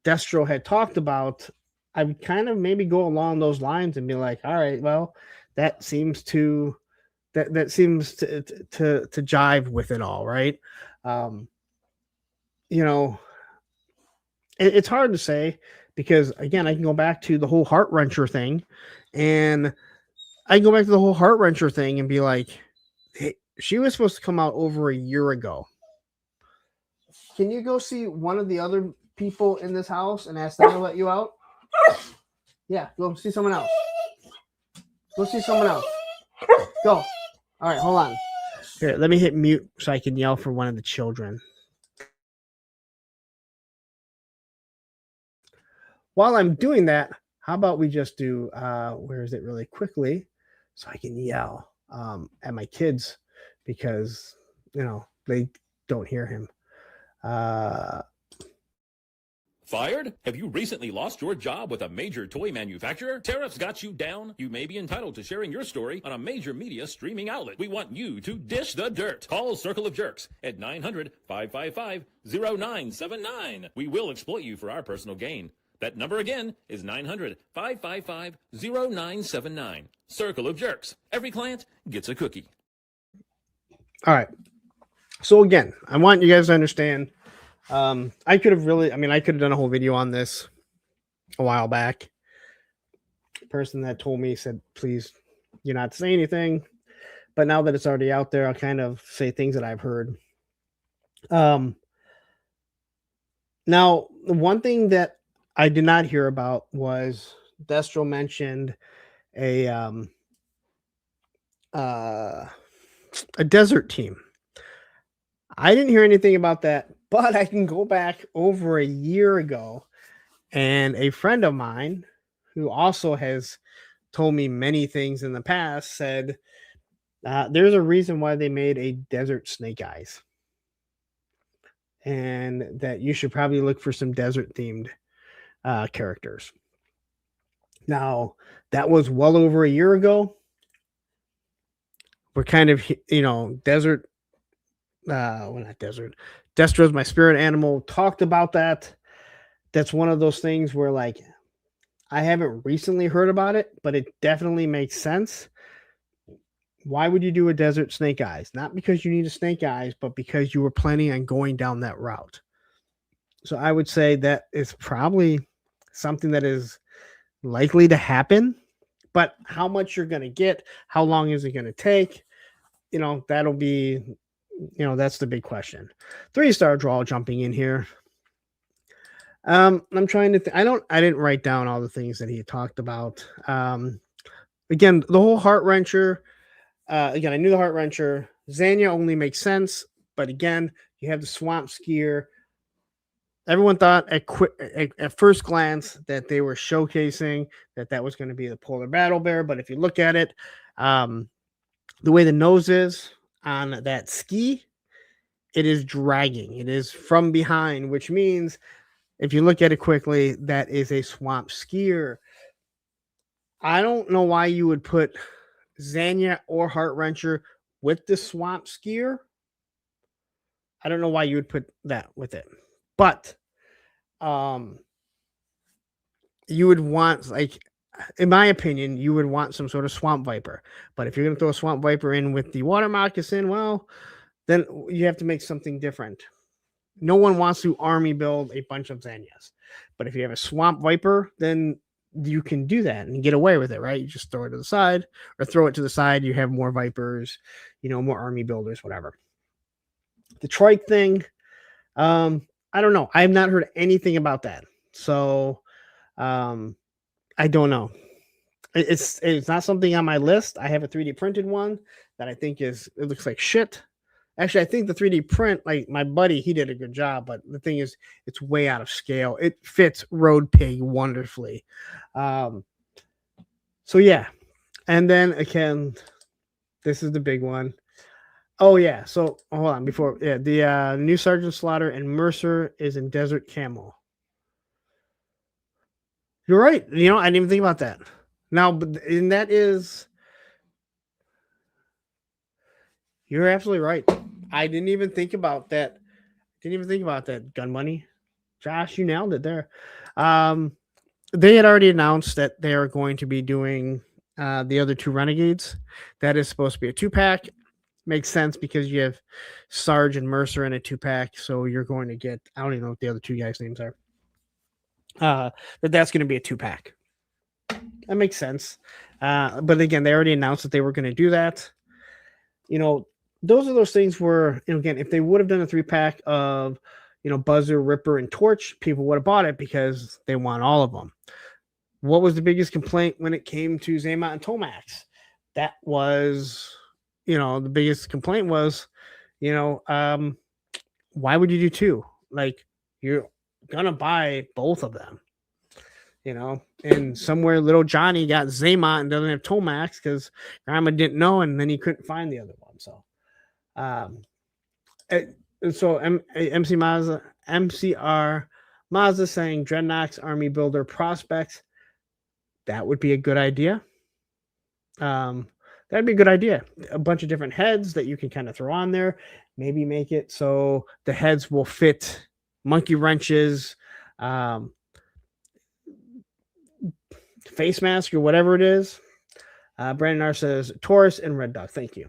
Destro had talked about. I would kind of maybe go along those lines and be like, all right, well, that seems to jive with it all, right? It's hard to say because, again, I can go back to the whole Heart Wrencher thing, and I can go back to the whole Heart Wrencher thing and be like, hey, she was supposed to come out over a year ago. Can you go see one of the other people in this house and ask them to let you out? Yeah, go see someone else. Go see someone else. Go. All right, hold on. Here, let me hit mute so I can yell for one of the children. While I'm doing that, how about we just do, where is it really quickly, so I can yell at my kids because, they don't hear him. Fired? Have you recently lost your job with a major toy manufacturer? Tariffs got you down? You may be entitled to sharing your story on a major media streaming outlet. We want you to dish the dirt. Call Circle of Jerks at 900-555-0979. We will exploit you for our personal gain. That number again is 900-555-0979. Circle of Jerks. Every client gets a cookie. All right. So again, I want you guys to understand. I could have done a whole video on this a while back. The person that told me said, please, you're not say anything. But now that it's already out there, I'll kind of say things that I've heard. Now, the one thing that I did not hear about was Destro mentioned a desert team. I didn't hear anything about that, but I can go back over a year ago, and a friend of mine who also has told me many things in the past said there's a reason why they made a desert Snake Eyes, and that you should probably look for some desert themed characters. Now, that was well over a year ago. We're kind of, desert. Well, not desert. Destro's my spirit animal. Talked about that. That's one of those things where, like, I haven't recently heard about it, but it definitely makes sense. Why would you do a desert Snake Eyes? Not because you need a Snake Eyes, but because you were planning on going down that route. So I would say that is probably something that is likely to happen, but how much you're going to get, how long is it going to take? That'll be, that's the big question. 3-star draw jumping in here. I'm trying to I didn't write down all the things that he talked about. Again, the whole Heart Wrencher, again, I knew the Heart Wrencher. Zanya only makes sense, but again, you have the Swamp Skier. Everyone thought at first glance that they were showcasing that was going to be the Polar Battle Bear, but if you look at it, the way the nose is on that ski, it is dragging. It is from behind, which means if you look at it quickly, that is a Swamp Skier. I don't know why you would put Zanya or Heart Wrencher with the Swamp Skier. I don't know why you would put that with it. But you would want, like, in my opinion, you would want some sort of Swamp Viper. But if you're going to throw a Swamp Viper in with the Water Moccasin, well, then you have to make something different. No one wants to army build a bunch of Zanyas. But if you have a Swamp Viper, then you can do that and get away with it, right? You just throw it to the side, or throw it to the side. You have more Vipers, more army builders, whatever. The trike thing, I don't know. I have not heard anything about that. So I don't know. It's not something on my list. I have a 3D printed one that I think it looks like shit. Actually, I think the 3D print, like my buddy, he did a good job, but the thing is, it's way out of scale. It fits Road Pig wonderfully. So yeah. And then again, this is the big one. Oh yeah. So hold on the new Sergeant Slaughter and Mercer is in Desert Camo. You're right. I didn't even think about that. Now, and that is, you're absolutely right. I didn't even think about that. Gun Money. Josh, you nailed it there. They had already announced that they are going to be doing the other 2 Renegades. That is supposed to be a 2-pack. Makes sense because you have Sarge and Mercer in a 2-pack. So you're going to get, I don't even know what the other 2 guys' names are. That's going to be a 2-pack. That makes sense. But again, they already announced that they were going to do that. Those are those things where, again, if they would have done a 3-pack of, Buzzer, Ripper, and Torch, people would have bought it because they want all of them. What was the biggest complaint when it came to Zaymot and Tomax? That was, the biggest complaint was, why would you do 2? Like, you're gonna buy both of them, and somewhere little Johnny got Zaymot and doesn't have Tomax because Grandma didn't know, and then he couldn't find the other one. So, MCR Mazda saying Dreadnoks Army Builder Prospects. That would be a good idea. That'd be a good idea. A bunch of different heads that you can kind of throw on there. Maybe make it so the heads will fit monkey wrenches, face mask or whatever it is. Brandon R says Taurus and Red Dog. Thank you.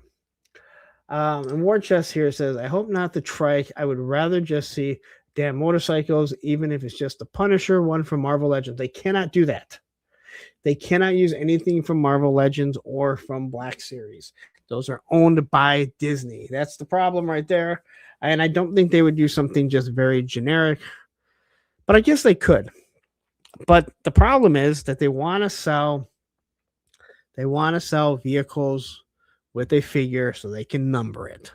And War Chest here says, I hope not the trike. I would rather just see damn motorcycles, even if it's just the Punisher one from Marvel Legends. They cannot do that. They cannot use anything from Marvel Legends or from Black Series. Those are owned by Disney. That's the problem right there. And I don't think they would do something just very generic, but I guess they could. But the problem is that they want to sell vehicles with a figure so they can number it.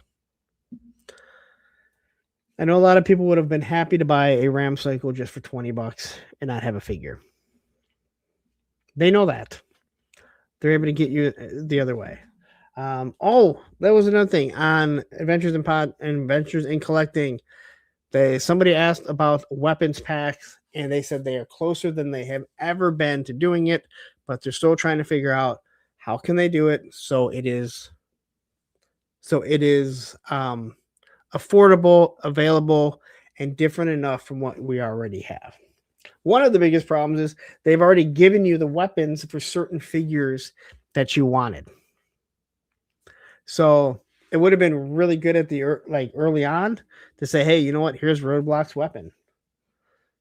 I know a lot of people would have been happy to buy a Ram cycle just for $20 and not have a figure. They know that. They're able to get you the other way. That was another thing on Adventures in Collecting. Somebody asked about weapons packs, and they said they are closer than they have ever been to doing it, but they're still trying to figure out how can they do it so it is affordable, available, and different enough from what we already have. One of the biggest problems is they've already given you the weapons for certain figures that you wanted. So it would have been really good at the early on to say, hey, you know what? Here's Roadblock's weapon.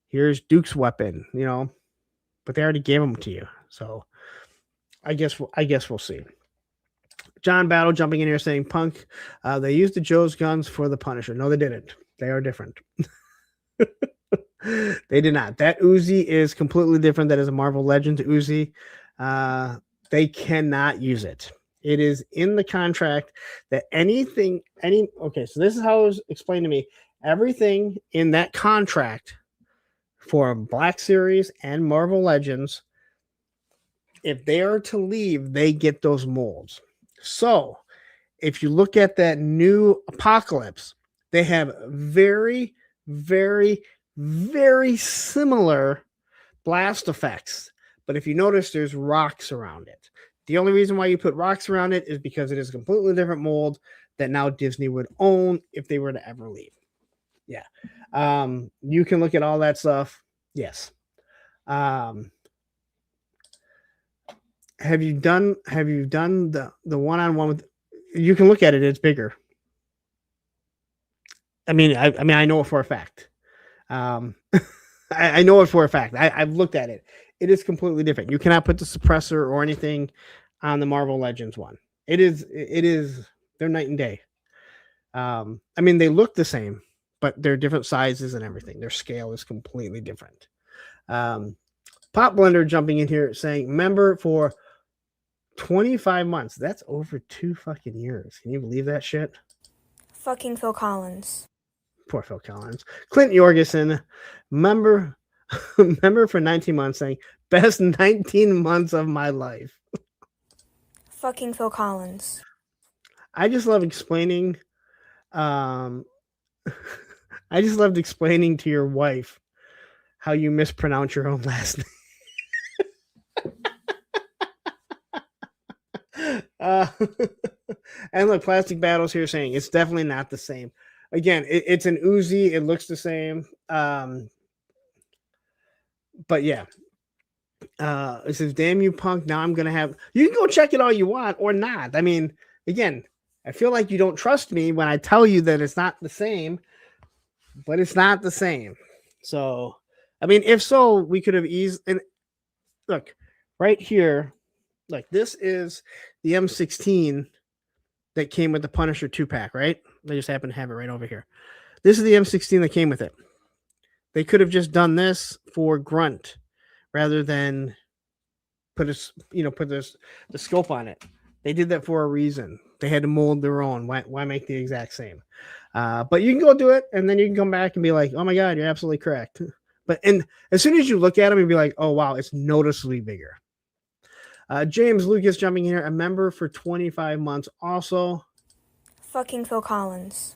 Here's Duke's weapon, but they already gave them to you. So I guess we'll see. John Battle jumping in here saying, Punk, they used the Joe's guns for the Punisher. No, they didn't. They are different. They did not. That Uzi is completely different. That is a Marvel Legends Uzi. They cannot use it. It is in the contract that okay, so this is how it was explained to me. Everything in that contract for Black Series and Marvel Legends, if they are to leave, they get those molds. So if you look at that new Apocalypse, they have very, very, very similar blast effects. But if you notice, there's rocks around it. The only reason why you put rocks around it is because it is a completely different mold that now Disney would own if they were to ever leave. Yeah. You can look at all that stuff. Yes. Have you done the one-on-one with, you can look at it, it's bigger. I mean, I know it for a fact. I know it for a fact. I've looked at it. It is completely different. You cannot put the suppressor or anything on the Marvel Legends one. It is, they're night and day. They look the same, but they're different sizes and everything. Their scale is completely different. Pop Blender jumping in here saying, member for 25 months. That's over 2 fucking years. Can you believe that shit? Fucking Phil Collins. Poor Phil Collins. Clint Jorgensen, member for 19 months saying, best 19 months of my life. Fucking Phil Collins. I just love explaining. I just loved explaining to your wife how you mispronounce your own last name. And look, Plastic Battles here saying it's definitely not the same. Again, it's an Uzi. It looks the same. But yeah. It says, damn you, Punk. Now I'm going to have... You can go check it all you want or not. I mean, again, I feel like you don't trust me when I tell you that it's not the same. But it's not the same. So, if so, we could have eased... And look, right here, like this is the M16 that came with the Punisher 2-pack, right? They just happen to have it right over here. This is the M16 that came with it. They could have just done this for Grunt rather than put the scope on it. They did that for a reason. They had to mold their own. Why make the exact same? But you can go do it, and then you can come back and be like, oh my God, you're absolutely correct. And as soon as you look at them, you'll be like, oh wow, it's noticeably bigger. James Lucas jumping in here, a member for 25 months also. Fucking Phil Collins.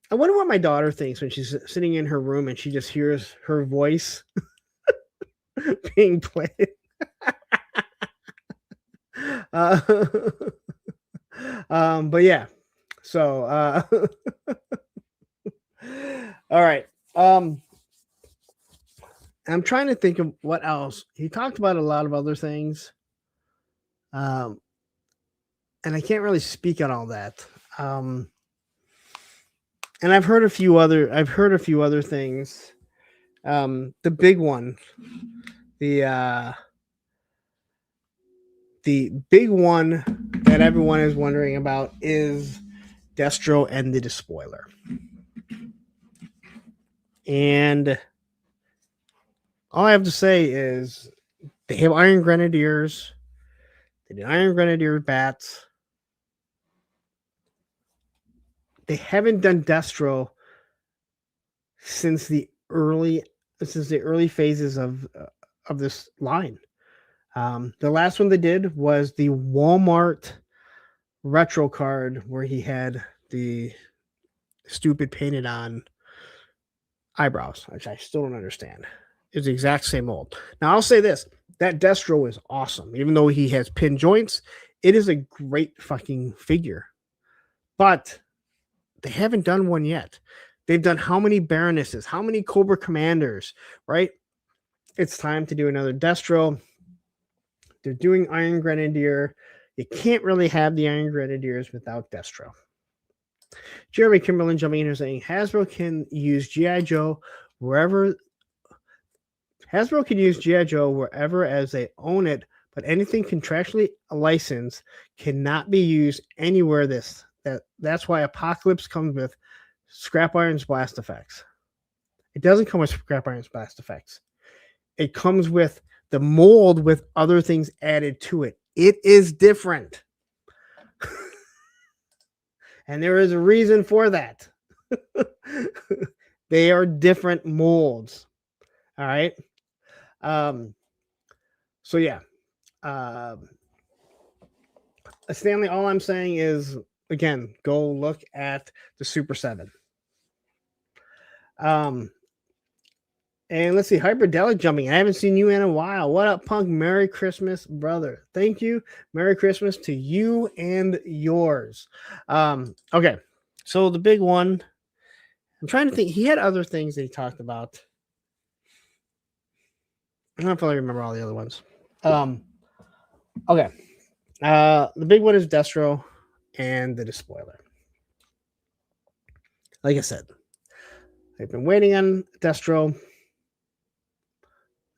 I wonder what my daughter thinks when she's sitting in her room and she just hears her voice being played. But yeah. So all right. I'm trying to think of what else. He talked about a lot of other things. And I can't really speak on all that. And I've heard a few other things. The big one, the big one that everyone is wondering about is Destro and the Despoiler. And all I have to say is they have Iron Grenadiers. They did Iron Grenadier bats. They haven't done Destro since the early phases of this line. The last one they did was the Walmart retro card where he had the stupid painted on eyebrows, which I still don't understand. It's the exact same mold. Now I'll say this: that Destro is awesome, even though he has pin joints. It is a great fucking figure, but they haven't done one yet. They've done how many Baronesses, how many Cobra Commanders, right? It's time to do another Destro. They're doing Iron Grenadier. You can't really have the Iron Grenadiers without Destro. Jeremy Kimberlin jumping in here saying Hasbro can use G.I. Joe wherever. Hasbro can use G.I. Joe wherever as they own it, but anything contractually licensed cannot be used anywhere. That's why Apocalypse comes with Scrap Iron's blast effects. It doesn't come with Scrap Iron's blast effects. It comes with the mold with other things added to it. It is different. And there is a reason for that. They are different molds. All right. So yeah. Stanley, all I'm saying is, again, go look at the Super 7. And let's see, Hyperdelic jumping. I haven't seen you in a while. What up, Punk? Merry Christmas, brother. Thank you. Merry Christmas to you and yours. Okay, so the big one. I'm trying to think. He had other things that he talked about. I don't know if I remember all the other ones. Okay. The big one is Destro and the Despoiler. Like I said, I've been waiting on Destro.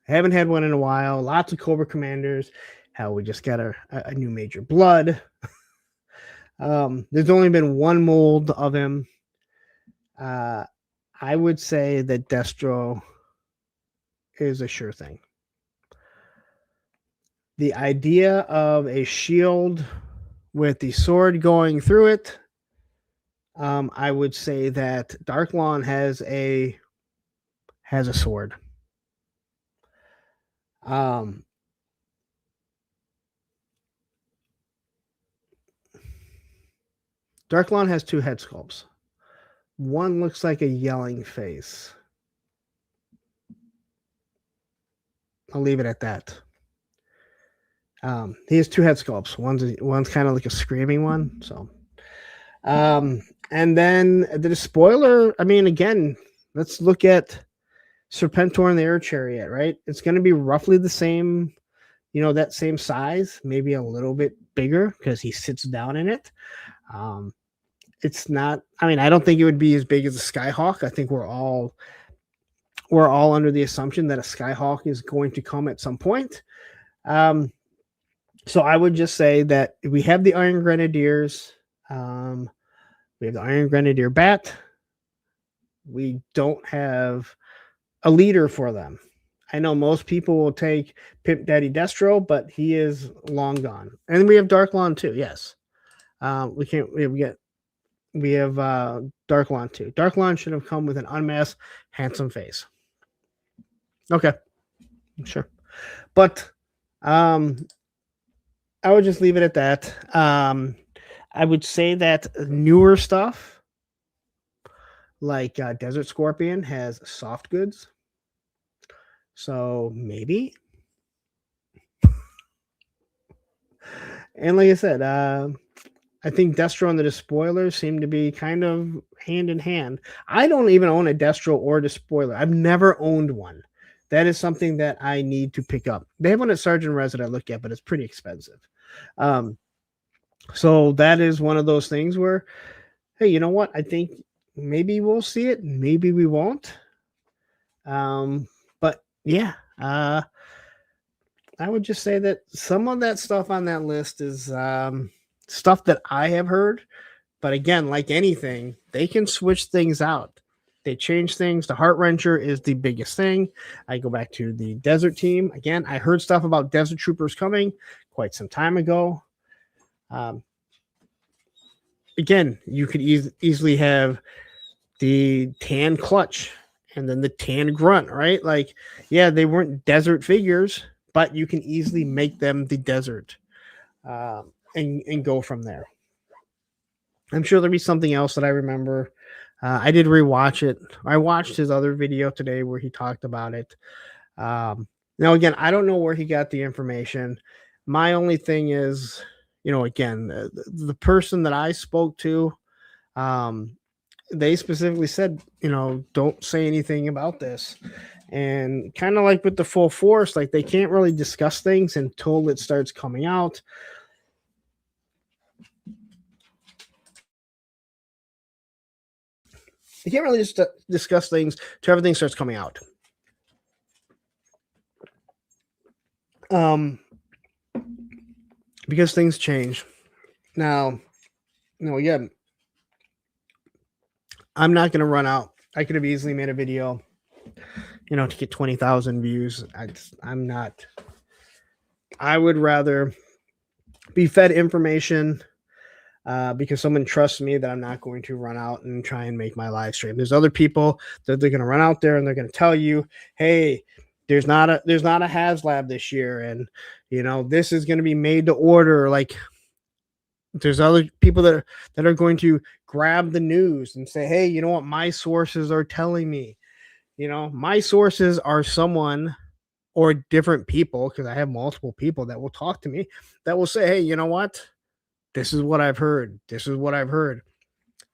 I haven't had one in a while. Lots of Cobra Commanders. Hell, we just got a new Major Blood. There's only been one mold of him. I would say that Destro is a sure thing. The idea of a shield with the sword going through it, I would say that Dark Lawn has a sword. Dark Lawn has two head sculpts. One looks like a yelling face. I'll leave it at that. He has two head sculpts. One's kind of like a screaming one. So, and then the Despoiler. I mean, again, let's look at Serpentor and the Air Chariot. Right, it's going to be roughly the same. That same size, maybe a little bit bigger because he sits down in it. It's not. I mean, I don't think it would be as big as a Skyhawk. I think we're all under the assumption that a Skyhawk is going to come at some point. So I would just say that we have the Iron Grenadiers. We have the Iron Grenadier Bat. We don't have a leader for them. I know most people will take Pimp Daddy Destro, but he is long gone. And we have Dark Lawn too. Yes, we have Dark Lawn too. Dark Lawn should have come with an unmasked, handsome face. Okay, sure, but I would just leave it at that. I would say that newer stuff like Desert Scorpion has soft goods. So maybe. And like I said, I think Destro and the Despoiler seem to be kind of hand in hand. I don't even own a Destro or Despoiler. I've never owned one. that is something that I need to pick up. They have one at Sergeant Res that I look at, but it's pretty expensive. So that is one of those things where, hey, you know what? I think maybe we'll see it, maybe we won't. But yeah, I would just say that some of that stuff on that list is stuff that I have heard. But again, like anything, they can switch things out. They change things. The Heart Wrencher is the biggest thing. I go back to the Desert Team. Again, I heard stuff about Desert Troopers coming quite some time ago. Again, you could easily have the tan clutch and then the tan grunt, right? Like, yeah, they weren't desert figures, but you can easily make them the desert and go from there. I'm sure there'll be something else that I remember. I did rewatch it. I watched his other video today where he talked about it. Now, again, I don't know where he got the information. My only thing is, again, the person that I spoke to, they specifically said, don't say anything about this. And kind of like with the full force, like they can't really discuss things until it starts coming out. They can't really just discuss things till everything starts coming out. Because things change. Now, again, I'm not going to run out. I could have easily made a video, to get 20,000 views. I'm not. I would rather be fed information because someone trusts me that I'm not going to run out and try and make my live stream. There's other people that they're going to run out there and they're going to tell you, hey, there's not a HasLab this year, and this is going to be made to order. Like, there's other people that are going to grab the news and say, hey, you know what, my sources are telling me. My sources are someone or different people, because I have multiple people that will talk to me that will say, hey, you know what, this is what I've heard. This is what I've heard.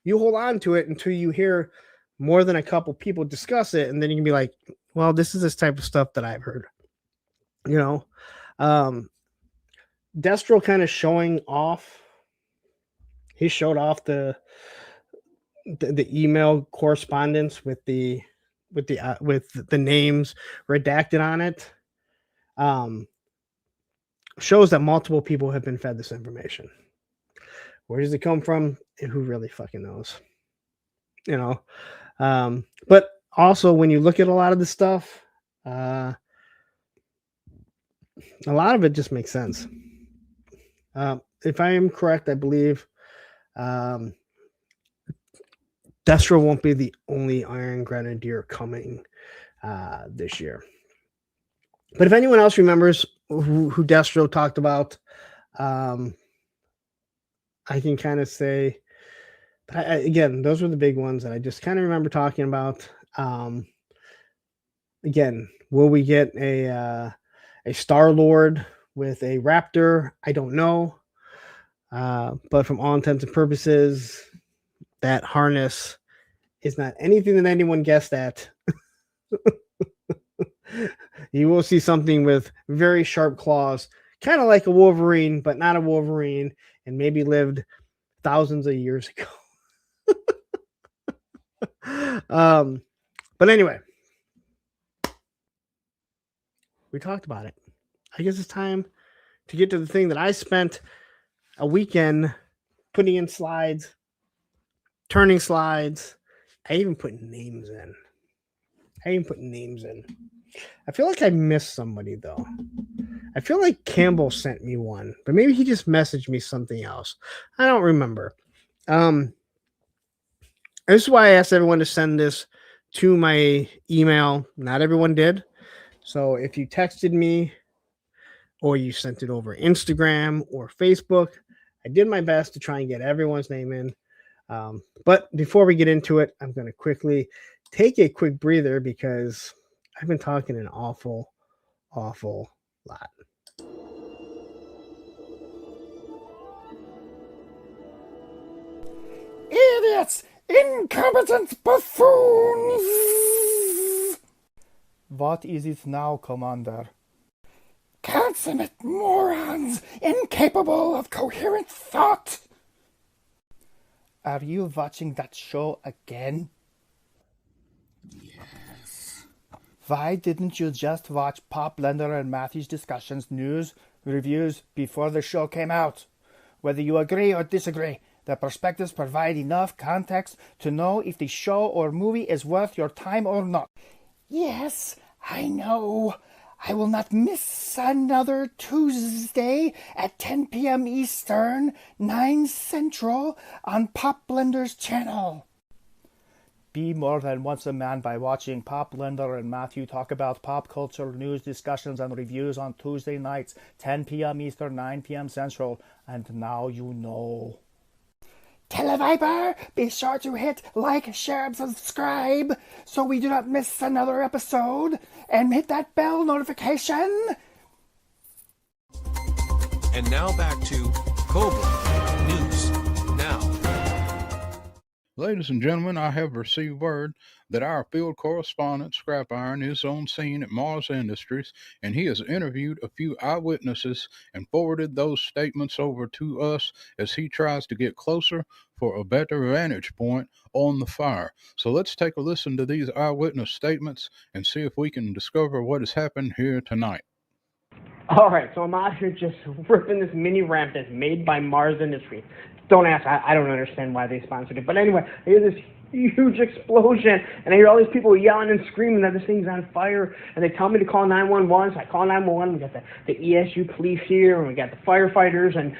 You hold on to it until you hear more than a couple people discuss it, and then you can be like, well, this is this type of stuff that I've heard. Destro kind of showing off. He showed off the email correspondence with the names redacted on it. Shows that multiple people have been fed this information. Where does it come from? Who really fucking knows? But also when you look at a lot of the stuff, a lot of it just makes sense. If I am correct, I believe Destro won't be the only Iron Grenadier coming this year. But if anyone else remembers who Destro talked about, I can kind of say, but again, those were the big ones that I just kind of remember talking about. Again, will we get a Star-Lord with a Raptor? I don't know. But from all intents and purposes, that harness is not anything that anyone guessed at. You will see something with very sharp claws, kind of like a Wolverine, but not a Wolverine, and maybe lived thousands of years ago. But anyway, we talked about it. I guess it's time to get to the thing that I spent a weekend putting in slides, turning slides. I even put names in. I feel like I missed somebody, though. I feel like Campbell sent me one, but maybe he just messaged me something else. I don't remember. This is why I asked everyone to send this to my email. Not everyone did. So if you texted me or you sent it over Instagram or Facebook, I did my best to try and get everyone's name in. But before we get into it, I'm going to quickly take a quick breather because I've been talking an awful lot. Idiots! Incompetent buffoons! What is it now, Commander? Consummate morons, incapable of coherent thought! Are you watching that show again? Yes. Why didn't you just watch Pop Blender and Matthew's discussions, news, reviews before the show came out? Whether you agree or disagree, the perspectives provide enough context to know if the show or movie is worth your time or not. Yes, I know. I will not miss another Tuesday at 10 p.m. Eastern, 9 Central on Pop Blender's channel. Be more than once a man by watching Pop Blender and Matthew talk about pop culture news discussions and reviews on Tuesday nights, 10 p.m. Eastern, 9 p.m. Central. And now you know. Televiper, be sure to hit like, share, and subscribe so we do not miss another episode, and hit that bell notification. And now back to Cobra News Now. Ladies and gentlemen, I have received word that our field correspondent, Scrap Iron, is on scene at Mars Industries, and he has interviewed a few eyewitnesses and forwarded those statements over to us as he tries to get closer for a better vantage point on the fire. So let's take a listen to these eyewitness statements and see if we can discover what has happened here tonight. All right, so I'm out here just ripping this mini ramp that's made by Mars Industries. Don't ask, I don't understand why they sponsored it. But anyway, I hear this huge explosion, and I hear all these people yelling and screaming that this thing's on fire, and they tell me to call 911, so I call 911. We got the ESU police here, and we got the firefighters, and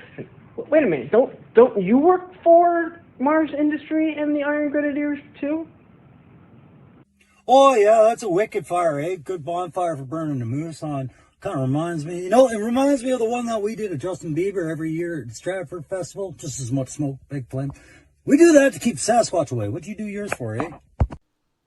wait a minute, don't you work for Mars Industry and the Iron Grenadiers too? Oh yeah, that's a wicked fire, eh? Good bonfire for burning the moose on. Kind of reminds me, it reminds me of the one that we did at Justin Bieber every year at Stratford Festival. Just as much smoke, big flame. We do that to keep Sasquatch away. What'd you do yours for, eh?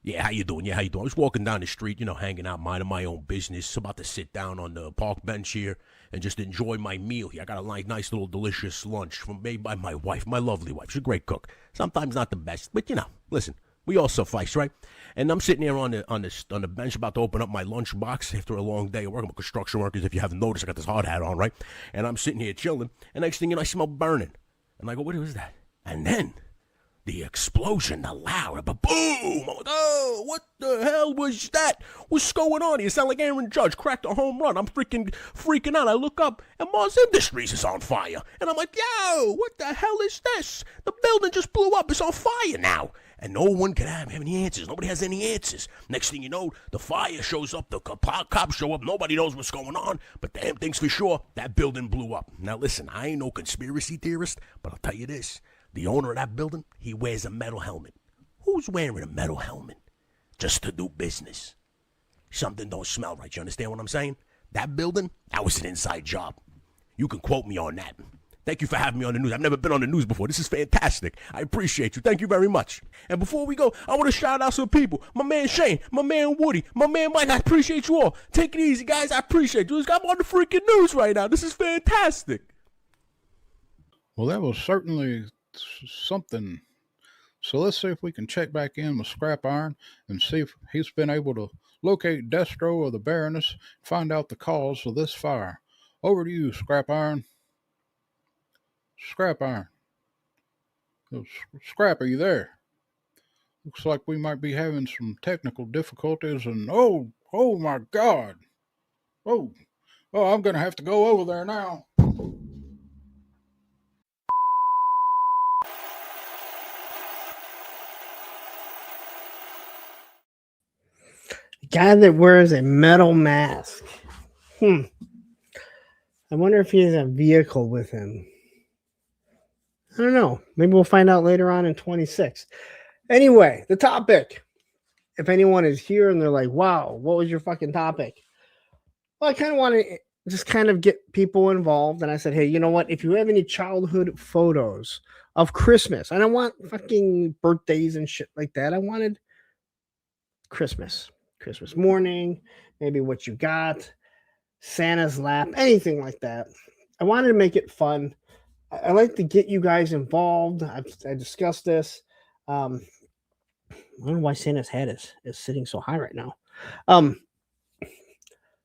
Yeah, how you doing? I was walking down the street, hanging out, minding my own business. About to sit down on the park bench here and just enjoy my meal here. I got a nice little delicious lunch made by my wife, my lovely wife. She's a great cook. Sometimes not the best, but listen. We all suffice, right? And I'm sitting here on the bench about to open up my lunch box after a long day of working with construction workers. If you haven't noticed, I got this hard hat on, right? And I'm sitting here chilling. And next thing you know, I smell burning. And I go, what is that? And then the explosion, the loud, boom! I'm like, oh, what the hell was that? What's going on here? You sound like Aaron Judge cracked a home run. I'm freaking out. I look up, and Mars Industries is on fire. And I'm like, yo, what the hell is this? The building just blew up. It's on fire now. And no one can have any answers. Nobody has any answers. Next thing you know, the fire shows up. The cops show up. Nobody knows what's going on. But damn things for sure, that building blew up. Now listen, I ain't no conspiracy theorist, but I'll tell you this. The owner of that building, he wears a metal helmet. Who's wearing a metal helmet? Just to do business. Something don't smell right. You understand what I'm saying? That building, that was an inside job. You can quote me on that. Thank you for having me on the news. I've never been on the news before. This is fantastic. I appreciate you. Thank you very much. And before we go, I want to shout out some people. My man Shane, my man Woody, my man Mike. I appreciate you all. Take it easy, guys. I appreciate you. I'm on the freaking news right now. This is fantastic. Well, that was certainly something. So let's see if we can check back in with Scrap Iron and see if he's been able to locate Destro or the Baroness, find out the cause of this fire. Over to you, Scrap Iron. Scrap Iron. Scrap, are you there? Looks like we might be having some technical difficulties, and oh my God. Oh, I'm going to have to go over there now. Guy that wears a metal mask. I wonder if he has a vehicle with him. I don't know. Maybe we'll find out later on in 26. Anyway, the topic. If anyone is here and they're like, wow, what was your fucking topic? Well, I kind of want to just kind of get people involved. And I said, hey, you know what? If you have any childhood photos of Christmas, I don't want fucking birthdays and shit like that. I wanted Christmas morning, maybe what you got, Santa's lap, anything like that. I wanted to make it fun. I like to get you guys involved. I discussed this. I don't know why Santa's head is sitting so high right now.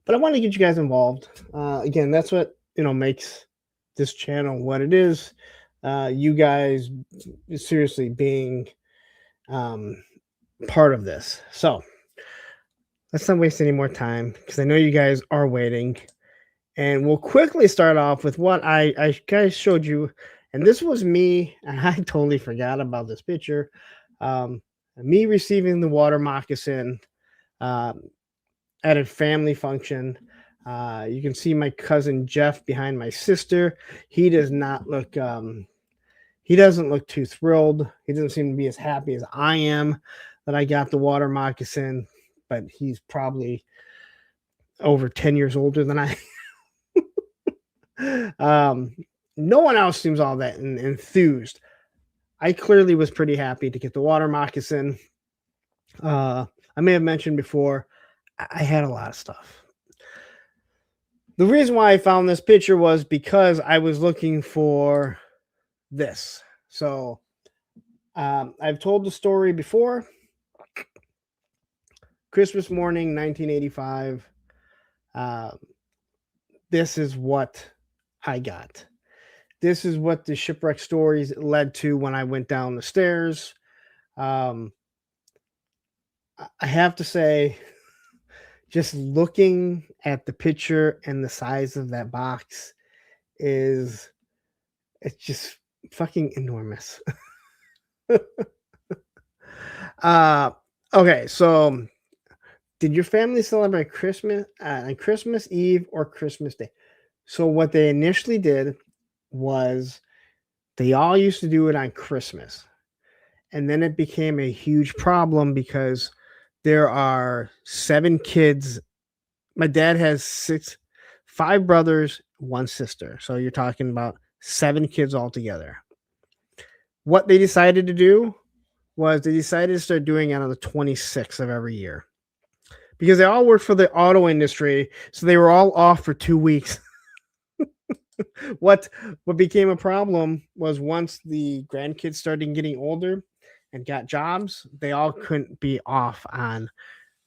But I want to get you guys involved. Again, that's what makes this channel what it is. You guys seriously being part of this. So let's not waste any more time because I know you guys are waiting. And we'll quickly start off with what I guys showed you. And this was me, and I totally forgot about this picture. Me receiving the water moccasin at a family function. You can see my cousin Jeff behind my sister. He does not look he doesn't look too thrilled. He doesn't seem to be as happy as I am that I got the water moccasin, but he's probably over 10 years older than I no one else seems all that enthused. I clearly was pretty happy to get the water moccasin. I may have mentioned before, I had a lot of stuff. The reason why I found this picture was because I was looking for this. So I've told the story before. Christmas morning, 1985. This is what I got. This is what the shipwreck stories led to when I went down the stairs. I have to say, just looking at the picture and the size of that box it's just fucking enormous. Okay, so did your family celebrate Christmas on Christmas Eve or Christmas Day? So what they initially did was they all used to do it on Christmas. And then it became a huge problem because there are 7 kids. My dad has 5 brothers, 1 sister. So you're talking about 7 kids altogether. What they decided to do was they decided to start doing it on the 26th of every year. Because they all worked for the auto industry, so they were all off for 2 weeks. What became a problem was once the grandkids started getting older and got jobs, they all couldn't be off on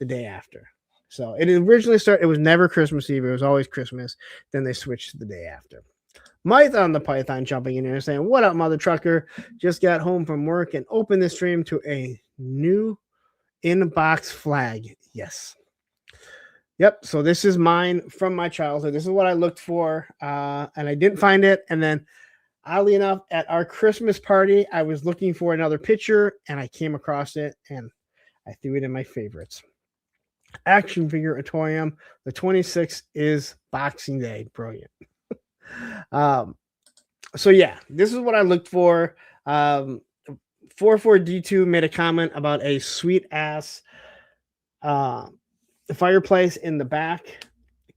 the day after. So it originally started, it was never Christmas Eve, it was always Christmas. Then they switched to the day after. Mython the Python jumping in here saying, "What up, mother trucker? Just got home from work and opened the stream to a new in-box flag." Yes. Yep. So this is mine from my childhood. This is what I looked for, and I didn't find it. And then, oddly enough, at our Christmas party, I was looking for another picture, and I came across it, and I threw it in my favorites. Action figure Atorium. The 26th is Boxing Day. Brilliant. So yeah, this is what I looked for. 44D2 made a comment about a sweet ass fireplace in the back.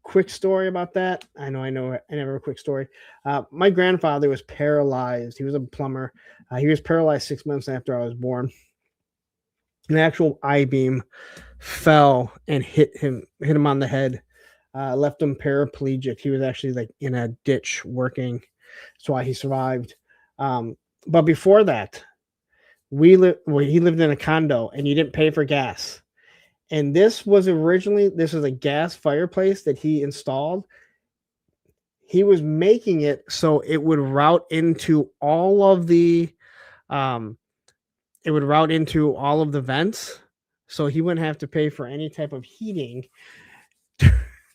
Quick story about that. I know. I never have a quick story. My grandfather was paralyzed. He was a plumber. He was paralyzed 6 months after I was born. An actual I-beam fell and hit him on the head. Left him paraplegic. He was actually like in a ditch working. That's why he survived. But before that, he lived in a condo and you didn't pay for gas. And this was a gas fireplace that he installed. He was making it so it would route into all of the vents. So he wouldn't have to pay for any type of heating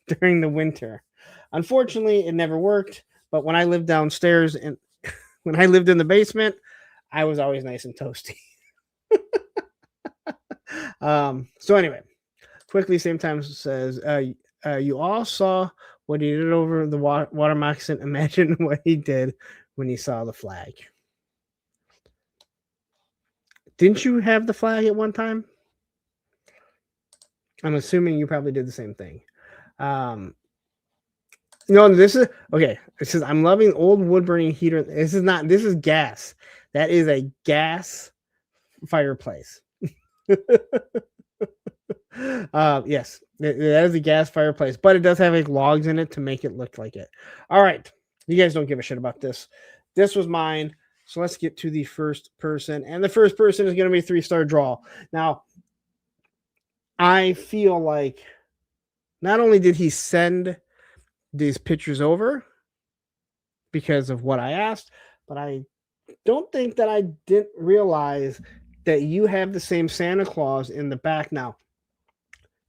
during the winter. Unfortunately, it never worked. But when I lived downstairs and when I lived in the basement, I was always nice and toasty. So anyway, quickly, same time says, you all saw what he did over the water moccasin. Imagine what he did when he saw the flag. Didn't you have the flag at one time? I'm assuming you probably did the same thing. No, this is okay. It says, "I'm loving old wood burning heater." This is gas. That is a gas fireplace. Yes, that is a gas fireplace, but it does have like logs in it to make it look like it. All right, you guys don't give a shit about this. This was mine. So let's get to the first person, and the first person is going to be a 3-star draw. Now, I feel like not only did he send these pictures over because of what I asked, but I don't think that I didn't realize that you have the same Santa Claus in the back. Now,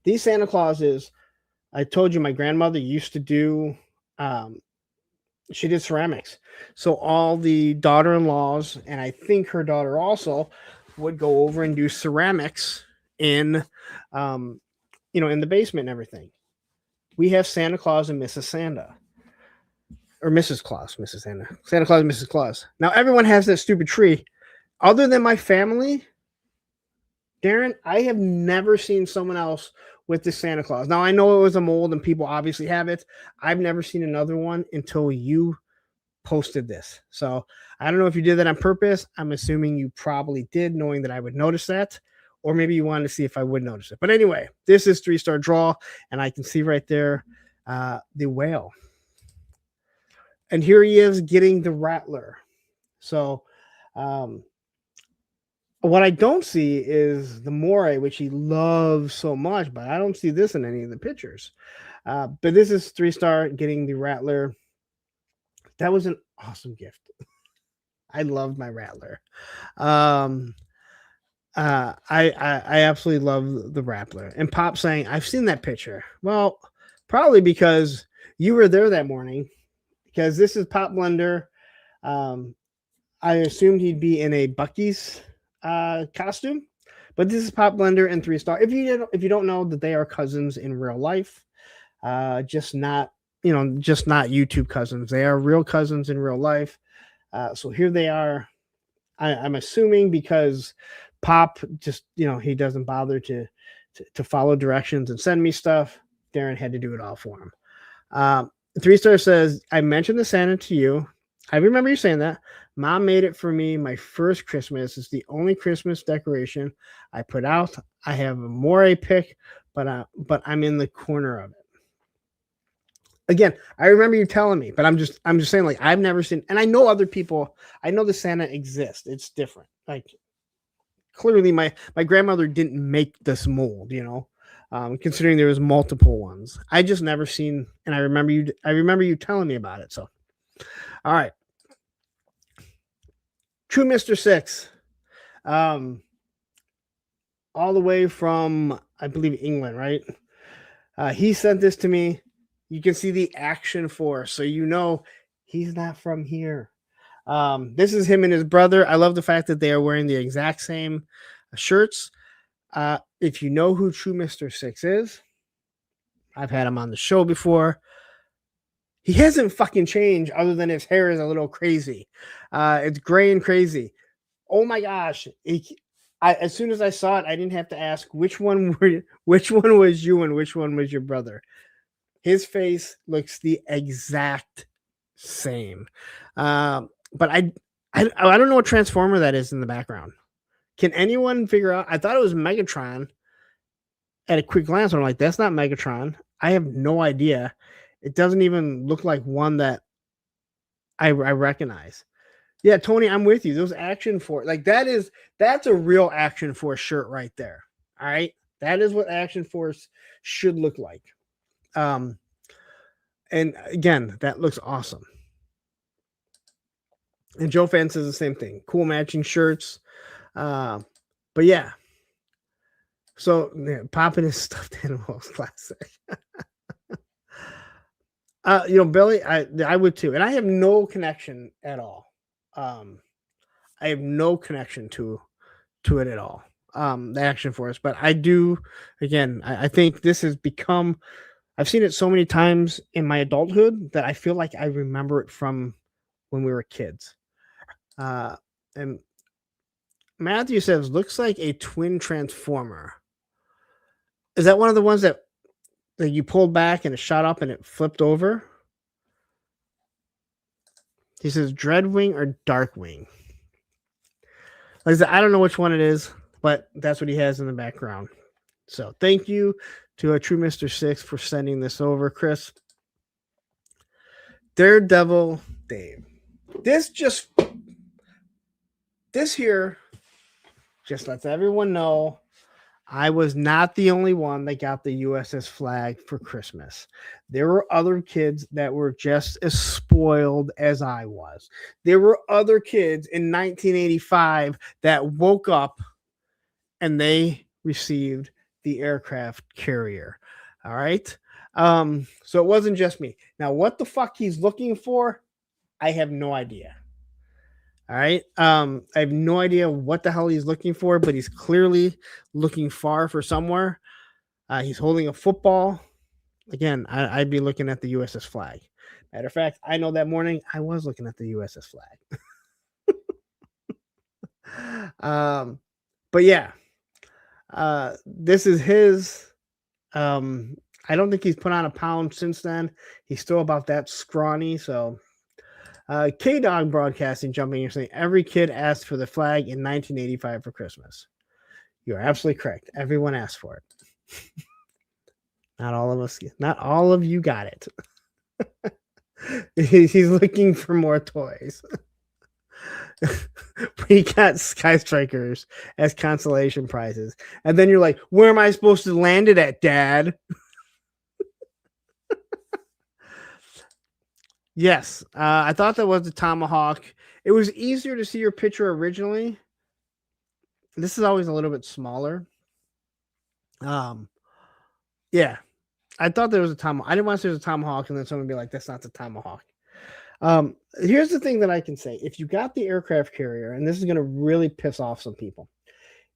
these Santa Clauses, I told you my grandmother used to do, she did ceramics. So all the daughter-in-laws, and I think her daughter also, would go over and do ceramics in, in the basement and everything. We have Santa Claus and Mrs. Santa. Or Mrs. Claus, Mrs. Santa. Santa Claus and Mrs. Claus. Now, everyone has that stupid tree. Other than my family, Darren, I have never seen someone else with the Santa Claus. Now, I know it was a mold and people obviously have it. I've never seen another one until you posted this. So I don't know if you did that on purpose. I'm assuming you probably did, knowing that I would notice that. Or maybe you wanted to see if I would notice it. But anyway, this is 3-star draw. And I can see right there the whale. And here he is getting the Rattler. So what I don't see is the Moray, which he loves so much, but I don't see this in any of the pictures. But this is 3-star getting the Rattler. That was an awesome gift. I loved my Rattler. I absolutely love the Rattler. And Pop saying, I've seen that picture. Well, probably because you were there that morning. Because this is Pop Blender. I assumed he'd be in a Bucky's costume, but this is Pop Blender and 3-star. If you don't know that they are cousins in real life, just not YouTube cousins. They are real cousins in real life. So here they are. I'm assuming because Pop just he doesn't bother to follow directions and send me stuff. Darren had to do it all for him. 3-star says, I mentioned the Santa to you. I remember you saying that. Mom made it for me my first Christmas. It's the only Christmas decoration I put out. I have a Moray pick, but I'm in the corner of it. Again, I remember you telling me, but I'm just saying, like, I've never seen, and I know other people, I know the Santa exists. It's different. Like, clearly my grandmother didn't make this mold, considering there was multiple ones. I just never seen, and I remember you telling me about it. So, all right. True Mr. 6. All the way from, I believe, England, right? He sent this to me. You can see the action force, so he's not from here. This is him and his brother. I love the fact that they are wearing the exact same shirts. If you know who True Mr. 6 is, I've had him on the show before. He hasn't fucking changed other than his hair is a little crazy. It's gray and crazy. Oh my gosh. As soon as I saw it, I didn't have to ask which one was you and which one was your brother. His face looks the exact same. But I don't know what Transformer that is in the background. Can anyone figure out? I thought it was Megatron at a quick glance. I'm like, that's not Megatron. I have no idea. It doesn't even look like one that I recognize. Yeah, Tony, I'm with you. Those Action Force, like that's a real Action Force shirt right there. All right. That is what Action Force should look like. And again, that looks awesome. And Joe Fan says the same thing. Cool matching shirts. But yeah. So popping his stuffed animals classic. Billy, I would too. And I have no connection at all. I have no connection to it at all. The Action Force. But I do, again, I think this has become, I've seen it so many times in my adulthood that I feel like I remember it from when we were kids. And Matthew says, looks like a twin Transformer. Is that one of the ones that you pulled back and it shot up and it flipped over? He says Dreadwing or Darkwing. Like I said, I don't know which one it is, but that's what he has in the background. So thank you to a True Mr. 6 for sending this over, Chris. Daredevil Dave. This here just lets everyone know I was not the only one that got the USS flag for Christmas. There were other kids that were just as spoiled as I was. There were other kids in 1985 that woke up and they received the aircraft carrier. All right. So it wasn't just me. Now, what the fuck he's looking for, I have no idea. All right. I have no idea what the hell he's looking for, but he's clearly looking far for somewhere. He's holding a football. Again, I'd be looking at the USS flag. Matter of fact, I know that morning I was looking at the USS flag. But yeah, this is his. I don't think he's put on a pound since then. He's still about that scrawny. So, K Dog Broadcasting jumping in saying every kid asked for the flag in 1985 for Christmas. You're absolutely correct. Everyone asked for it. Not all of us. Not all of you got it. He's looking for more toys. We got Sky Strikers as consolation prizes. And then you're like, where am I supposed to land it at, Dad? Yes, I thought that was the Tomahawk. It was easier to see your picture originally. This is always a little bit smaller. Yeah, I thought there was a Tomahawk. I didn't want to say it was a Tomahawk, and then someone would be like, that's not the Tomahawk. Here's the thing that I can say. If you got the aircraft carrier, and this is going to really piss off some people,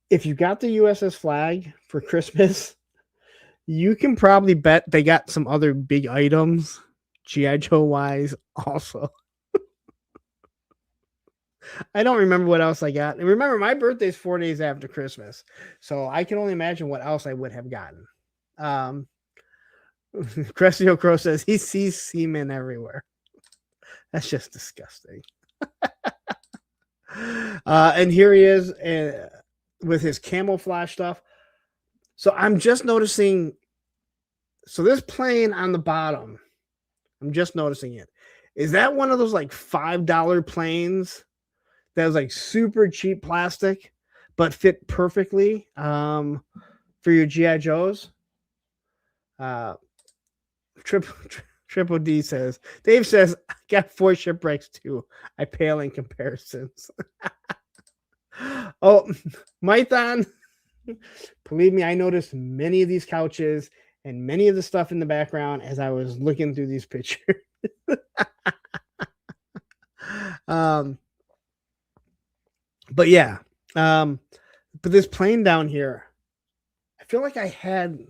if you got the USS flag for Christmas, you can probably bet they got some other big items, G.I. Joe wise, also. I don't remember what else I got. And remember, my birthday's 4 days after Christmas, so I can only imagine what else I would have gotten. Cressio Crow says he sees semen everywhere. That's just disgusting. And here he is with his camouflage stuff. So I'm just noticing. So this plane on the bottom, I'm just noticing it. Is that one of those like $5 planes that was like super cheap plastic, but fit perfectly for your G.I. Joes? Triple D says, Dave says, I got 4 shipwrecks too. I pale in comparisons. Oh, Mython, believe me, I noticed many of these couches and many of the stuff in the background as I was looking through these pictures. But yeah, but this plane down here, I feel like I had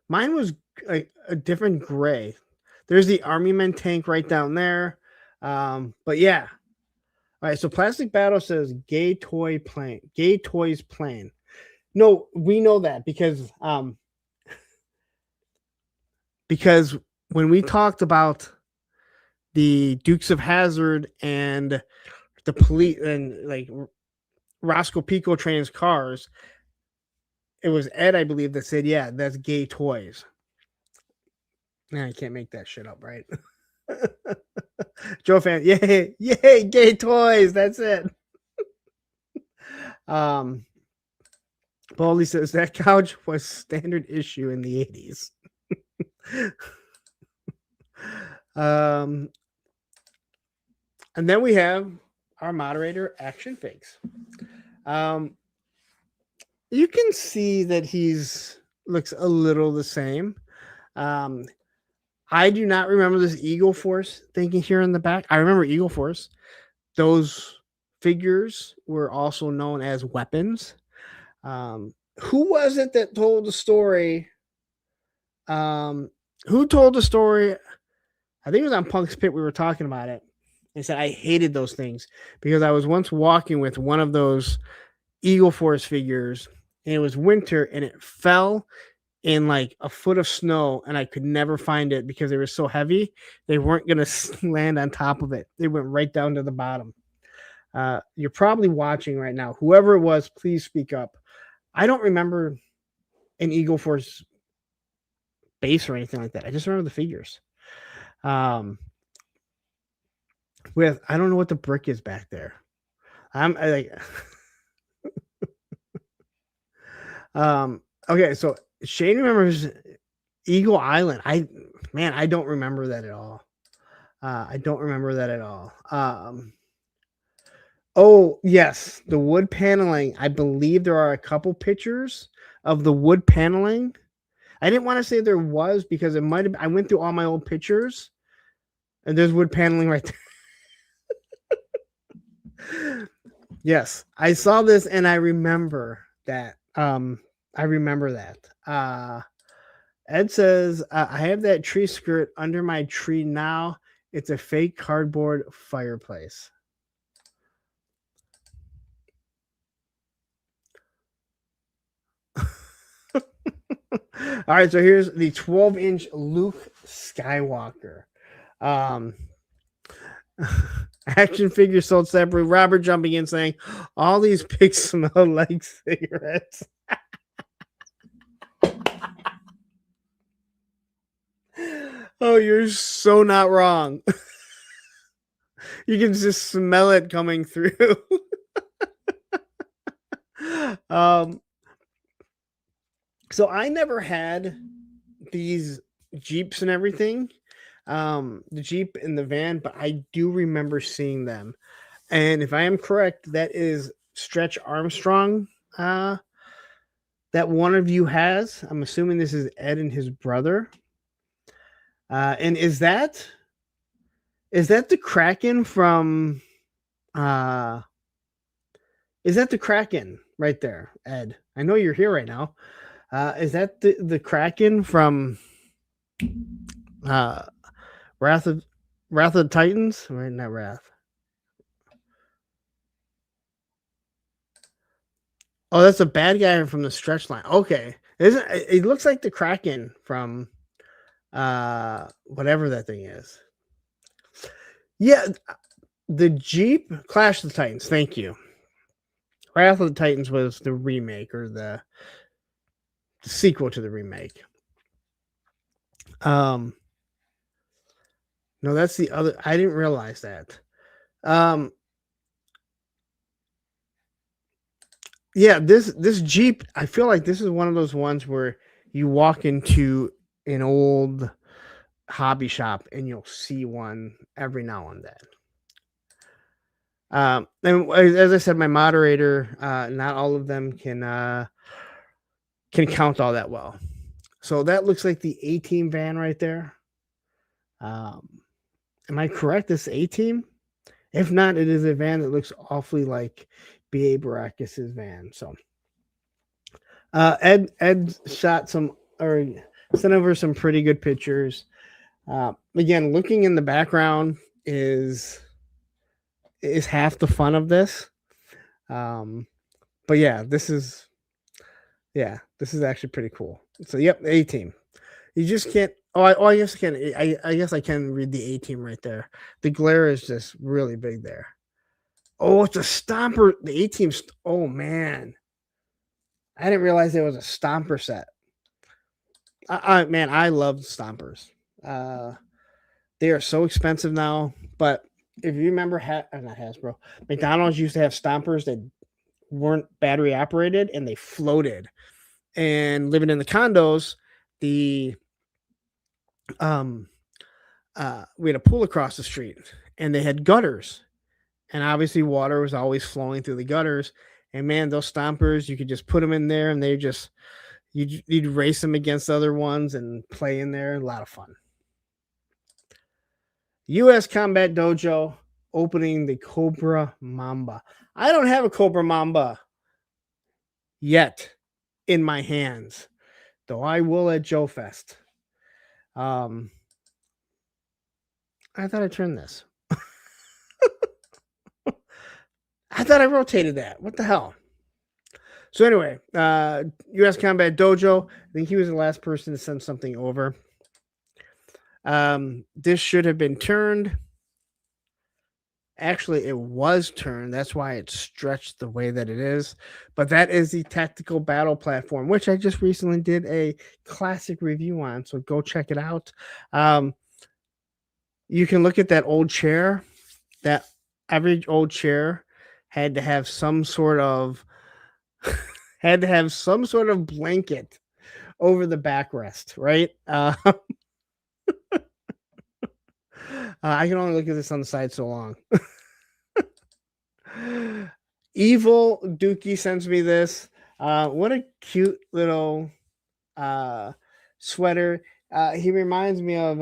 mine was a different gray. There's the Army Men tank right down there. But yeah. All right, so Plastic Battle says gay toys plane. No, we know that because when we talked about the Dukes of Hazzard and the police and like Roscoe Pico Train's cars, it was Ed, I believe, that said, yeah, that's gay toys. Nah, I can't make that shit up, right? Joe fan, yay, gay toys. That's it. Baldy says that couch was standard issue in the 80s. And then we have our moderator, Action Figs. You can see that looks a little the same. I do not remember this Eagle Force thing here in the back. I remember Eagle Force. Those figures were also known as weapons. Who was it that told the story? Who told the story? I think it was on Punk's Pit. We were talking about it. And said, I hated those things because I was once walking with one of those Eagle Force figures and it was winter and it fell in like a foot of snow and I could never find it because they were so heavy. They weren't going to land on top of it. They went right down to the bottom. You're probably watching right now. Whoever it was, please speak up. I don't remember an Eagle Force base or anything like that. I just remember the figures. I don't know what the brick is back there. Okay, so Shane remembers Eagle Island. I don't remember that at all. I don't remember that at all. Oh, yes, the wood paneling. I believe there are a couple pictures of the wood paneling. I didn't want to say there was because it might have. I went through all my old pictures, and there's wood paneling right there. Yes, I saw this and I remember that. I remember that. Ed says, I have that tree skirt under my tree now. It's a fake cardboard fireplace. All right, so here's the 12-inch Luke Skywalker. Action figure sold separately. Robert jumping in saying, all these pigs smell like cigarettes. Oh, you're so not wrong. You can just smell it coming through. So I never had these Jeeps and everything. The Jeep and the van, but I do remember seeing them. And if I am correct, that is Stretch Armstrong that one of you has. I'm assuming this is Ed and his brother. And is that the Kraken from is that the Kraken right there, Ed? I know you're here right now. Is that the Kraken from Wrath of the Titans? Right, not Wrath. Oh, that's a bad guy from the Stretch line. Okay. It looks like the Kraken from whatever that thing is. Yeah, the Jeep Clash of the Titans. Thank you. Wrath of the Titans was the remake or the sequel to the remake. No, that's the other. I didn't realize that. Yeah, this Jeep, I feel like this is one of those ones where you walk into an old hobby shop and you'll see one every now and then. And as I said, my moderator, not all of them can count all that well. So that looks like the A-Team van right there. Am I correct? This A-Team? If not, it is a van that looks awfully like B.A. Baracus's van. So Ed shot some or sent over some pretty good pictures. Again, looking in the background is half the fun of this. But yeah, this is actually pretty cool. So yep, A-Team. You just can't. I guess I can. I guess I can read the A-Team right there. The glare is just really big there. Oh, it's a Stomper. The A-Team. Oh man, I didn't realize there was a Stomper set. Man, I love Stompers. They are so expensive now, but if you remember, not Hasbro, McDonald's used to have Stompers that weren't battery operated and they floated. And living in the condos, we had a pool across the street and they had gutters, and obviously water was always flowing through the gutters. And man, those Stompers, you could just put them in there and they just you'd race them against other ones and play in there. A lot of fun. U.S. Combat Dojo opening the Cobra Mamba. I don't have a Cobra Mamba yet in my hands, though I will at Joe Fest. I thought I turned this. I thought I rotated that. What the hell? So anyway, U.S. Combat Dojo. I think he was the last person to send something over. This should have been turned. Actually, it was turned. That's why it's stretched the way that it is. But that is the Tactical Battle Platform, which I just recently did a classic review on. So go check it out. You can look at that old chair. That average old chair had to have some sort of blanket over the backrest, right? I can only look at this on the side so long. Evil Dookie sends me this. What a cute little sweater. He reminds me of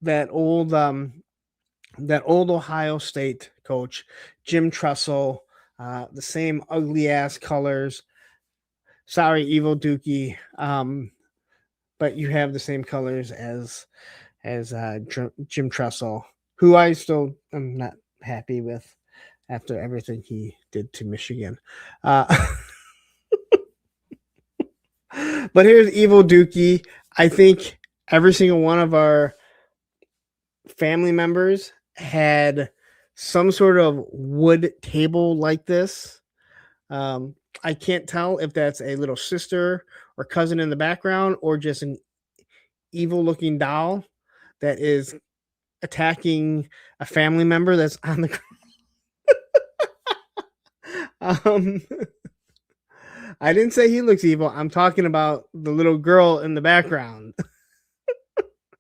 that old Ohio State coach, Jim Tressel. The same ugly ass colors. Sorry, Evil Dookie. But you have the same colors as Jim Tressel, who I still am not happy with after everything he did to Michigan. But here's Evil Dookie. I think every single one of our family members had some sort of wood table like this. I can't tell if that's a little sister or cousin in the background or just an evil looking doll that is attacking a family member that's on the I didn't say he looks evil. I'm talking about the little girl in the background.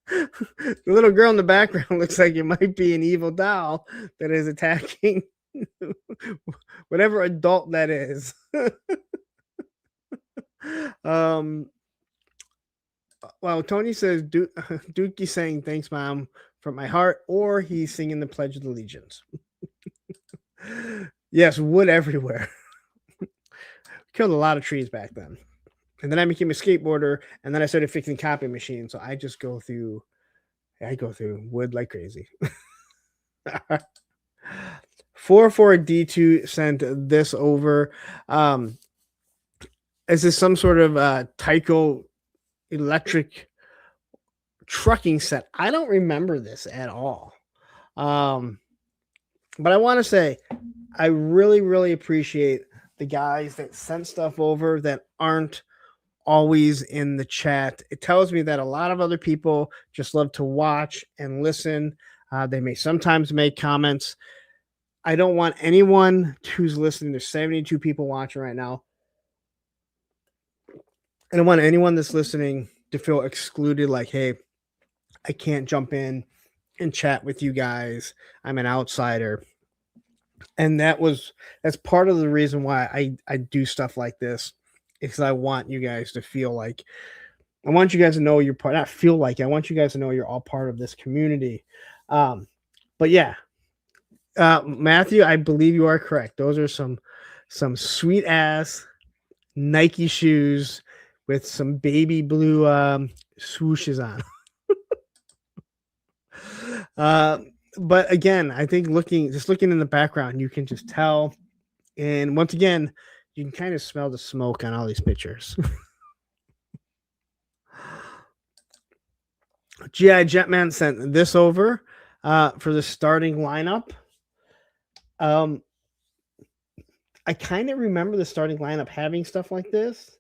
The little girl in the background looks like it might be an evil doll that is attacking whatever adult that is. Well, Tony says Dookie saying thanks, Mom, from my heart, or he's singing the Pledge of Allegiance. Yes, wood everywhere. Killed a lot of trees back then. And then I became a skateboarder, and then I started fixing copy machines. So I just go through wood like crazy. 44D2 sent this over. Is this some sort of Tyco electric trucking set? I don't remember this at all. But I want to say I really, really appreciate the guys that sent stuff over that aren't always in the chat. It tells me that a lot of other people just love to watch and listen. They may sometimes make comments. I don't want anyone who's listening. There's 72 people watching right now. I don't want anyone that's listening to feel excluded, like, hey, I can't jump in and chat with you guys. I'm an outsider. And that's part of the reason why I do stuff like this, because I want you guys to feel like, I want you guys to know you're part, not feel like, I want you guys to know you're all part of this community. But yeah, Matthew, I believe you are correct. Those are some sweet ass Nike shoes with some baby blue swooshes on. But again, I think looking in the background, you can just tell. And once again, you can kind of smell the smoke on all these pictures. GI Jetman sent this over for the starting lineup. I kind of remember the starting lineup having stuff like this,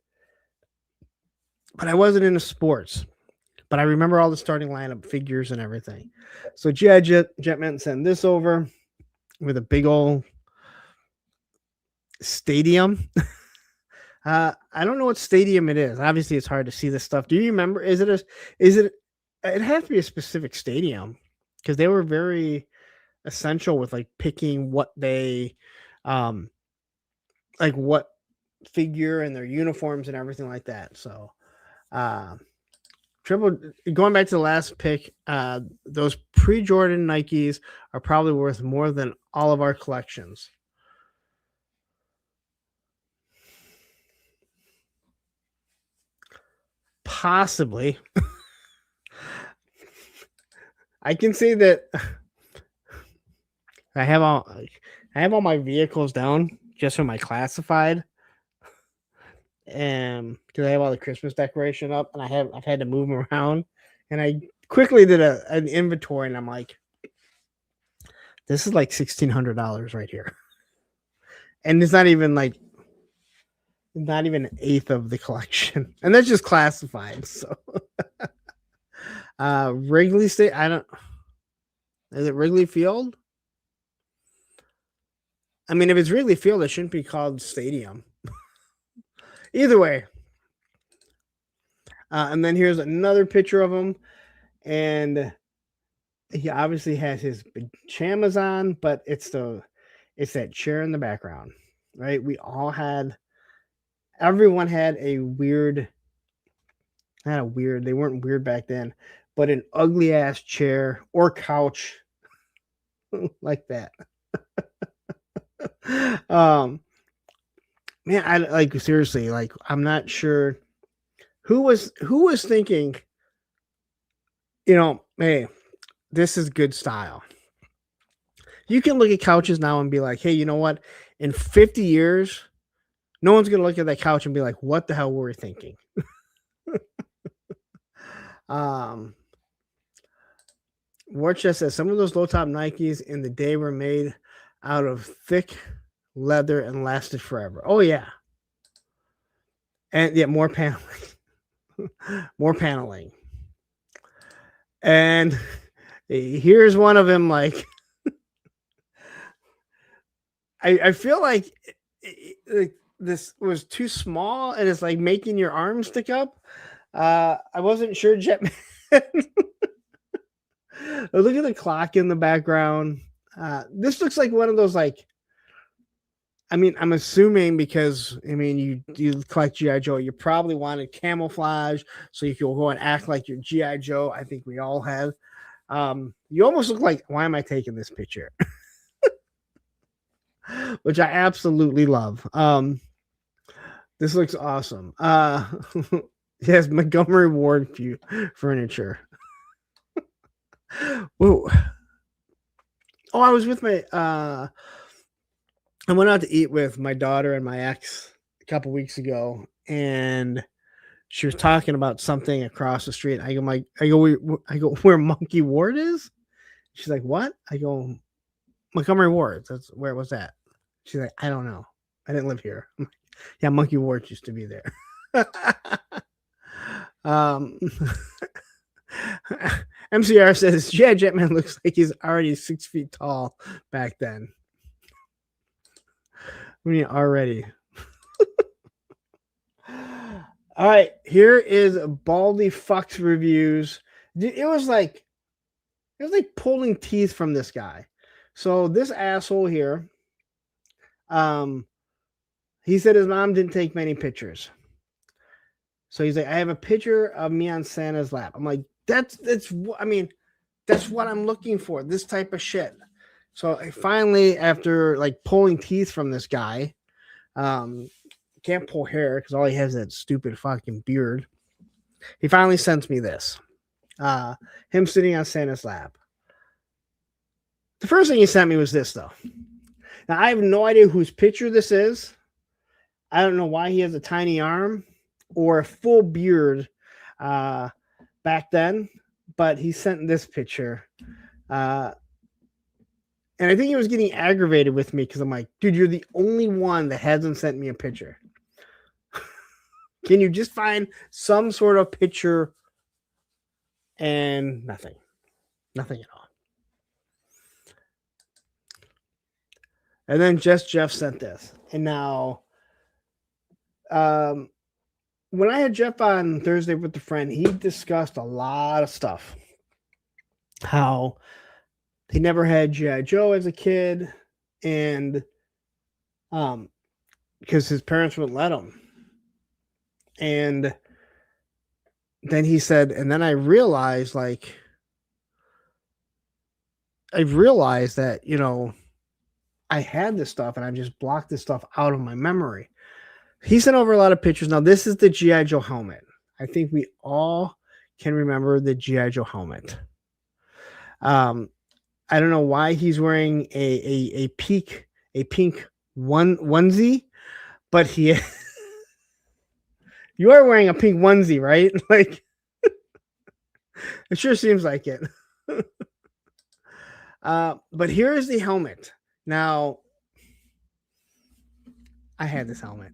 but I wasn't into sports. But I remember all the starting lineup figures and everything. So GI Jetman sent this over with a big old stadium. I don't know what stadium it is. Obviously, it's hard to see this stuff. Do you remember? It has to be a specific stadium, because they were very essential with like picking what they like what figure and their uniforms and everything like that. So going back to the last pick, those pre-Jordan Nikes are probably worth more than all of our collections. Possibly. I can say that I have all my vehicles down just for my classified, and because I have all the Christmas decoration up, and I've had to move them around, and I quickly did an inventory, and I'm like, this is like $1,600 right here, and it's not even an eighth of the collection, and that's just classified. So Wrigley State, is it Wrigley Field? I mean, if it's Wrigley Field, it shouldn't be called stadium. Either way, And then here's another picture of him, and he obviously has his pajamas on, but it's that chair in the background, right? Everyone had a weird, not a weird, they weren't weird back then, but an ugly ass chair or couch like that. um, man, I like seriously, like I'm not sure who was thinking, hey, this is good style. You can look at couches now and be like, hey, you know what? In 50 years, no one's going to look at that couch and be like, what the hell were we thinking? Warchest says some of those low top Nikes in the day were made out of thick leather and lasted forever. Oh, yeah. And yeah, more paneling. More paneling. And here's one of them like, I feel like this was too small and it's like making your arm stick up. I wasn't sure, Jetman. Look at the clock in the background. This looks like one of those, like, I mean, I'm assuming because, I mean, you collect G.I. Joe, you probably wanted camouflage so you could go and act like you're G.I. Joe. I think we all have. You almost look like, why am I taking this picture? Which I absolutely love. This looks awesome. Yes, Montgomery Ward furniture. Whoa. Oh, I was with I went out to eat with my daughter and my ex a couple weeks ago, and she was talking about something across the street. I go, where Monkey Ward is? She's like, what? I go, Montgomery Ward. That's where was that? She's like, I don't know. I didn't live here. I'm like, yeah, Monkey Ward used to be there. MCR says, yeah, Jetman looks like he's already 6 feet tall back then. I mean, already. All right, here is Baldy Fucks reviews. It was like pulling teeth from this guy. So this asshole here, he said his mom didn't take many pictures. So he's like, I have a picture of me on Santa's lap. I'm like, that's what I'm looking for. This type of shit. So I finally, after like pulling teeth from this guy, can't pull hair because all he has is that stupid fucking beard. He finally sends me this. Him sitting on Santa's lap. The first thing he sent me was this, though. Now, I have no idea whose picture this is. I don't know why he has a tiny arm or a full beard back then, but he sent this picture. And I think he was getting aggravated with me because I'm like, dude, you're the only one that hasn't sent me a picture. Can you just find some sort of picture? And nothing at all. And then Jeff sent this. And now, when I had Jeff on Thursday with a friend, he discussed a lot of stuff. How he never had G.I. Joe as a kid, and because his parents wouldn't let him. And then he said, and then I realized that, I had this stuff and I just blocked this stuff out of my memory. He sent over a lot of pictures. Now, this is the G.I. Joe helmet. I think we all can remember the G.I. Joe helmet. I don't know why he's wearing a pink onesie, but you are wearing a pink onesie, right? Like, it sure seems like it. But here is the helmet. Now, I had this helmet.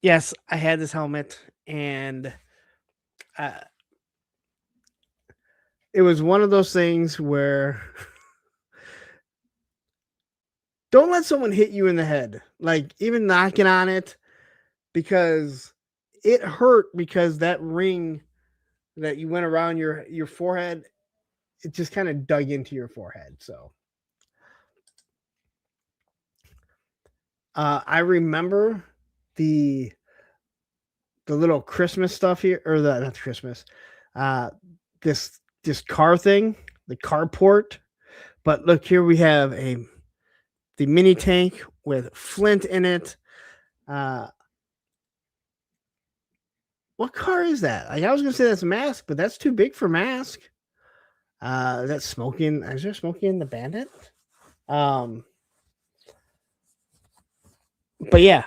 Yes, I had this helmet, and it was one of those things where Don't let someone hit you in the head, like even knocking on it, because it hurt because that ring that you went around your forehead, it just kind of dug into your forehead. So I remember the little Christmas stuff here, or the not Christmas, uh, this car thing, the carport. But look, here we have the mini tank with Flint in it. What car is that? Like I was gonna say that's Mask, but that's too big for Mask. That's Smoking. Is there Smoking in the Bandit? But yeah,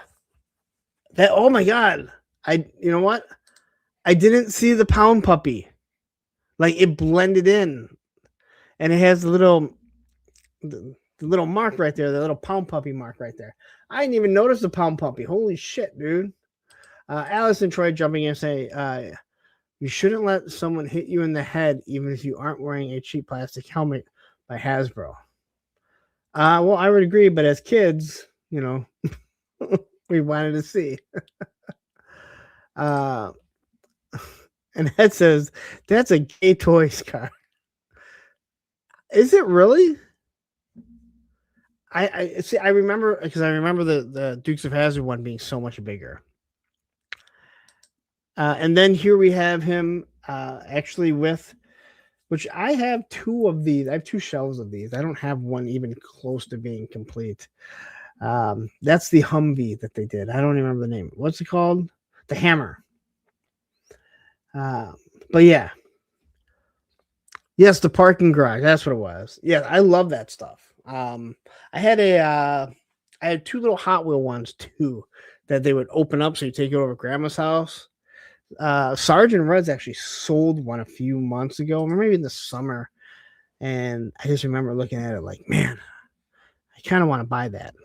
that. Oh my god! You know what? I didn't see the Pound Puppy. Like it blended in, and it has the little mark right there, the little Pound Puppy mark right there. I didn't even notice the Pound Puppy. Holy shit, dude! Alice and Troy jumping in and say, you shouldn't let someone hit you in the head, even if you aren't wearing a cheap plastic helmet by Hasbro. Well, I would agree, but as kids, you know, we wanted to see. And that says that's a gay toys car. Is it really? I see. I remember because I remember the Dukes of Hazzard one being so much bigger. And then here we have him actually with, which I have two of these. I have two shelves of these. I don't have one even close to being complete. That's the Humvee that they did. I don't remember the name. What's it called? The Hammer. But yeah. Yes, the parking garage. That's what it was. Yeah, I love that stuff. I had two little Hot Wheel ones too that they would open up so you take it over to Grandma's house. Sergeant Red's actually sold one a few months ago, or maybe in the summer. And I just remember looking at it like, man, I kind of want to buy that.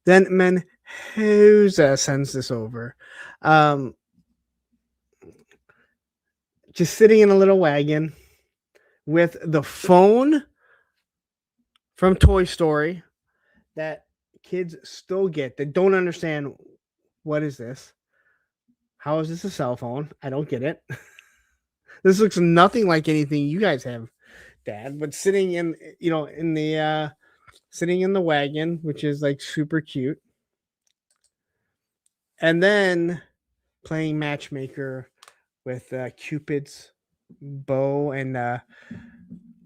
Then Mendoza sends this over. Just sitting in a little wagon with the phone from Toy Story that kids still get that don't understand what is this? How is this a cell phone? I don't get it. This looks nothing like anything you guys have, Dad. But sitting in, sitting in the wagon, which is like super cute, and then playing matchmaker with Cupid's bow, and it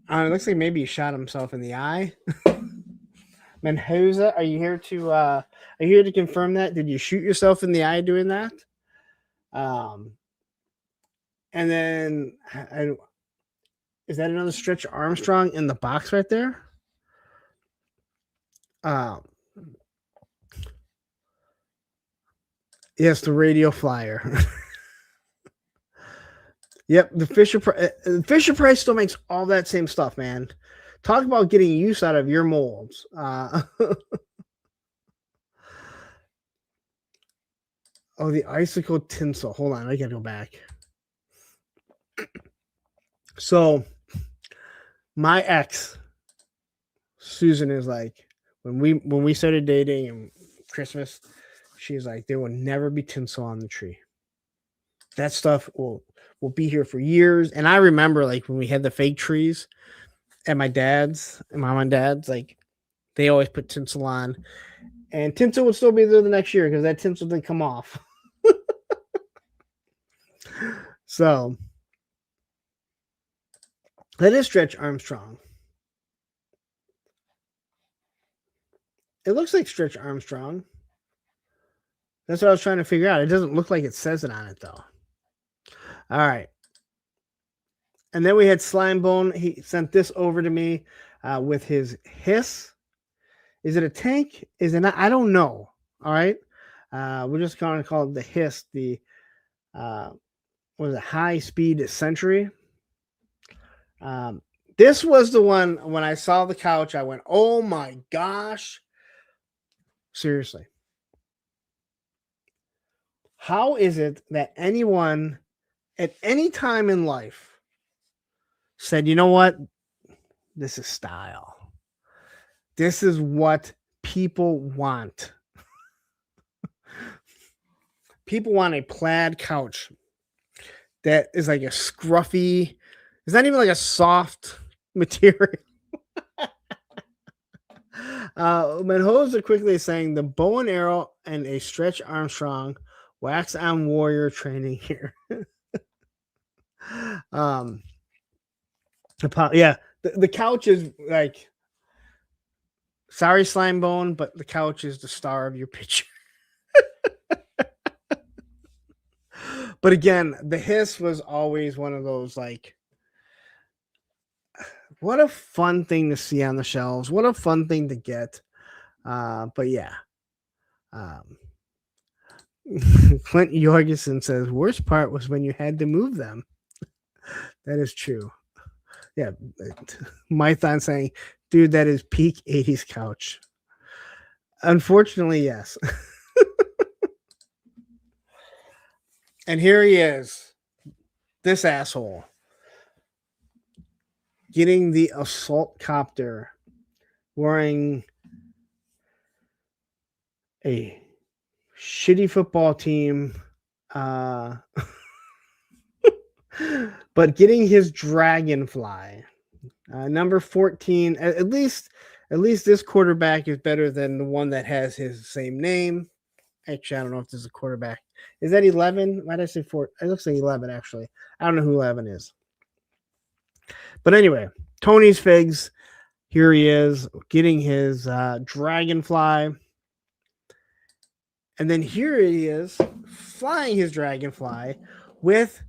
looks like maybe he shot himself in the eye. Mendoza, are you here to confirm that? Did you shoot yourself in the eye doing that? And then is that another Stretch Armstrong in the box right there? Yes, the radio flyer. Yep, the Fisher Price still makes all that same stuff, man. Talk about getting use out of your molds. Oh, the icicle tinsel. Hold on, I gotta go back. So, my ex, Susan, is like, when we started dating and Christmas, she's like, there will never be tinsel on the tree. That stuff will be here for years. And I remember like when we had the fake trees at my dad's, and mom and dad's, like they always put tinsel on, and tinsel would still be there the next year because that tinsel didn't come off. So that is Stretch Armstrong. It looks like Stretch Armstrong. That's what I was trying to figure out. It doesn't look like it says it on it though. All right. And then we had Slimebone. He sent this over to me with his hiss. Is it a tank? Is it not? I don't know. All right. We're just going to call it the hiss. The what is it? High Speed Century. This was the one when I saw the couch, I went, oh my gosh. Seriously. How is it that anyone at any time in life said, you know what? This is style. This is what people want. People want a plaid couch that is like a scruffy, it's not even like a soft material. Mendoza quickly saying the bow and arrow and a Stretch Armstrong wax on warrior training here. Yeah, the couch is like, sorry, Slime Bone, but the couch is the star of your picture. But again, the hiss was always one of those, like, what a fun thing to see on the shelves. What a fun thing to get. But yeah. Clint Jorgensen says, worst part was when you had to move them. That is true. Yeah. Mython saying, dude, that is peak 80s couch. Unfortunately, yes. And here he is, this asshole, getting the assault copter, wearing a shitty football team, but getting his dragonfly, number 14. At least this quarterback is better than the one that has his same name. Actually, I don't know if this is a quarterback. Is that 11? Why did I say 4? It looks like 11, actually. I don't know who 11 is. But anyway, Tony's Figs. Here he is getting his dragonfly. And then here he is flying his dragonfly with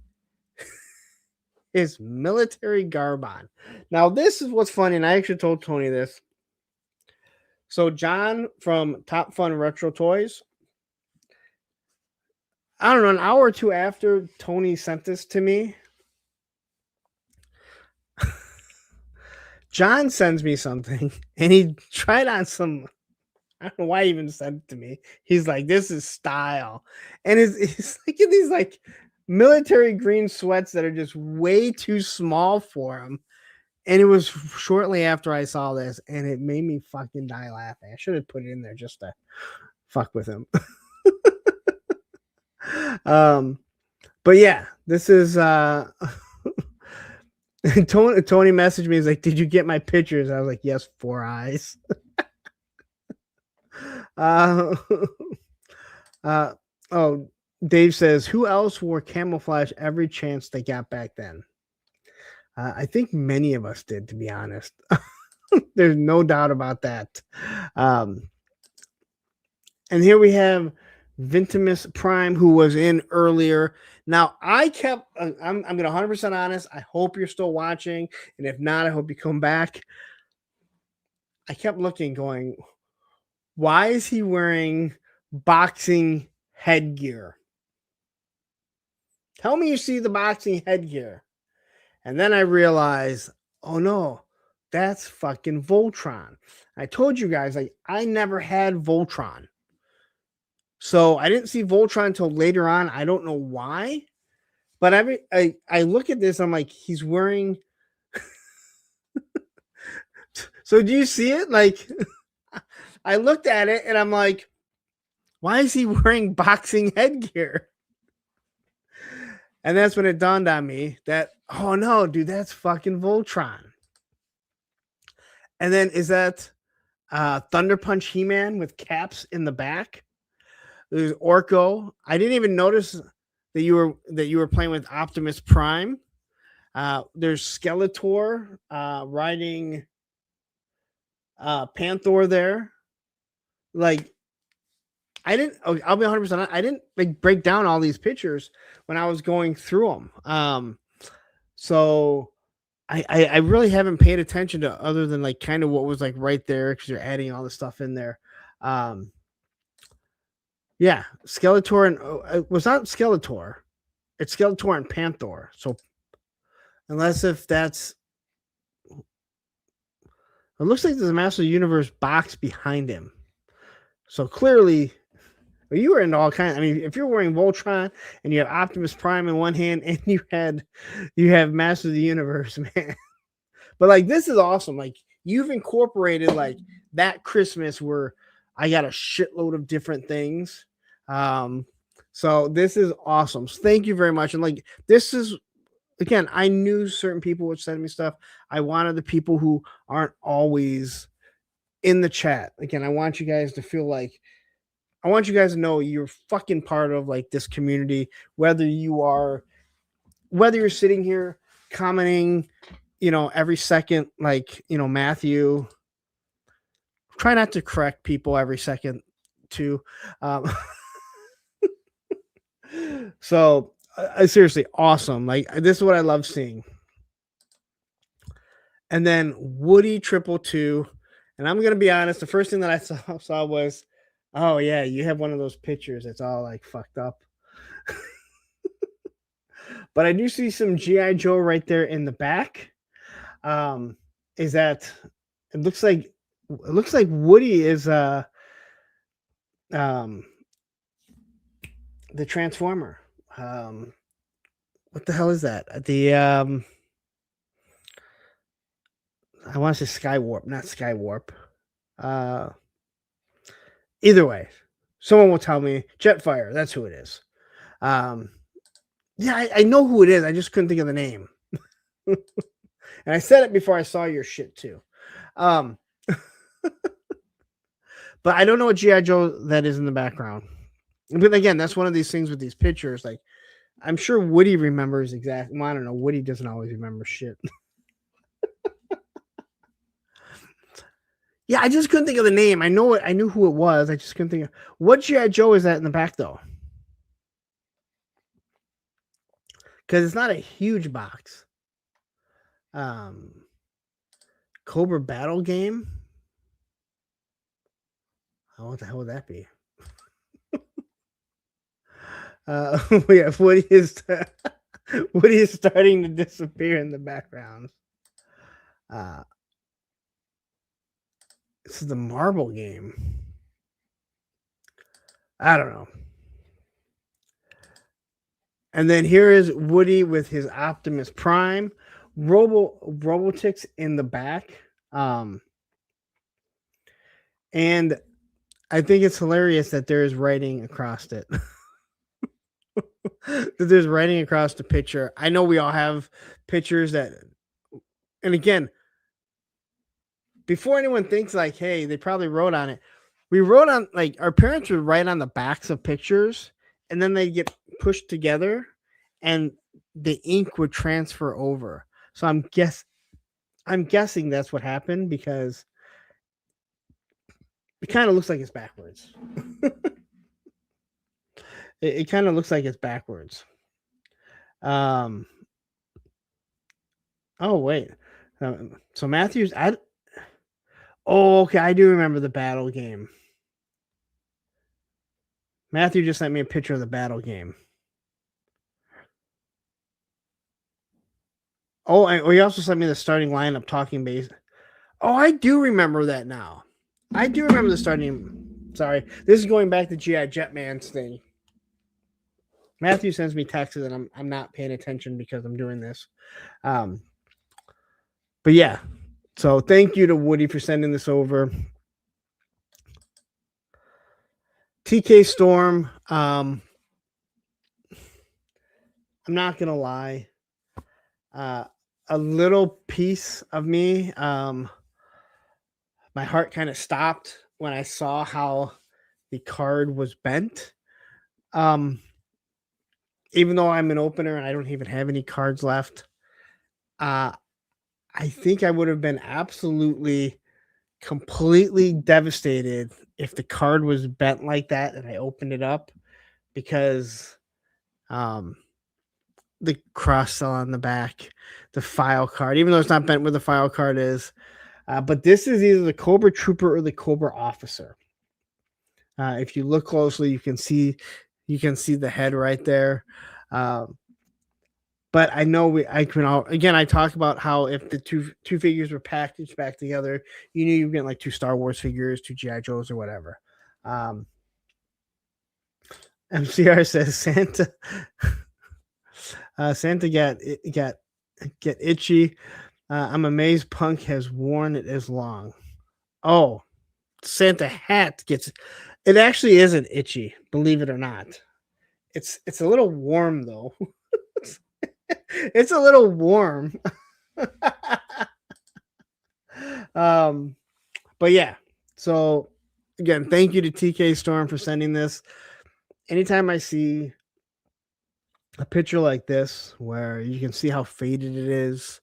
his military garb on. Now, this is what's funny, and I actually told Tony this. So John from Top Fun Retro Toys, I don't know, an hour or two after Tony sent this to me, John sends me something, and he tried on some, I don't know why he even sent it to me. He's like, this is style. And it's like in these like military green sweats that are just way too small for him. And it was shortly after I saw this, and it made me fucking die laughing. I should have put it in there just to fuck with him. But yeah, this is Tony messaged me. He's like, did you get my pictures? I was like, yes, 4 eyes. Oh, Dave says, who else wore camouflage every chance they got back then? I think many of us did, to be honest. There's no doubt about that. And here we have Ventimus Prime, who was in earlier. Now, I'm going to 100% honest. I hope you're still watching. And if not, I hope you come back. I kept looking, going, why is he wearing boxing headgear? Tell me you see the boxing headgear. And then I realized, oh no, that's fucking Voltron. I told you guys, like, I never had Voltron. So I didn't see Voltron until later on. I don't know why. But I look at this, I'm like, he's wearing. So do you see it? Like, I looked at it and I'm like, why is he wearing boxing headgear? And that's when it dawned on me that, oh no, dude, that's fucking Voltron. And then is that Thunder Punch He-Man with caps in the back? There's Orko. I didn't even notice that you were playing with Optimus Prime. There's Skeletor riding Panther there. Like, I'll be 100%. I didn't like break down all these pictures when I was going through them. So I really haven't paid attention to other than like kind of what was like right there because you're adding all the stuff in there. Yeah, Skeletor and it was not Skeletor. It's Skeletor and Panther. So unless if that's, it looks like there's a Master of the Universe box behind him. So clearly, you were into all kinds. I mean, if you're wearing Voltron and you have Optimus Prime in one hand and you have Master of the Universe, man. But like, this is awesome. Like, you've incorporated like that Christmas where I got a shitload of different things. So this is awesome. So thank you very much. And like, this is, again, I knew certain people would send me stuff. I wanted the people who aren't always in the chat. Again, I want you guys to feel like, I want you guys to know you're fucking part of like this community, whether you're sitting here commenting, every second, like, Matthew, try not to correct people every second too. So seriously, awesome. Like, this is what I love seeing. And then Woody 222. And I'm going to be honest, the first thing that I saw was, oh yeah, you have one of those pictures that's all like fucked up. But I do see some G.I. Joe right there in the back. Is that it looks like Woody is the Transformer. What the hell is that? I want to say Skywarp, not Skywarp. Either way, someone will tell me. Jetfire, that's who it is. Yeah, I know who it is. I just couldn't think of the name. And I said it before I saw your shit too. But I don't know what G.I. Joe that is in the background. But again, that's one of these things with these pictures. Like, I'm sure Woody remembers exactly. Well, I don't know. Woody doesn't always remember shit. Yeah, I just couldn't think of the name. I know it. I knew who it was. I just couldn't think of what G.I. Joe is that in the back though. Because it's not a huge box. Cobra Battle Game. What the hell would that be? Yeah, Woody is starting to disappear in the background. This is the marble game. I don't know. And then here is Woody with his Optimus Prime, Robotix in the back. And I think it's hilarious that there is writing across it. That there's writing across the picture. I know we all have pictures that, and again, before anyone thinks like, hey, they probably wrote on it. We wrote on, like, our parents would write on the backs of pictures, and then they get pushed together, and the ink would transfer over. So I'm guessing that's what happened, because it kind of looks like it's backwards. It kind of looks like it's backwards. Oh wait. So Matthews, okay, I do remember the battle game. Matthew just sent me a picture of the battle game. Oh, he also sent me the starting lineup talking base. Oh, I do remember that now. I do remember the starting. Sorry, this is going back to G.I. Jetman's thing. Matthew sends me texts and I'm not paying attention because I'm doing this. But yeah, so thank you to Woody for sending this over. TK Storm. I'm not gonna lie. A little piece of me, my heart kind of stopped when I saw how the card was bent. Even though I'm an opener and I don't even have any cards left, I think I would have been absolutely, completely devastated if the card was bent like that and I opened it up, because the cross cell on the back, the file card, even though it's not bent where the file card is. But this is either the Cobra Trooper or the Cobra Officer. If you look closely, you can see the head right there. But I know I talk about how if the two figures were packaged back together, you knew you were getting like two Star Wars figures, two G.I. Joes or whatever. MCR says Santa Santa got itchy. I'm amazed Punk has worn it as long. Oh, Santa hat gets, it actually isn't itchy, believe it or not. It's a little warm though. It's a little warm. But yeah. So again, thank you to TK Storm for sending this. Anytime I see a picture like this where you can see how faded it is,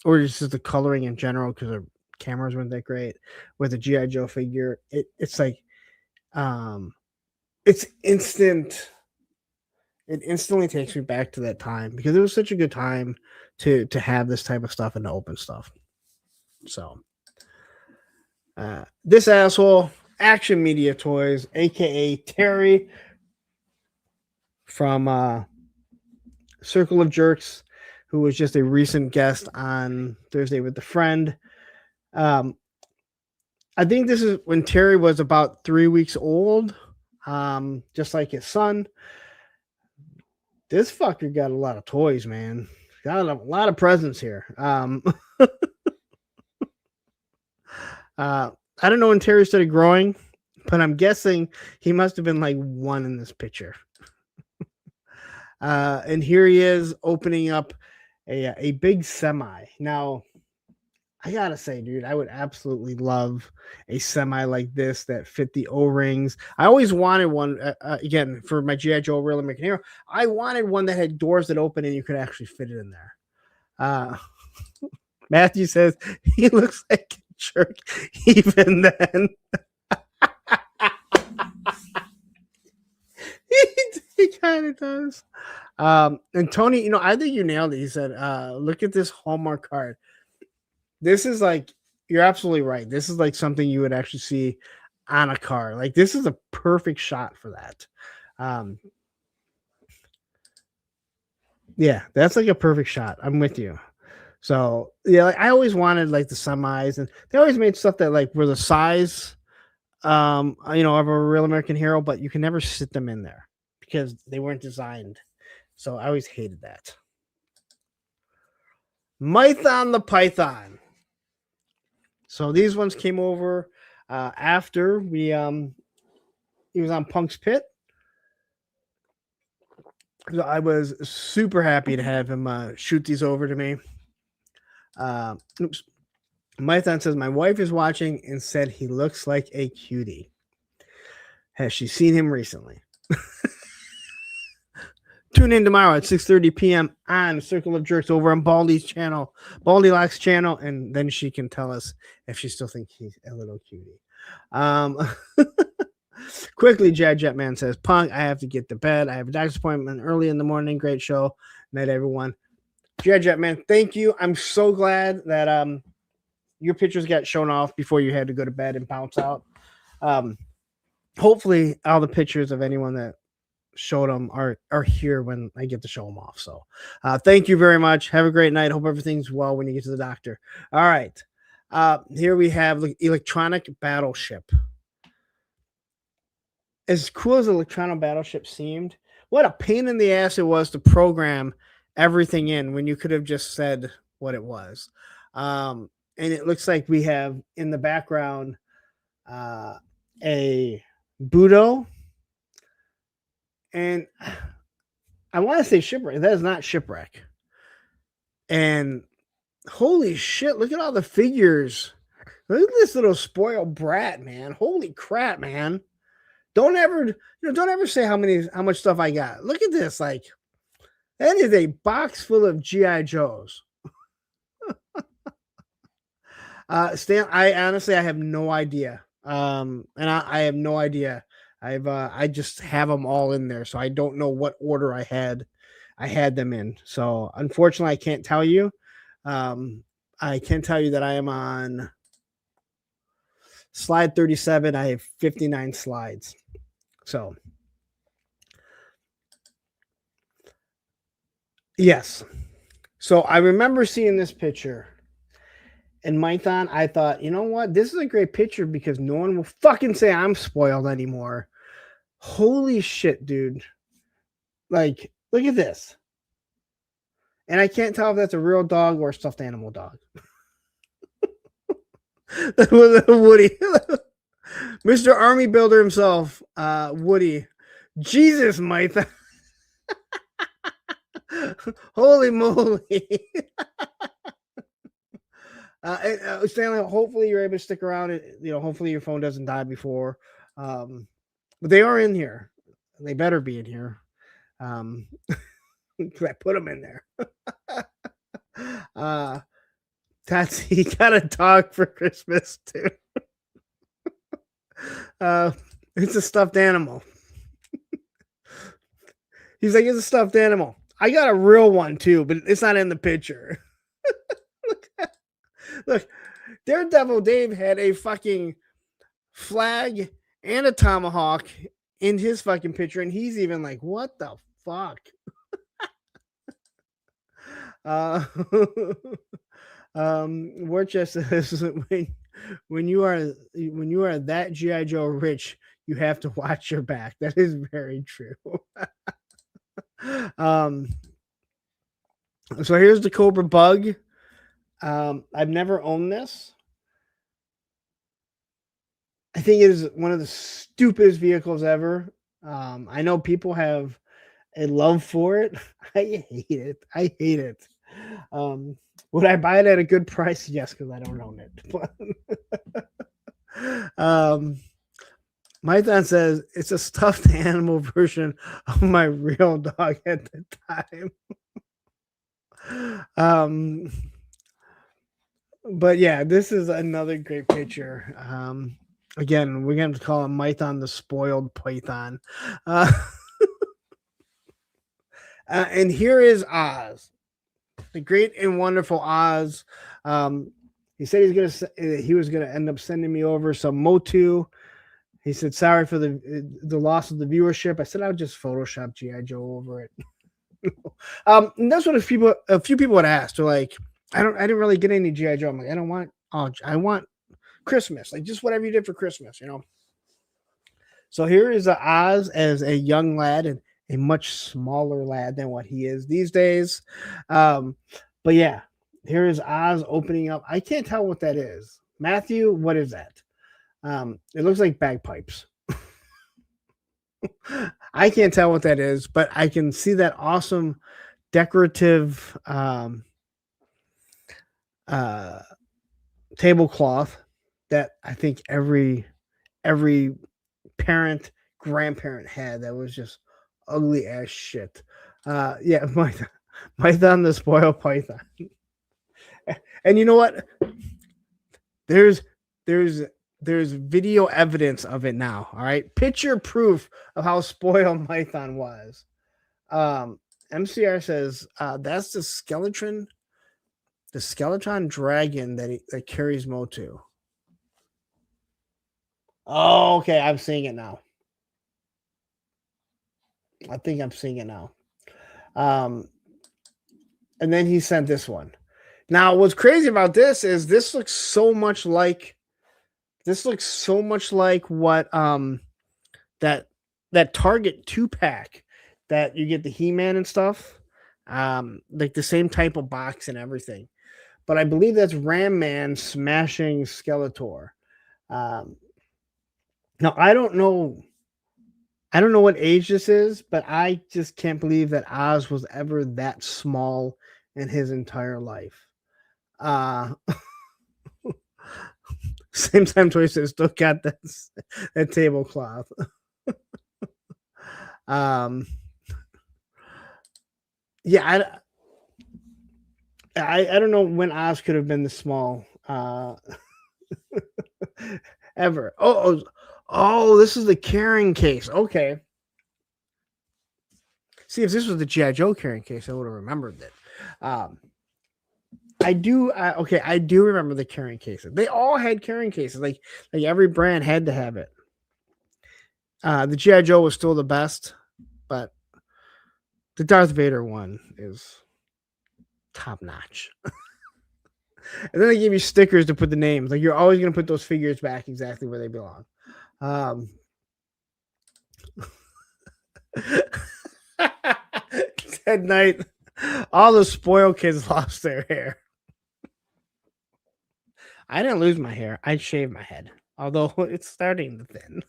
or just the coloring in general, because the cameras weren't that great with a GI Joe figure, it's like it's instant. It instantly takes me back to that time because it was such a good time to have this type of stuff and to open stuff. So this asshole, Action Media Toys, aka Terry from Circle of Jerks, who was just a recent guest on Thursday with a Friend. I think this is when Terry was about 3 weeks old, just like his son. This fucker got a lot of toys, man. Got a lot of presents here. I don't know when Terry started growing, but I'm guessing he must have been like 1 in this picture. And here he is opening up a big semi. Now, I gotta say, dude, I would absolutely love a semi like this that fit the O-rings. I always wanted one, again, for my G.I. Joe Real American Hero. I wanted one that had doors that open and you could actually fit it in there. Matthew says he looks like a jerk even then. He kind of does. And Tony, I think you nailed it. He said, look at this Hallmark card. This is like, you're absolutely right. This is like something you would actually see on a car. Like, this is a perfect shot for that. Yeah, that's like a perfect shot. I'm with you. So yeah, like I always wanted like the semis, and they always made stuff that like were the size, of a Real American Hero, but you can never sit them in there because they weren't designed. So I always hated that. Mython the Python. So these ones came over after he was on Punk's Pit. So I was super happy to have him shoot these over to me. Oops. Mython says, my wife is watching and said he looks like a cutie. Has she seen him recently? Tune in tomorrow at 6:30 p.m. on Circle of Jerks over on Baldy's channel, Baldy Lock's channel, and then she can tell us if she still thinks he's a little cutie. Quickly, Jad Jetman says, Punk, I have to get to bed. I have a doctor's appointment early in the morning. Great show. Night, everyone. Jad Jetman, thank you. I'm so glad that your pictures got shown off before you had to go to bed and bounce out. Hopefully, all the pictures of anyone that showed them are here when I get to show them off. So thank you very much. Have a great night. Hope everything's well when you get to the doctor. All right. Here we have Electronic Battleship. As cool as Electronic Battleship seemed, what a pain in the ass it was to program everything in when you could have just said what it was. And it looks like we have in the background a Budo. And I want to say Shipwreck. That is not Shipwreck. And holy shit, look at all the figures. Look at this little spoiled brat, man. Holy crap, man. Don't ever say how much stuff I got. Look at this. Like, that is a box full of G.I. Joes. Stan, I honestly have no idea. And I have no idea. I just have them all in there, so I don't know what order I had them in. So unfortunately, I can't tell you. I can tell you that I am on slide 37. I have 59 slides. So yes. So I remember seeing this picture. And Mython, I thought, you know what? This is a great picture because no one will fucking say I'm spoiled anymore. Holy shit, dude. Like, look at this. And I can't tell if that's a real dog or a stuffed animal dog. Woody. Mr. Army Builder himself, Woody. Jesus, Mike. Holy moly. Stanley, hopefully you're able to stick around. Hopefully your phone doesn't die before. But they are in here. They better be in here. I put them in there. Tatsy got a dog for Christmas too. It's a stuffed animal. He's like, it's a stuffed animal. I got a real one too, but it's not in the picture. Look, Daredevil Dave had a fucking flag and a tomahawk in his fucking picture, and he's even like, what the fuck? Worcester says when you are that G.I. Joe rich, you have to watch your back. That is very true. So here's the Cobra Bug. I've never owned this. I think it is one of the stupidest vehicles ever. I know people have a love for it. I hate it. Would I buy it at a good price? Yes, because I don't own it. Mython says it's a stuffed animal version of my real dog at the time. But yeah, this is another great picture. Again, we're going to call him Mython the Spoiled Python. And here is Oz, the great and wonderful Oz. He said he was gonna end up sending me over some Motu. He said sorry for the loss of the viewership. I said I would just Photoshop G.I. Joe over it. And that's what a few people had asked. They're like, I didn't really get any G.I. Joe. I'm like, I want Christmas, like just whatever you did for Christmas, So here is Oz as a young lad and a much smaller lad than what he is these days. But yeah, here is Oz opening up. I can't tell what that is. Matthew, what is that? It looks like bagpipes. I can't tell what that is, but I can see that awesome decorative tablecloth that I think every parent, grandparent had that was just ugly ass shit. Yeah, Python the Spoiled Python. And you know what? There's video evidence of it now. All right, picture proof of how spoiled Python was. MCR says that's the skeleton dragon that carries Motu. Oh, okay, I'm seeing it now. I think I'm seeing it now. And then he sent this one. Now, what's crazy about this is this looks so much like what that Target 2-pack that you get the He-Man and stuff. Like the same type of box and everything. But I believe that's Ram Man smashing Skeletor. Now I don't know what age this is, but I just can't believe that Oz was ever that small in his entire life. Same time Toy says still got that tablecloth. Yeah, I don't know when Oz could have been this small ever. Oh, this is the carrying case. Okay. See, if this was the G.I. Joe carrying case, I would have remembered it. I do remember the carrying cases. They all had carrying cases. Like every brand had to have it. The G.I. Joe was still the best, but the Darth Vader one is top notch. And then they give you stickers to put the names. Like you're always going to put those figures back exactly where they belong. That night, all the spoiled kids lost their hair. I didn't lose my hair. I shaved my head. although it's starting to thin.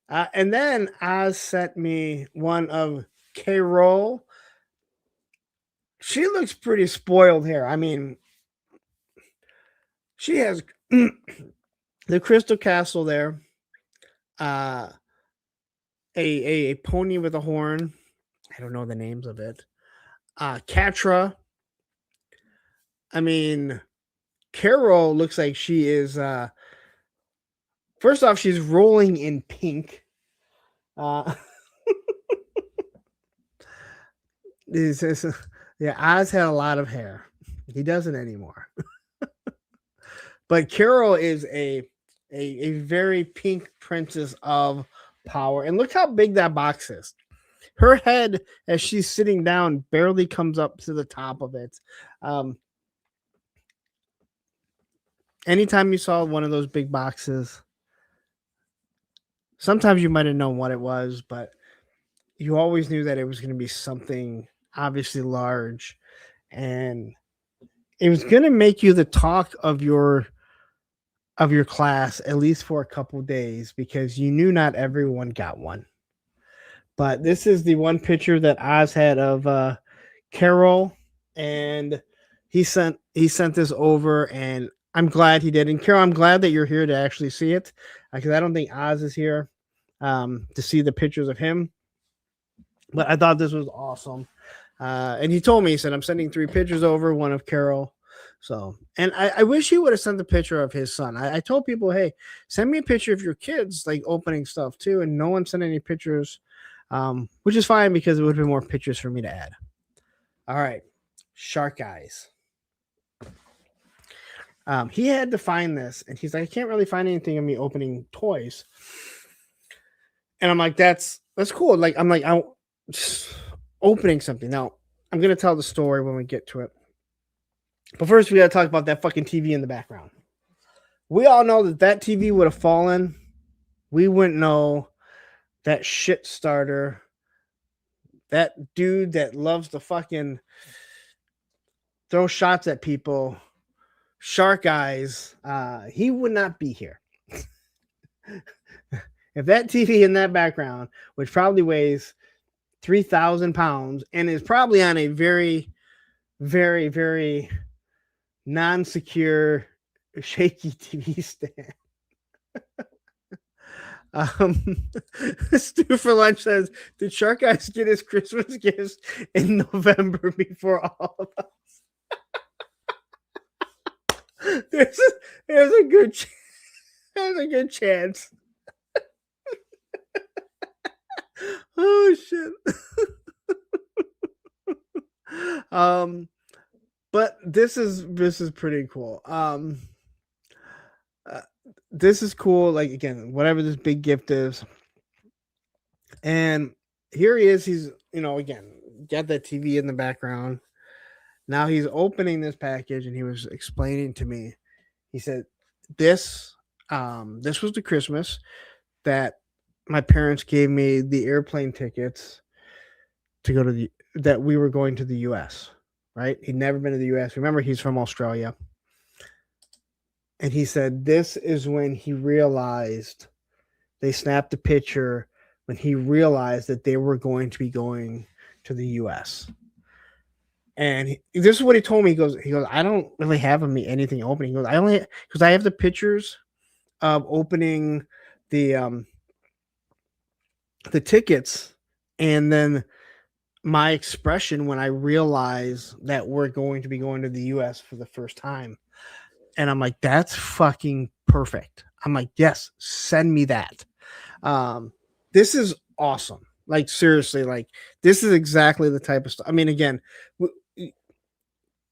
And then Oz sent me one of K-Roll. She looks pretty spoiled here. I mean, she has the Crystal Castle there, a pony with a horn. I don't know the names of it. Catra. I mean, Carol looks like she is. First off, she's rolling in pink. Yeah, Oz had a lot of hair. He doesn't anymore. But Carol is a very pink princess of power. And look how big that box is. Her head, as she's sitting down, barely comes up to the top of it. Anytime you saw one of those big boxes, sometimes you might have known what it was, but you always knew that it was going to be something obviously large, and it was going to make you the talk of your class, at least for a couple days, because you knew not everyone got one. But this is the one picture that Oz had of Carol, and he sent this over, and I'm glad he did. And Carol, I'm glad that you're here to actually see it, because I don't think Oz is here to see the pictures of him. But I thought this was awesome. And he told me, he said, I'm sending 3 pictures over, one of Carol. So, and I wish he would have sent the picture of his son. I told people, hey, send me a picture of your kids, like opening stuff too. And no one sent any pictures, which is fine because it would have been more pictures for me to add. All right. Shark Eyes. He had to find this, and he's like, I can't really find anything of me opening toys. And I'm like, that's cool. Like, I'm opening something. Now, I'm going to tell the story when we get to it. But first, we got to talk about that fucking TV in the background. We all know that TV would have fallen. We wouldn't know that shit starter, that dude that loves to fucking throw shots at people, Shark Eyes, he would not be here. If that TV in that background, which probably weighs 3,000 pounds and is probably on a very, very, very non-secure, shaky TV stand. Stu for Lunch says, did Shark Eyes get his Christmas gifts in November before all of us? There's a good chance. Oh shit. But this is pretty cool. This is cool. Like, again, whatever this big gift is. And here he is. He's, again, got that TV in the background. Now he's opening this package, and he was explaining to me. He said, this was the Christmas that my parents gave me the airplane tickets to go to that we were going to the US, right? He'd never been to the US. Remember, he's from Australia. And he said, this is when he realized, they snapped a picture when he realized that they were going to be going to the US. And this is what he told me. He goes, I don't really have anything open. He goes, because I have the pictures of opening the tickets, and then my expression when I realize that we're going to be going to the US for the first time. And I'm like, that's fucking perfect. I'm like, yes, send me that. This is awesome. Like, seriously, like, this is exactly the type of stuff. I mean, again,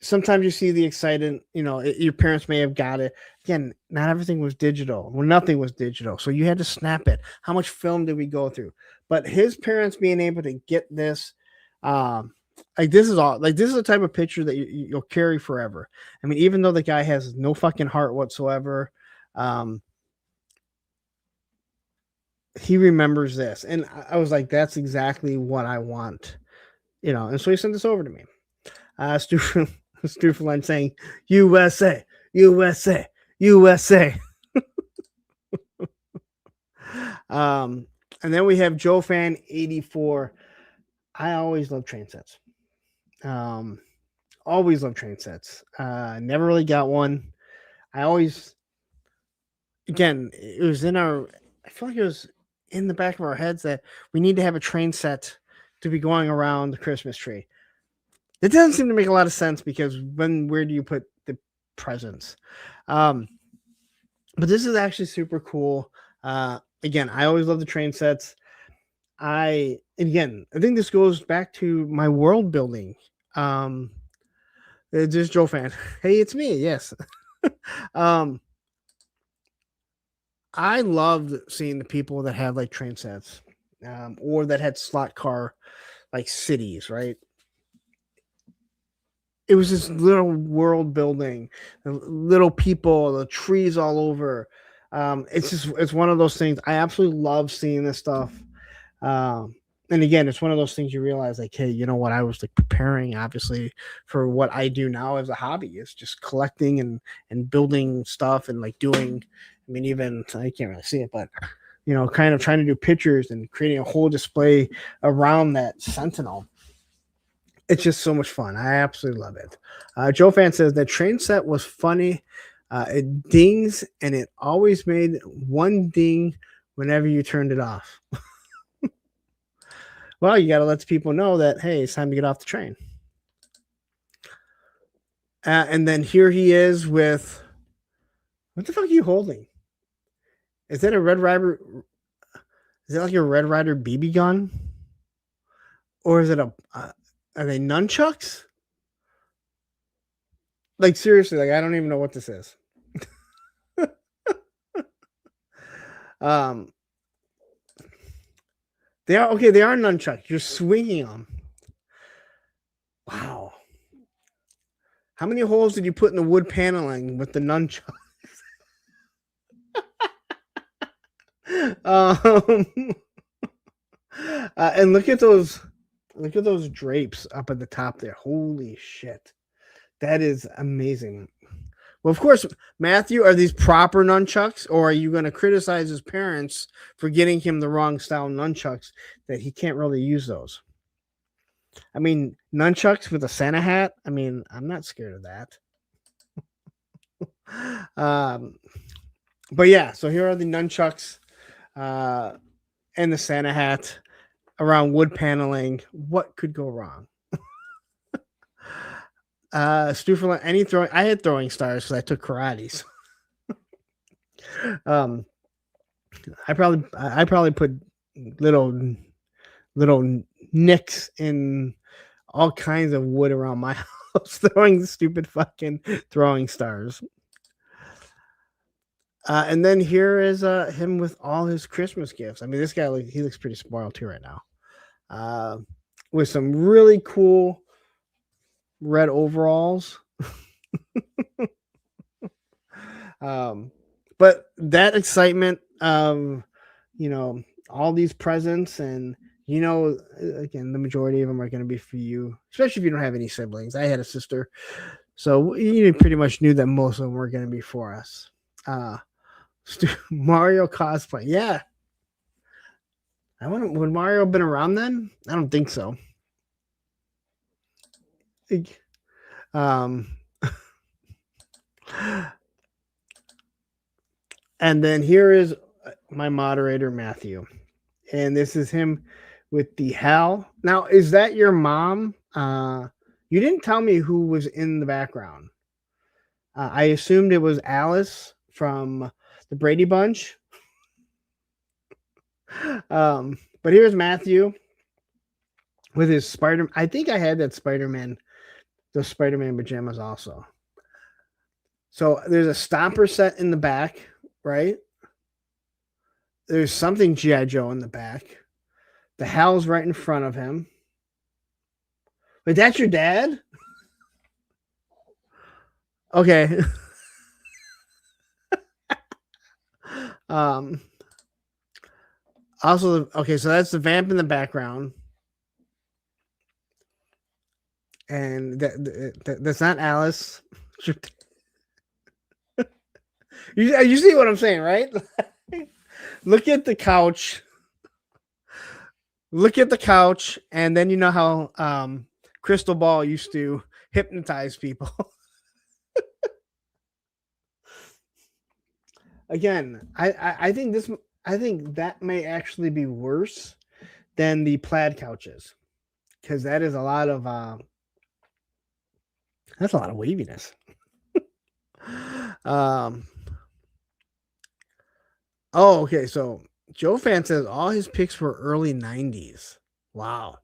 sometimes you see the excitement, your parents may have got it. Again, not everything was digital. Well, nothing was digital. So you had to snap it. How much film did we go through? But his parents being able to get this, this is the type of picture that you'll carry forever. I mean, even though the guy has no fucking heart whatsoever, he remembers this. And I was like, that's exactly what I want, and so he sent this over to me. Stu for Lunch saying, USA, USA, USA. And then we have Joe Fan 84. I always love train sets. Always love train sets. Never really got one. I always, again, it was in our, I feel like it was in the back of our heads that we need to have a train set to be going around the Christmas tree. It doesn't seem to make a lot of sense because where do you put the presents? But this is actually super cool. Again, I always love the train sets. I think this goes back to my world building. Just Joe Fan. Hey, it's me. Yes. I loved seeing the people that had like train sets, or that had slot car like cities, right? It was this little world building, little people, the trees all over. It's one of those things. I absolutely love seeing this stuff. And again, it's one of those things you realize, like, hey, you know what? I was like preparing, obviously, for what I do now as a hobby. Is just collecting and building stuff and like doing. I mean, even I can't really see it, but kind of trying to do pictures and creating a whole display around that Sentinel. It's just so much fun. I absolutely love it. Joe Fan says that train set was funny. It dings, and it always made one ding whenever you turned it off. Well, you got to let people know that, hey, it's time to get off the train. And then here he is with, what the fuck are you holding? Is that a Red Ryder? Is that like a Red Ryder BB gun? Or is it are they nunchucks? Like, seriously, like, I don't even know what this is. They are nunchucks. You're swinging them. Wow. How many holes did you put in the wood paneling with the nunchucks? And look at those drapes up at the top there. Holy shit. That is amazing. Well, of course, Matthew, are these proper nunchucks, or are you going to criticize his parents for getting him the wrong style nunchucks that he can't really use those? I mean, nunchucks with a Santa hat. I mean, I'm not scared of that. But yeah, so here are the nunchucks and the Santa hat around wood paneling. What could go wrong? Stufferland, any throwing? I had throwing stars because I took karates. I probably put little nicks in all kinds of wood around my house throwing stupid fucking throwing stars. And then here is him with all his Christmas gifts. I mean, this guy he looks pretty spoiled too right now. With some really cool red overalls. But that excitement of all these presents, and again, the majority of them are going to be for you, especially if you don't have any siblings. I had a sister, so you pretty much knew that most of them were going to be for us. Mario cosplay, yeah. Would Mario have been around then? I don't think so. And then here is my moderator, Matthew. And this is him with the Hal. Now, is that your mom? You didn't tell me who was in the background. I assumed it was Alice from the Brady Bunch. But here's Matthew with his Spider. I think I had that Spider-Man, those Spider-Man pajamas also. So there's a stomper set in the back, right? There's something G.I. Joe in the back. The Hal's right in front of him. Wait, that's your dad? Okay. Also, okay, so that's the vamp in the background. And that's not Alice. You see what I'm saying, right? Look at the couch. Look at the couch, and then you know how Crystal Ball used to hypnotize people. Again, I think that may actually be worse than the plaid couches, because that is a lot of that's a lot of waviness. Oh, okay. So Joe Fan says all his picks were early 90s. Wow.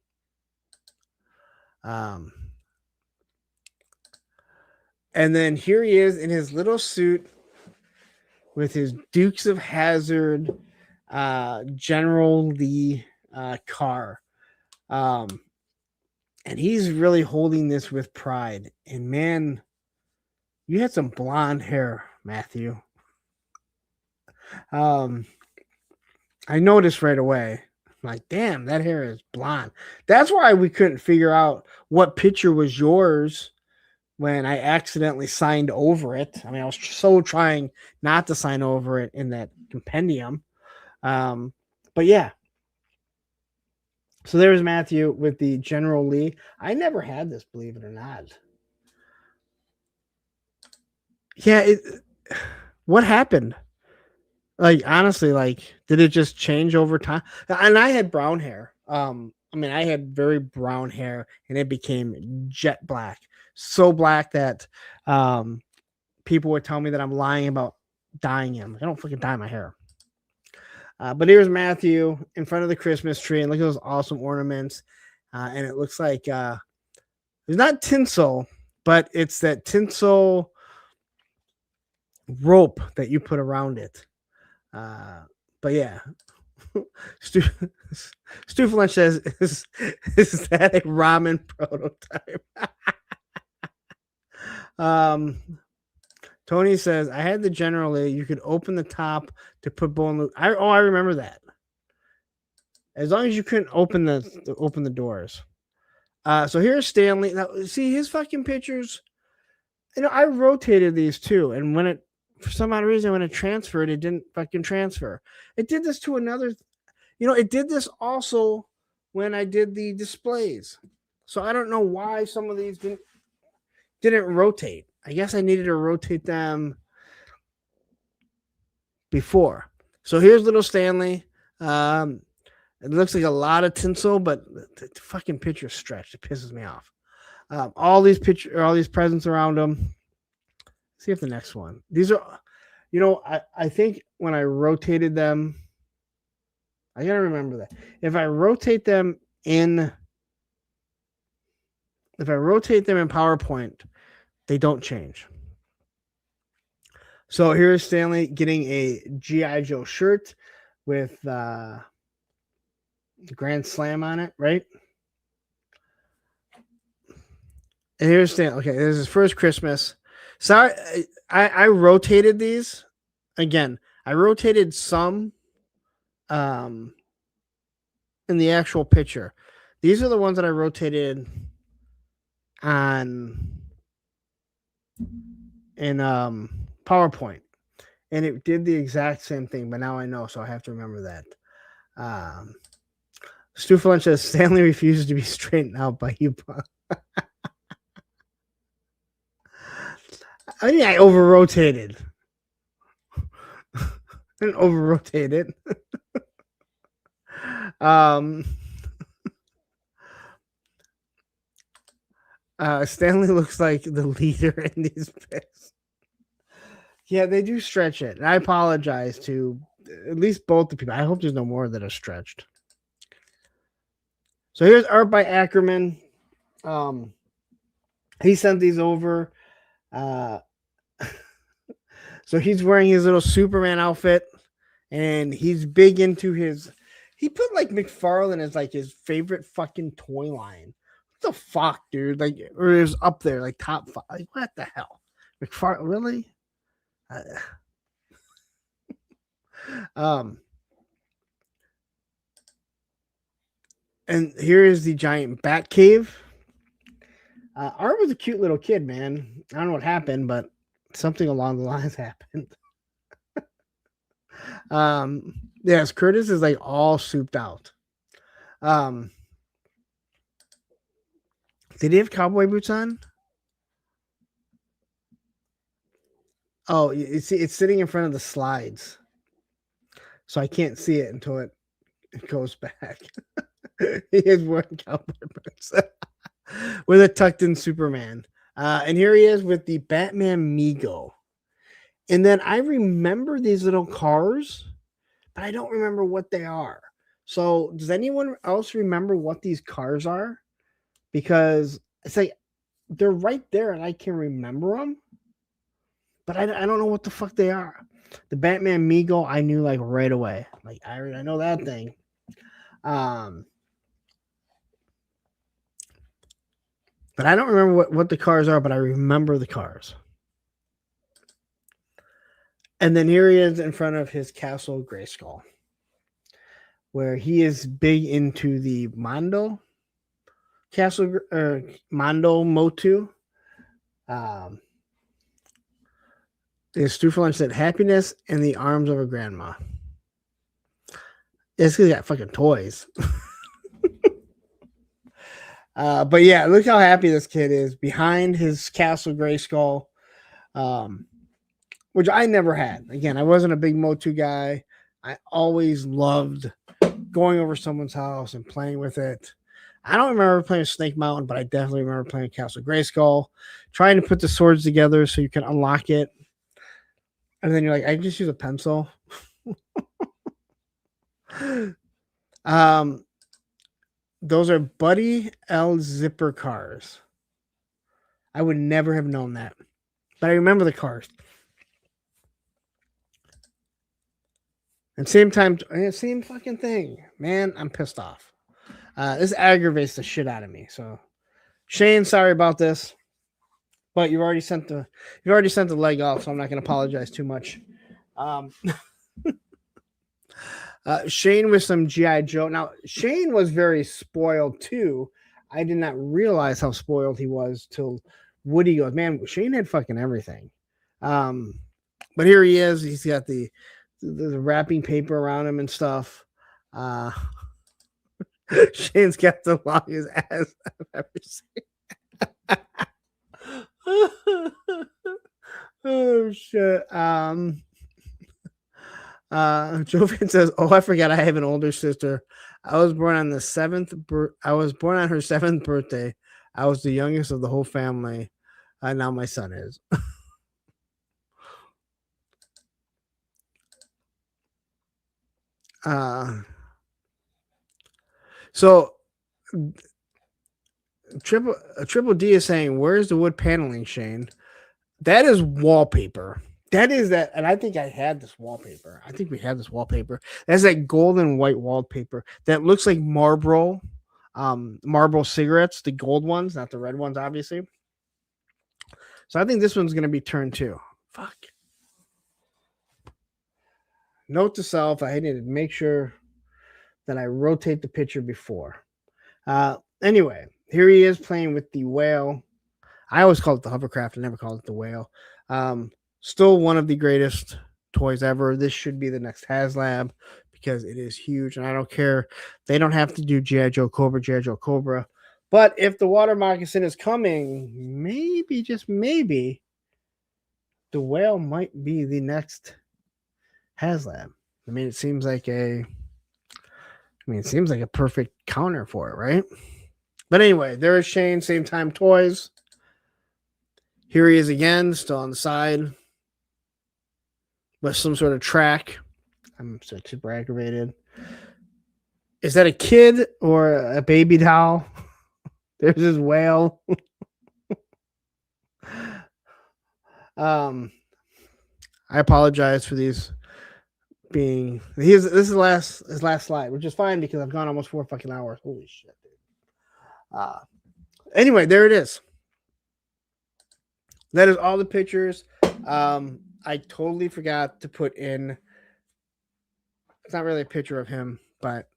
And then here he is in his little suit with his Dukes of Hazzard General Lee car. And he's really holding this with pride. And man, you had some blonde hair, Matthew. I noticed right away. I'm like, damn, that hair is blonde. That's why we couldn't figure out what picture was yours when I accidentally signed over it. I mean, I was so trying not to sign over it in that compendium. But yeah. So there's Matthew with the General Lee. I never had this, believe it or not. Yeah, what happened? Like, honestly, like, did it just change over time? And I had brown hair. I mean, I had very brown hair, and it became jet black. So black that people would tell me that I'm lying about dyeing him. I don't fucking dye my hair. But here's Matthew in front of the Christmas tree, and look at those awesome ornaments. And it looks like it's not tinsel, but it's that tinsel rope that you put around it. But yeah, Stu Flinch says, is that a ramen prototype? Tony says, I had the General Lee. You could open the top to put bone. I remember that. As long as you couldn't open the doors. So here's Stanley. Now, see his fucking pictures. You know, I rotated these too, and when it, for some odd reason, when it transferred, it didn't fucking transfer. It did this to another. You know, it did this also when I did the displays. So I don't know why some of these didn't rotate. I guess I needed to rotate them before. So here's little Stanley. It looks like a lot of tinsel, but the fucking picture's stretched. It pisses me off. All these presents around him. See if the next one. These are, you know, I think when I rotated them, I gotta remember that. If I rotate them in PowerPoint, they don't change. So here's Stanley getting a G.I. Joe shirt with the Grand Slam on it, right? And here's Stanley. Okay, this is his first Christmas. Sorry, I rotated these. Again, I rotated some in the actual picture. These are the ones that I rotated in PowerPoint, and it did the exact same thing, but now I know, so I have to remember that. Stu Flynn says Stanley refuses to be straightened out by you. I mean, I over rotated. And over rotated. Stanley looks like the leader in these pics. Yeah, they do stretch it. And I apologize to at least both the people. I hope there's no more that are stretched. So here's art by Ackerman. He sent these over. So he's wearing his little Superman outfit, and he's big into his. He put like McFarlane as like his favorite fucking toy line. What the fuck, dude? Like, or it was up there, like top 5. Like, what the hell? McFarlane, really? And here is the giant bat cave. Art was a cute little kid, man. I don't know what happened, but something along the lines happened. Yes, Curtis is like all souped out. Um, did he have cowboy boots on? Oh, you see, it's sitting in front of the slides, so I can't see it until it goes back. He is wearing cowboy boots with a tucked in Superman. And here he is with the Batman Mego. And then I remember these little cars, but I don't remember what they are. So, does anyone else remember what these cars are? Because it's like they're right there and I can remember them, but I don't know what the fuck they are. The Batman Mego, I knew like right away. Like, I know that thing. But I don't remember what the cars are, but I remember the cars. And then here he is in front of his castle Grayskull, where he is big into the Mondo castle, Mondo Motu. His stew for lunch said happiness in the arms of a grandma. It's because he got fucking toys. But yeah, look how happy this kid is behind his castle Grayskull, which I never had. Again, I wasn't a big Motu guy. I always loved going over someone's house and playing with it. I don't remember playing Snake Mountain, but I definitely remember playing Castle Grayskull, trying to put the swords together so you can unlock it. And then you're like, I can just use a pencil. Those are Buddy L zipper cars. I would never have known that, but I remember the cars. And same fucking thing, man. I'm pissed off. This aggravates the shit out of me. So, Shane, sorry about this, but you've already sent the leg off, so I'm not going to apologize too much. Shane with some G.I. Joe. Now, Shane was very spoiled too. I did not realize how spoiled he was till Woody goes, man, Shane had fucking everything. But here he is. He's got the wrapping paper around him and stuff. Shane's got the longest ass I've ever seen. Oh, shit. Jovian says, "Oh, I forgot. I have an older sister. I was born on her 7th birthday. I was the youngest of the whole family. Now my son is." So Triple D is saying, "Where's the wood paneling, Shane?" That is wallpaper. That is that, and I think I had this wallpaper. I think we had this wallpaper. That's that golden white wallpaper that looks like Marlboro cigarettes, the gold ones, not the red ones, obviously. So I think this one's gonna be turn 2. Fuck. Note to self: I need to make sure that I rotate the picture before. Anyway, here he is playing with the whale. I always call it the hovercraft. I never called it the whale. Still one of the greatest toys ever. This should be the next HasLab because it is huge. And I don't care. They don't have to do G.I. Joe Cobra. But if the water moccasin is coming, maybe, just maybe, the whale might be the next HasLab. I mean, it seems like a perfect counter for it, right? But anyway, there is Shane, same time toys. Here he is again, still on the side with some sort of track. I'm super aggravated. Is that a kid or a baby doll? There's his whale. I apologize for these being. This is his last slide, which is fine because I've gone almost 4 fucking hours. Holy shit, dude. Anyway, there it is. That is all the pictures. I totally forgot to put in. It's not really a picture of him, but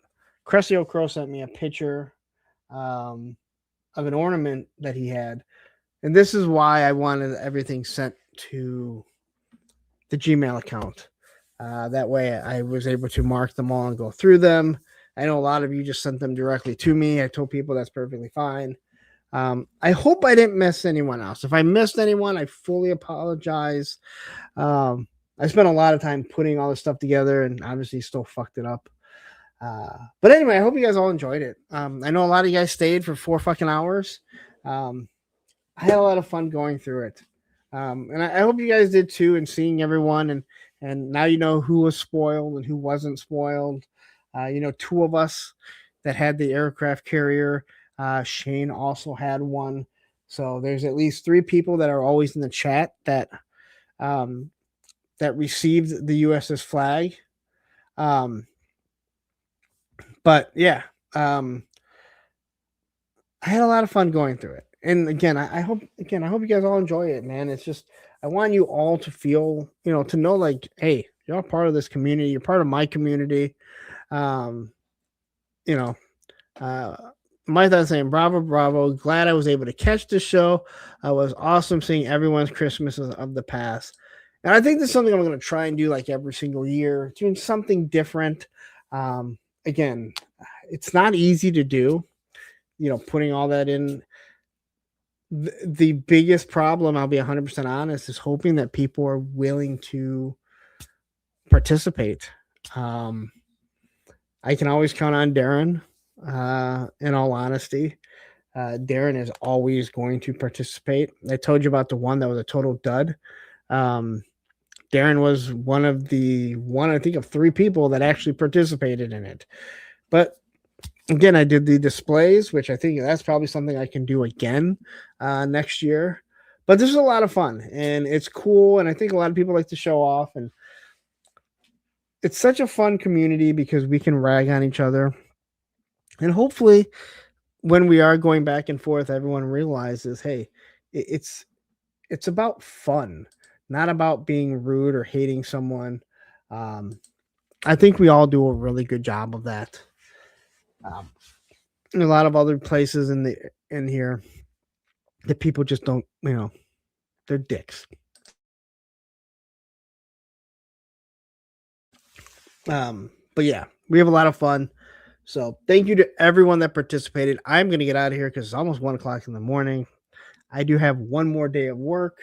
Cressio Crow sent me a picture of an ornament that he had. And this is why I wanted everything sent to the Gmail account. That way I was able to mark them all and go through them. I know a lot of you just sent them directly to me. I told people that's perfectly fine. I hope I didn't miss anyone else. If I missed anyone, I fully apologize. I spent a lot of time putting all this stuff together and obviously still fucked it up. But anyway, I hope you guys all enjoyed it. I know a lot of you guys stayed for 4 fucking hours. I had a lot of fun going through it. And I hope you guys did too, and seeing everyone, and now you know who was spoiled and who wasn't spoiled. 2 of us that had the aircraft carrier. Shane also had one. So there's at least 3 people that are always in the chat that received the USS Flag. But yeah, I had a lot of fun going through it. And again, I hope you guys all enjoy it, man. It's just, I want you all to feel, to know like, hey, you're all part of this community. You're part of my community. My thoughts saying bravo, bravo. Glad I was able to catch the show. It was awesome seeing everyone's Christmases of the past. And I think this is something I'm going to try and do like every single year, doing something different. Again, it's not easy to do, putting all that in. The biggest problem, I'll be 100% honest, is hoping that people are willing to participate. I can always count on Darren, in all honesty. Darren is always going to participate. I told you about the one that was a total dud. Darren was one, I think, of 3 people that actually participated in it. But again, I did the displays, which I think that's probably something I can do again next year. But this is a lot of fun, and it's cool, and I think a lot of people like to show off, and it's such a fun community because we can rag on each other. And hopefully when we are going back and forth, everyone realizes, hey, it's about fun, not about being rude or hating someone. I think we all do a really good job of that. A lot of other places in here that people just don't, they're dicks. But yeah, we have a lot of fun. So thank you to everyone that participated. I'm going to get out of here because it's almost 1:00 in the morning. I do have one more day of work,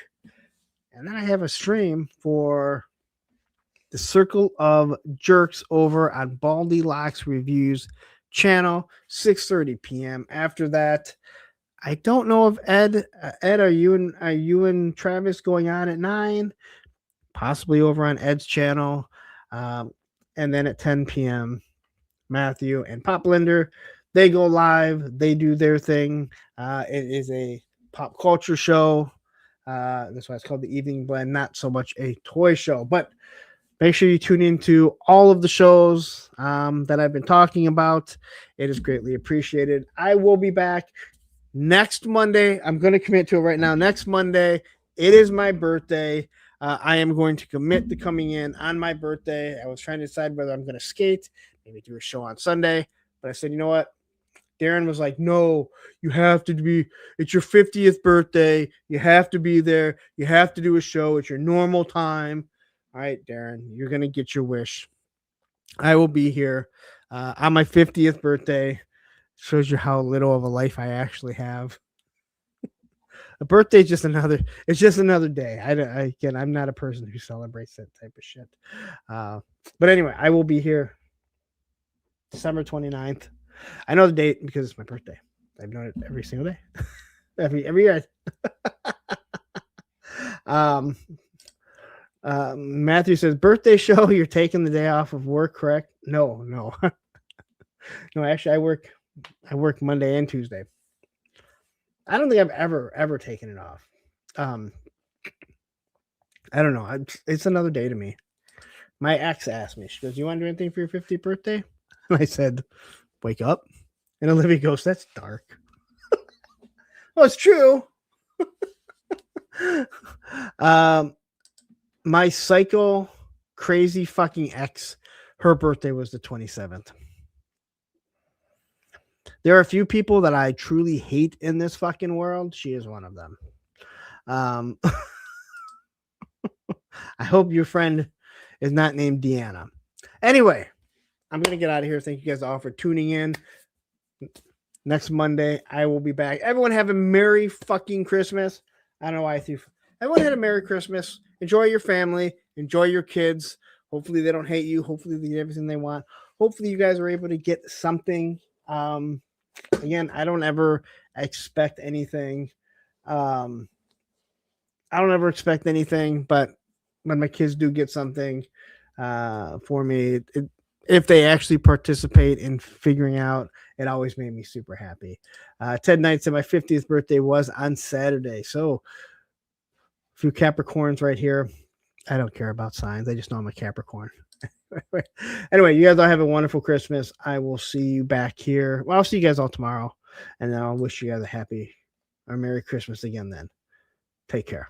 and then I have a stream for the Circle of Jerks over on Baldy Locks Reviews channel, 6:30 p.m. After that, I don't know if Ed, are you and Travis going on at 9? Possibly over on Ed's channel, and then at 10 p.m. Matthew and Pop Blender, they go live. They do their thing. It is a pop culture show. That's why it's called the Evening Blend, not so much a toy show. But make sure you tune into all of the shows that I've been talking about. It is greatly appreciated. I will be back next Monday. I'm going to commit to it right now. Next Monday, it is my birthday. I am going to commit to coming in on my birthday. I was trying to decide whether I'm going to skate, maybe do a show on Sunday. But I said, you know what? Darren was like, no, you have to be, it's your 50th birthday. You have to be there. You have to do a show. It's your normal time. All right, Darren, you're going to get your wish. I will be here on my 50th birthday. Shows you how little of a life I actually have. A birthday is just another day. Again, I'm not a person who celebrates that type of shit. But anyway, I will be here December 29th. I know the date because it's my birthday. I've known it every single day. every year. Matthew says, birthday show, you're taking the day off of work, correct? No. No, actually I work Monday and Tuesday. I don't think I've ever taken it off. I don't know. It's another day to me. My ex asked me, she goes, you want to do anything for your 50th birthday? And I said, wake up. And Olivia goes, that's dark. Well, it's true. My psycho crazy fucking ex, her birthday was the 27th. There are a few people that I truly hate in this fucking world. She is one of them. I hope your friend is not named Deanna. Anyway, I'm going to get out of here. Thank you guys all for tuning in. Next Monday, I will be back. Everyone have a Merry fucking Christmas. I don't know why I threw. Everyone had a Merry Christmas. Enjoy your family. Enjoy your kids. Hopefully they don't hate you. Hopefully they get everything they want. Hopefully you guys are able to get something. Again, I don't ever expect anything. I don't ever expect anything, but when my kids do get something for me, if they actually participate in figuring out, it always made me super happy. Ted Knight said my 50th birthday was on Saturday. So a few Capricorns right here. I don't care about signs. I just know I'm a Capricorn. Anyway, you guys all have a wonderful Christmas. I will see you back here. Well, I'll see you guys all tomorrow. And then I'll wish you guys a happy or Merry Christmas again then. Take care.